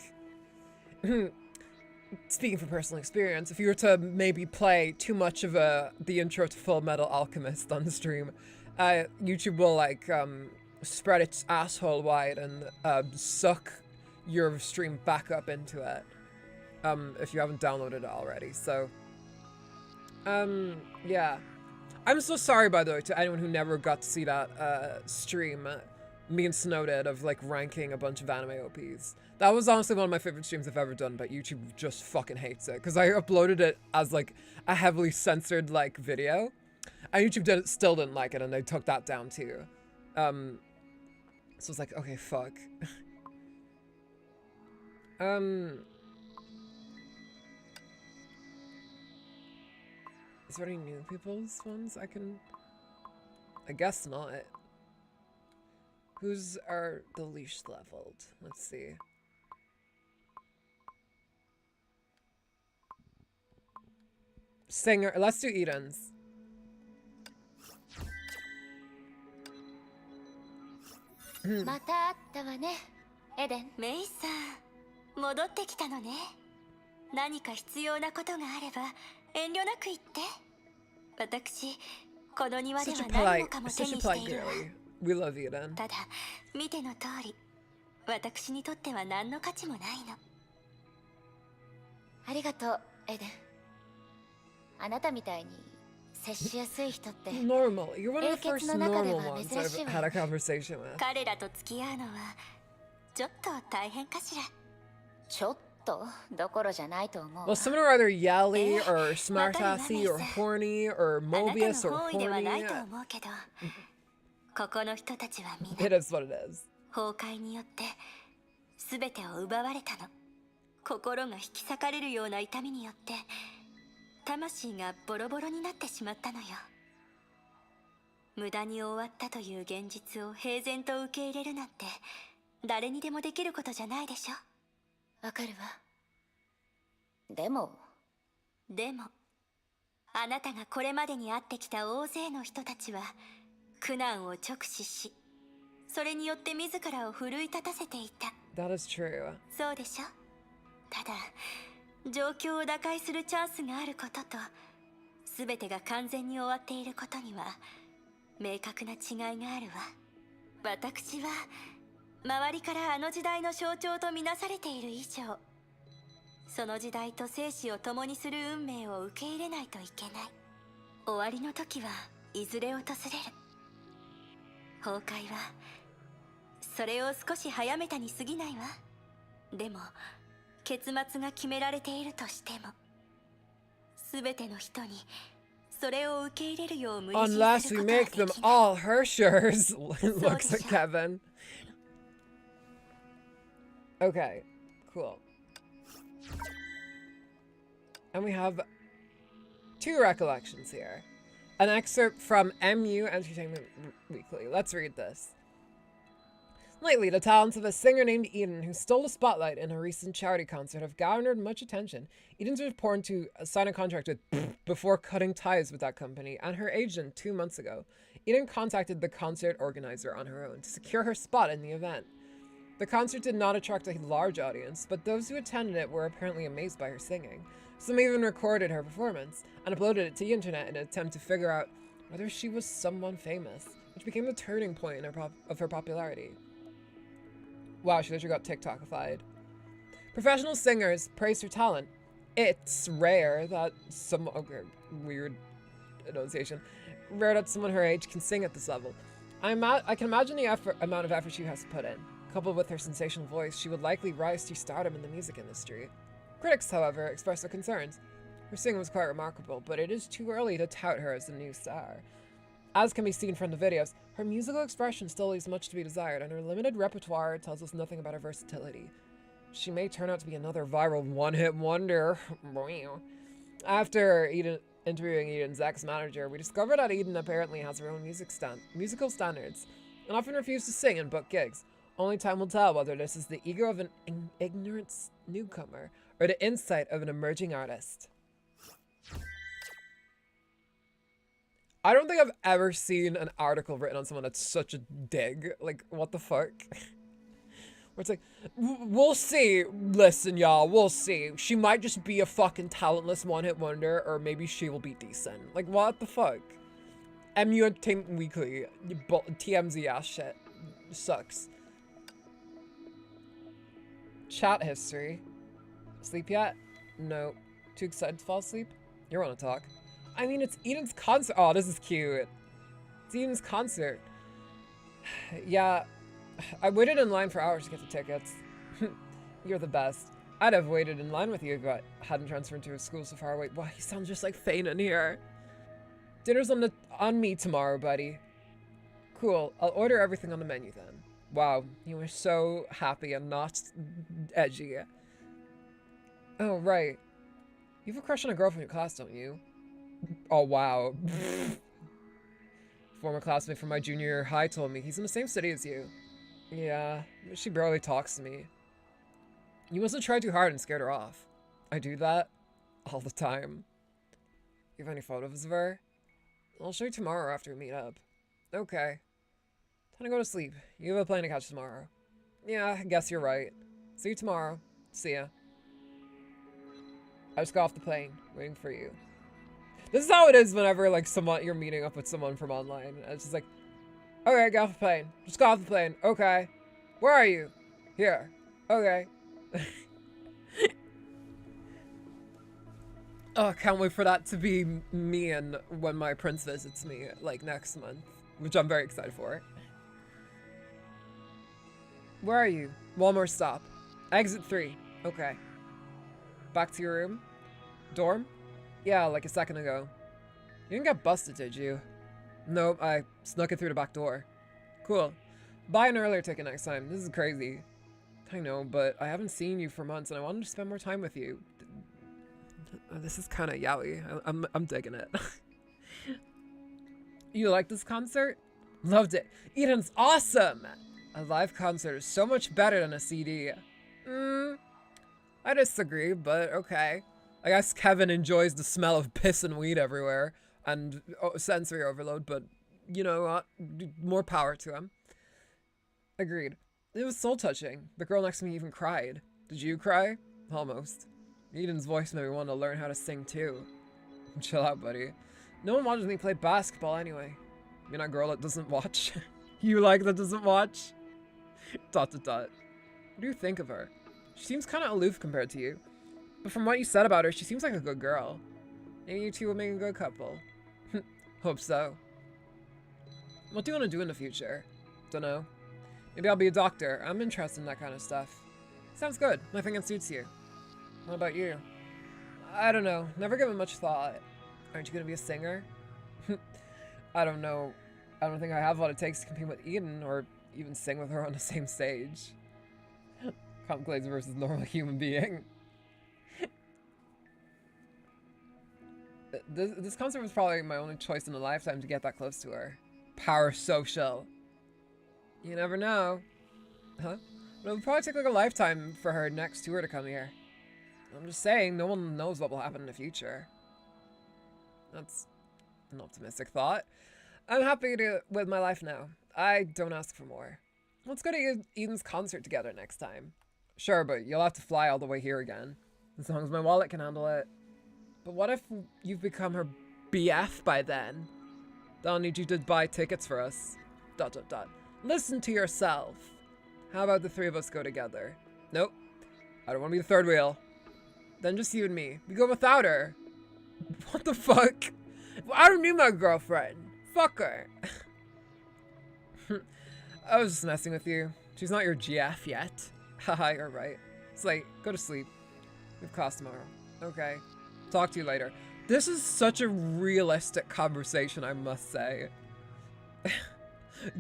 speaking from personal experience, if you were to maybe play too much of the intro to Full Metal Alchemist on the stream, YouTube will like spread its asshole wide and suck your stream back up into it if you haven't downloaded it already. So, yeah. I'm so sorry, by the way, to anyone who never got to see that stream me and Snow did of like ranking a bunch of anime OPs. That was honestly one of my favorite streams I've ever done, but YouTube just fucking hates it because I uploaded it as like a heavily censored like video, and YouTube still didn't like it, and they took that down too. So it's like, okay, fuck. Is there any new people's ones I can... I guess not. Who's are the least leveled? Let's see. Singer. Let's do Eden's. また会ったわね、エデン。メイさん、戻ってきたのね。何か必要なことがあれば遠慮なく言って。私、この庭では何もかも手にしているわ。We love Eden. ただ、見ての通り、私にとっては何の価値もないの。ありがとう、エデン。あなたみたいに接しやすい人って Normal. You're one of the first normal ones I've had a conversation with. 彼らと付き合うのはちょっと大変かしら。ちょっとどころじゃないと思う。Well, some are either yelly or smartassy or horny or Mobius or あなたの方位ではない horny. と思うけど、ここの人たちはみん It な is what it is. 崩壊によって全てを奪われたの。心が引き裂かれるような痛みによって魂がボロボロになってしまったのよ。無駄に終わったという現実を平然と受け入れるなんて誰にでもできることじゃないでしょ。わかるわ。でもあなたがこれまでに会ってきた大勢の人たちは苦難を直視し、それによって自らを奮い立たせていた。 That is true. そうでしょ。ただ状況を打開するチャンスがあることと全てが完全に終わっていることには明確な違いがあるわ。私は周りからあの時代の象徴とみなされている以上、その時代と生死を共にする運命を受け入れないといけない。終わりの時はいずれ訪れる。崩壊はそれを少し早めたに過ぎないわ。でも結末が決められているとしても、すべての人にそれを受け入れるよう無理強いす Unless る we ことはで make きな them い。 all Hershers. Looks at Kevin. Okay, cool. And we have two recollections here. An excerpt from MU Entertainment Weekly. Let's read this. Lately, the talents of a singer named Eden, who stole the spotlight in a recent charity concert, have garnered much attention. Eden's reported to sign a contract with before cutting ties with that company, and her agent 2 months ago. Eden contacted the concert organizer on her own to secure her spot in the event. The concert did not attract a large audience, but those who attended it were apparently amazed by her singing. Some even recorded her performance and uploaded it to the internet in an attempt to figure out whether she was someone famous, which became the turning point of her popularity. Wow, she literally got TikTokified. Professional singers praise her talent. It's rare that okay, weird enunciation. Rare that someone her age can sing at this level. I can imagine the amount of effort she has to put in. Coupled with her sensational voice, she would likely rise to stardom in the music industry. Critics, however, expressed their concerns. Her singing was quite remarkable, but it is too early to tout her as a new star. As can be seen from the videos, her musical expression still leaves much to be desired, and her limited repertoire tells us nothing about her versatility. She may turn out to be another viral one-hit wonder. After interviewing Eden's ex-manager, we discovered that Eden apparently has her own musical standards, and often refuses to sing and book gigs. Only time will tell whether this is the ego of an ignorant newcomer, or the insight of an emerging artist. I don't think I've ever seen an article written on someone that's such a dig. Like, what the fuck? Where it's like, we'll see. Listen, y'all, we'll see. She might just be a fucking talentless one-hit wonder, or maybe she will be decent. Like, what the fuck? MU Entertainment Weekly, TMZ ass shit. Sucks. Chat history. Sleep yet? No. Too excited to fall asleep? You want to talk? I mean, it's Eden's concert. Oh, this is cute. It's Eden's concert. Yeah, I waited in line for hours to get the tickets. You're the best. I'd have waited in line with you if I hadn't transferred to a school so far away. Wow, you sound just like Fane in here. Dinner's on me tomorrow, buddy. Cool. I'll order everything on the menu then. Wow, you were so happy and not edgy. Oh, right. You have a crush on a girl from your class, don't you? Oh, wow. Former classmate from my junior year high told me he's in the same city as you. Yeah, she barely talks to me. You mustn't try too hard and scared her off. I do that all the time. You have any photos of her? I'll show you tomorrow after we meet up. Okay. Time to go to sleep. You have a plane to catch tomorrow. Yeah, I guess you're right. See you tomorrow. See ya. I just got off the plane, waiting for you. This is how it is whenever, like, you're meeting up with someone from online. It's just like, okay, got off the plane. Just got off the plane. Okay. Where are you? Here. Okay. Oh, I can't wait for that to be me and when my prince visits me, like, next month. Which I'm very excited for. Where are you? One more stop. Exit 3. Okay. Back to your room? Dorm? Yeah, like a second ago. You didn't get busted, did you? Nope, I snuck it through the back door. Cool. Buy an earlier ticket next time. This is crazy. I know, but I haven't seen you for months and I wanted to spend more time with you. This is kind of yaoi. I'm digging it. You like this concert? Loved it. Eden's awesome! A live concert is so much better than a CD. I disagree, but okay. I guess Kevin enjoys the smell of piss and weed everywhere and sensory overload, but you know what? More power to him. Agreed. It was soul touching. The girl next to me even cried. Did you cry? Almost. Eden's voice made me want to learn how to sing too. Chill out, buddy. No one watches me play basketball anyway. You're not a girl that doesn't watch. You like that doesn't watch? ... What do you think of her? She seems kind of aloof compared to you. But from what you said about her, she seems like a good girl. Maybe you two will make a good couple. Hope so. What do you want to do in the future? Dunno. Maybe I'll be a doctor. I'm interested in that kind of stuff. Sounds good. I think it suits you. What about you? I don't know. Never given much thought. Aren't you going to be a singer? I don't know. I don't think I have what it takes to compete with Eden or even sing with her on the same stage. Complaints versus normal human being. This concert was probably my only choice in a lifetime to get that close to her. Parasocial. You never know. Huh? But it would probably take like a lifetime for her next tour to come here. I'm just saying, no one knows what will happen in the future. That's an optimistic thought. I'm happy with my life now. I don't ask for more. Let's go to Eden's concert together next time. Sure, but you'll have to fly all the way here again. As long as my wallet can handle it. But what if you've become her BF by then? I'll need you to buy tickets for us. ... Listen to yourself. How about the three of us go together? Nope. I don't want to be the third wheel. Then just you and me. We go without her. What the fuck? I don't need my girlfriend. Fuck her. I was just messing with you. She's not your GF yet. Haha, you're right. It's late. Go to sleep. We have class tomorrow. Okay. Talk to you later. This is such a realistic conversation, I must say.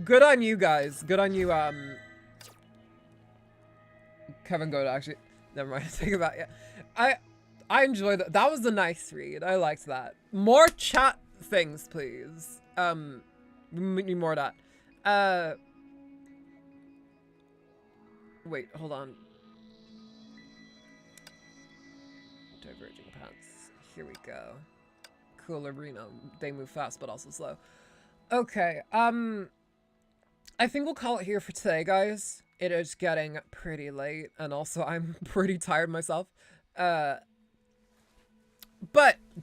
Good on you guys. Good on you, Kevin Goda, actually. Never mind. Think about it. I enjoyed that. That was a nice read. I liked that. More chat things, please. We need more of that. Wait, hold on. Diverging paths. Here we go. cool arena. They move fast, but also slow. Okay, I think we'll call it here for today, guys. It is getting pretty late, and also I'm pretty tired myself. But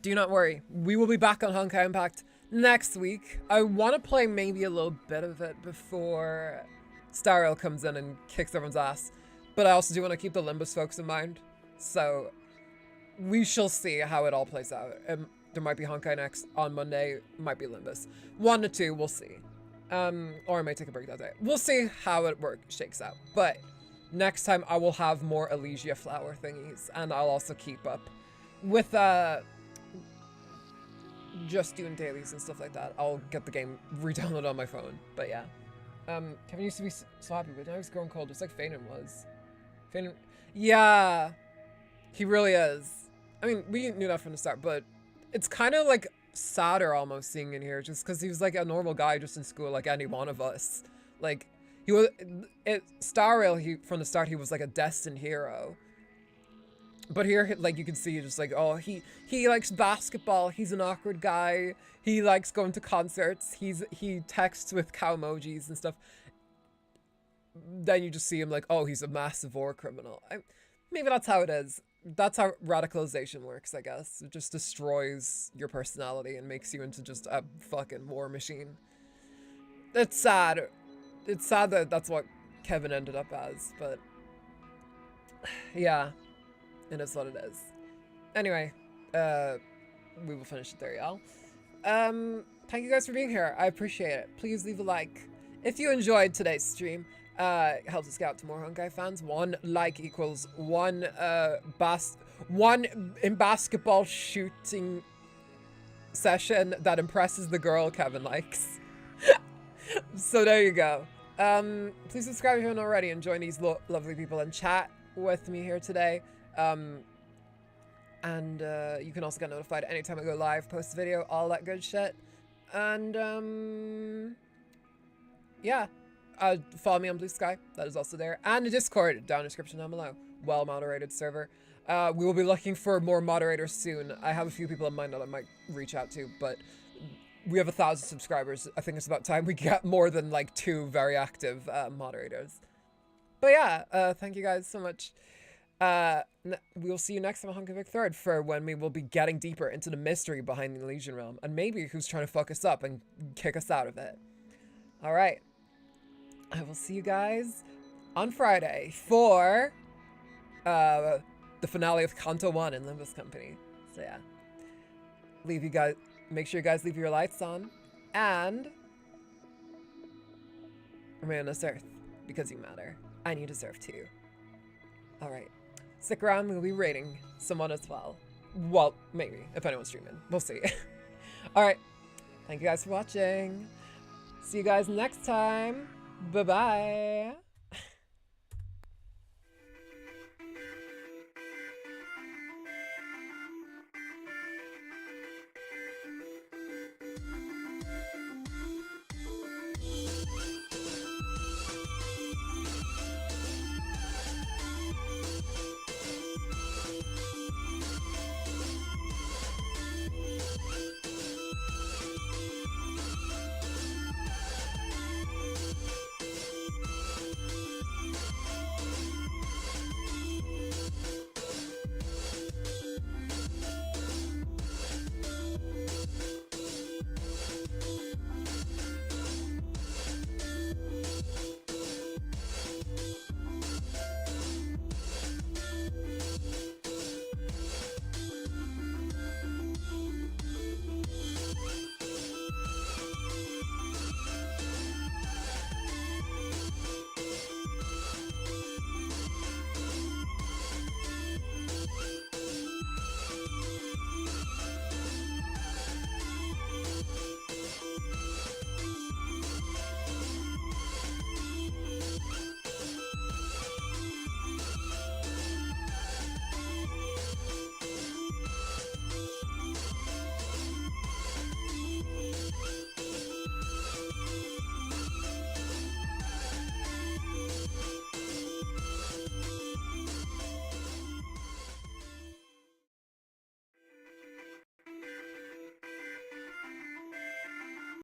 do not worry, we will be back on Honkai Impact next week. I want to play maybe a little bit of it before Stariel comes in and kicks everyone's ass. But I also do want to keep the Limbus folks in mind. So we shall see how it all plays out. There might be Honkai next on Monday, might be Limbus. 1 to 2, we'll see. Or I might take a break that day. We'll see how it shakes out. But next time I will have more Elysian flower thingies, and I'll also keep up with just doing dailies and stuff like that. I'll get the game re-downloaded on my phone. But yeah. Kevin used to be so happy, but now he's growing cold, just like Fanon was. Fanon, yeah, he really is. I mean, we knew that from the start, but it's kind of like sadder almost seeing in here, just because he was like a normal guy just in school, like any one of us. Like he was at Stariel, from the start he was like a destined hero. But here, like, you can see just like, oh, he likes basketball. He's an awkward guy. He likes going to concerts. He texts with cow emojis and stuff. Then you just see him like, oh, he's a massive war criminal. Maybe that's how it is. That's how radicalization works, I guess. It just destroys your personality and makes you into just a fucking war machine. It's sad. It's sad that that's what Kevin ended up as, but yeah. It is what it is. Anyway, we will finish it there, y'all. Thank you guys for being here. I appreciate it. Please leave a like if you enjoyed today's stream. It helps us get out to more Honkai fans. 1 like equals 1 in basketball shooting session that impresses the girl Kevin likes. So there you go. Please subscribe if you haven't already and join these lovely people and chat with me here today. You can also get notified anytime I go live, post a video, all that good shit. And, yeah. Follow me on Blue Sky. That is also there. And the Discord down in the description down below. Well-moderated server. We will be looking for more moderators soon. I have a few people in mind that I might reach out to, but we have 1,000 subscribers. I think it's about time we get more than, like, 2 very active moderators. But yeah, thank you guys so much. We'll see you next time on Honkai Impact 3rd for when we will be getting deeper into the mystery behind the Elysian realm and maybe who's trying to fuck us up and kick us out of it. All right. I will see you guys on Friday for the finale of Kanto 1 in Limbus Company. So yeah. Make sure you guys leave your lights on and remain on this earth because you matter and you deserve to. All right. Stick around, we'll be rating someone as well. Well, maybe, if anyone's streaming. We'll see. Alright. Thank you guys for watching. See you guys next time. Bye-bye.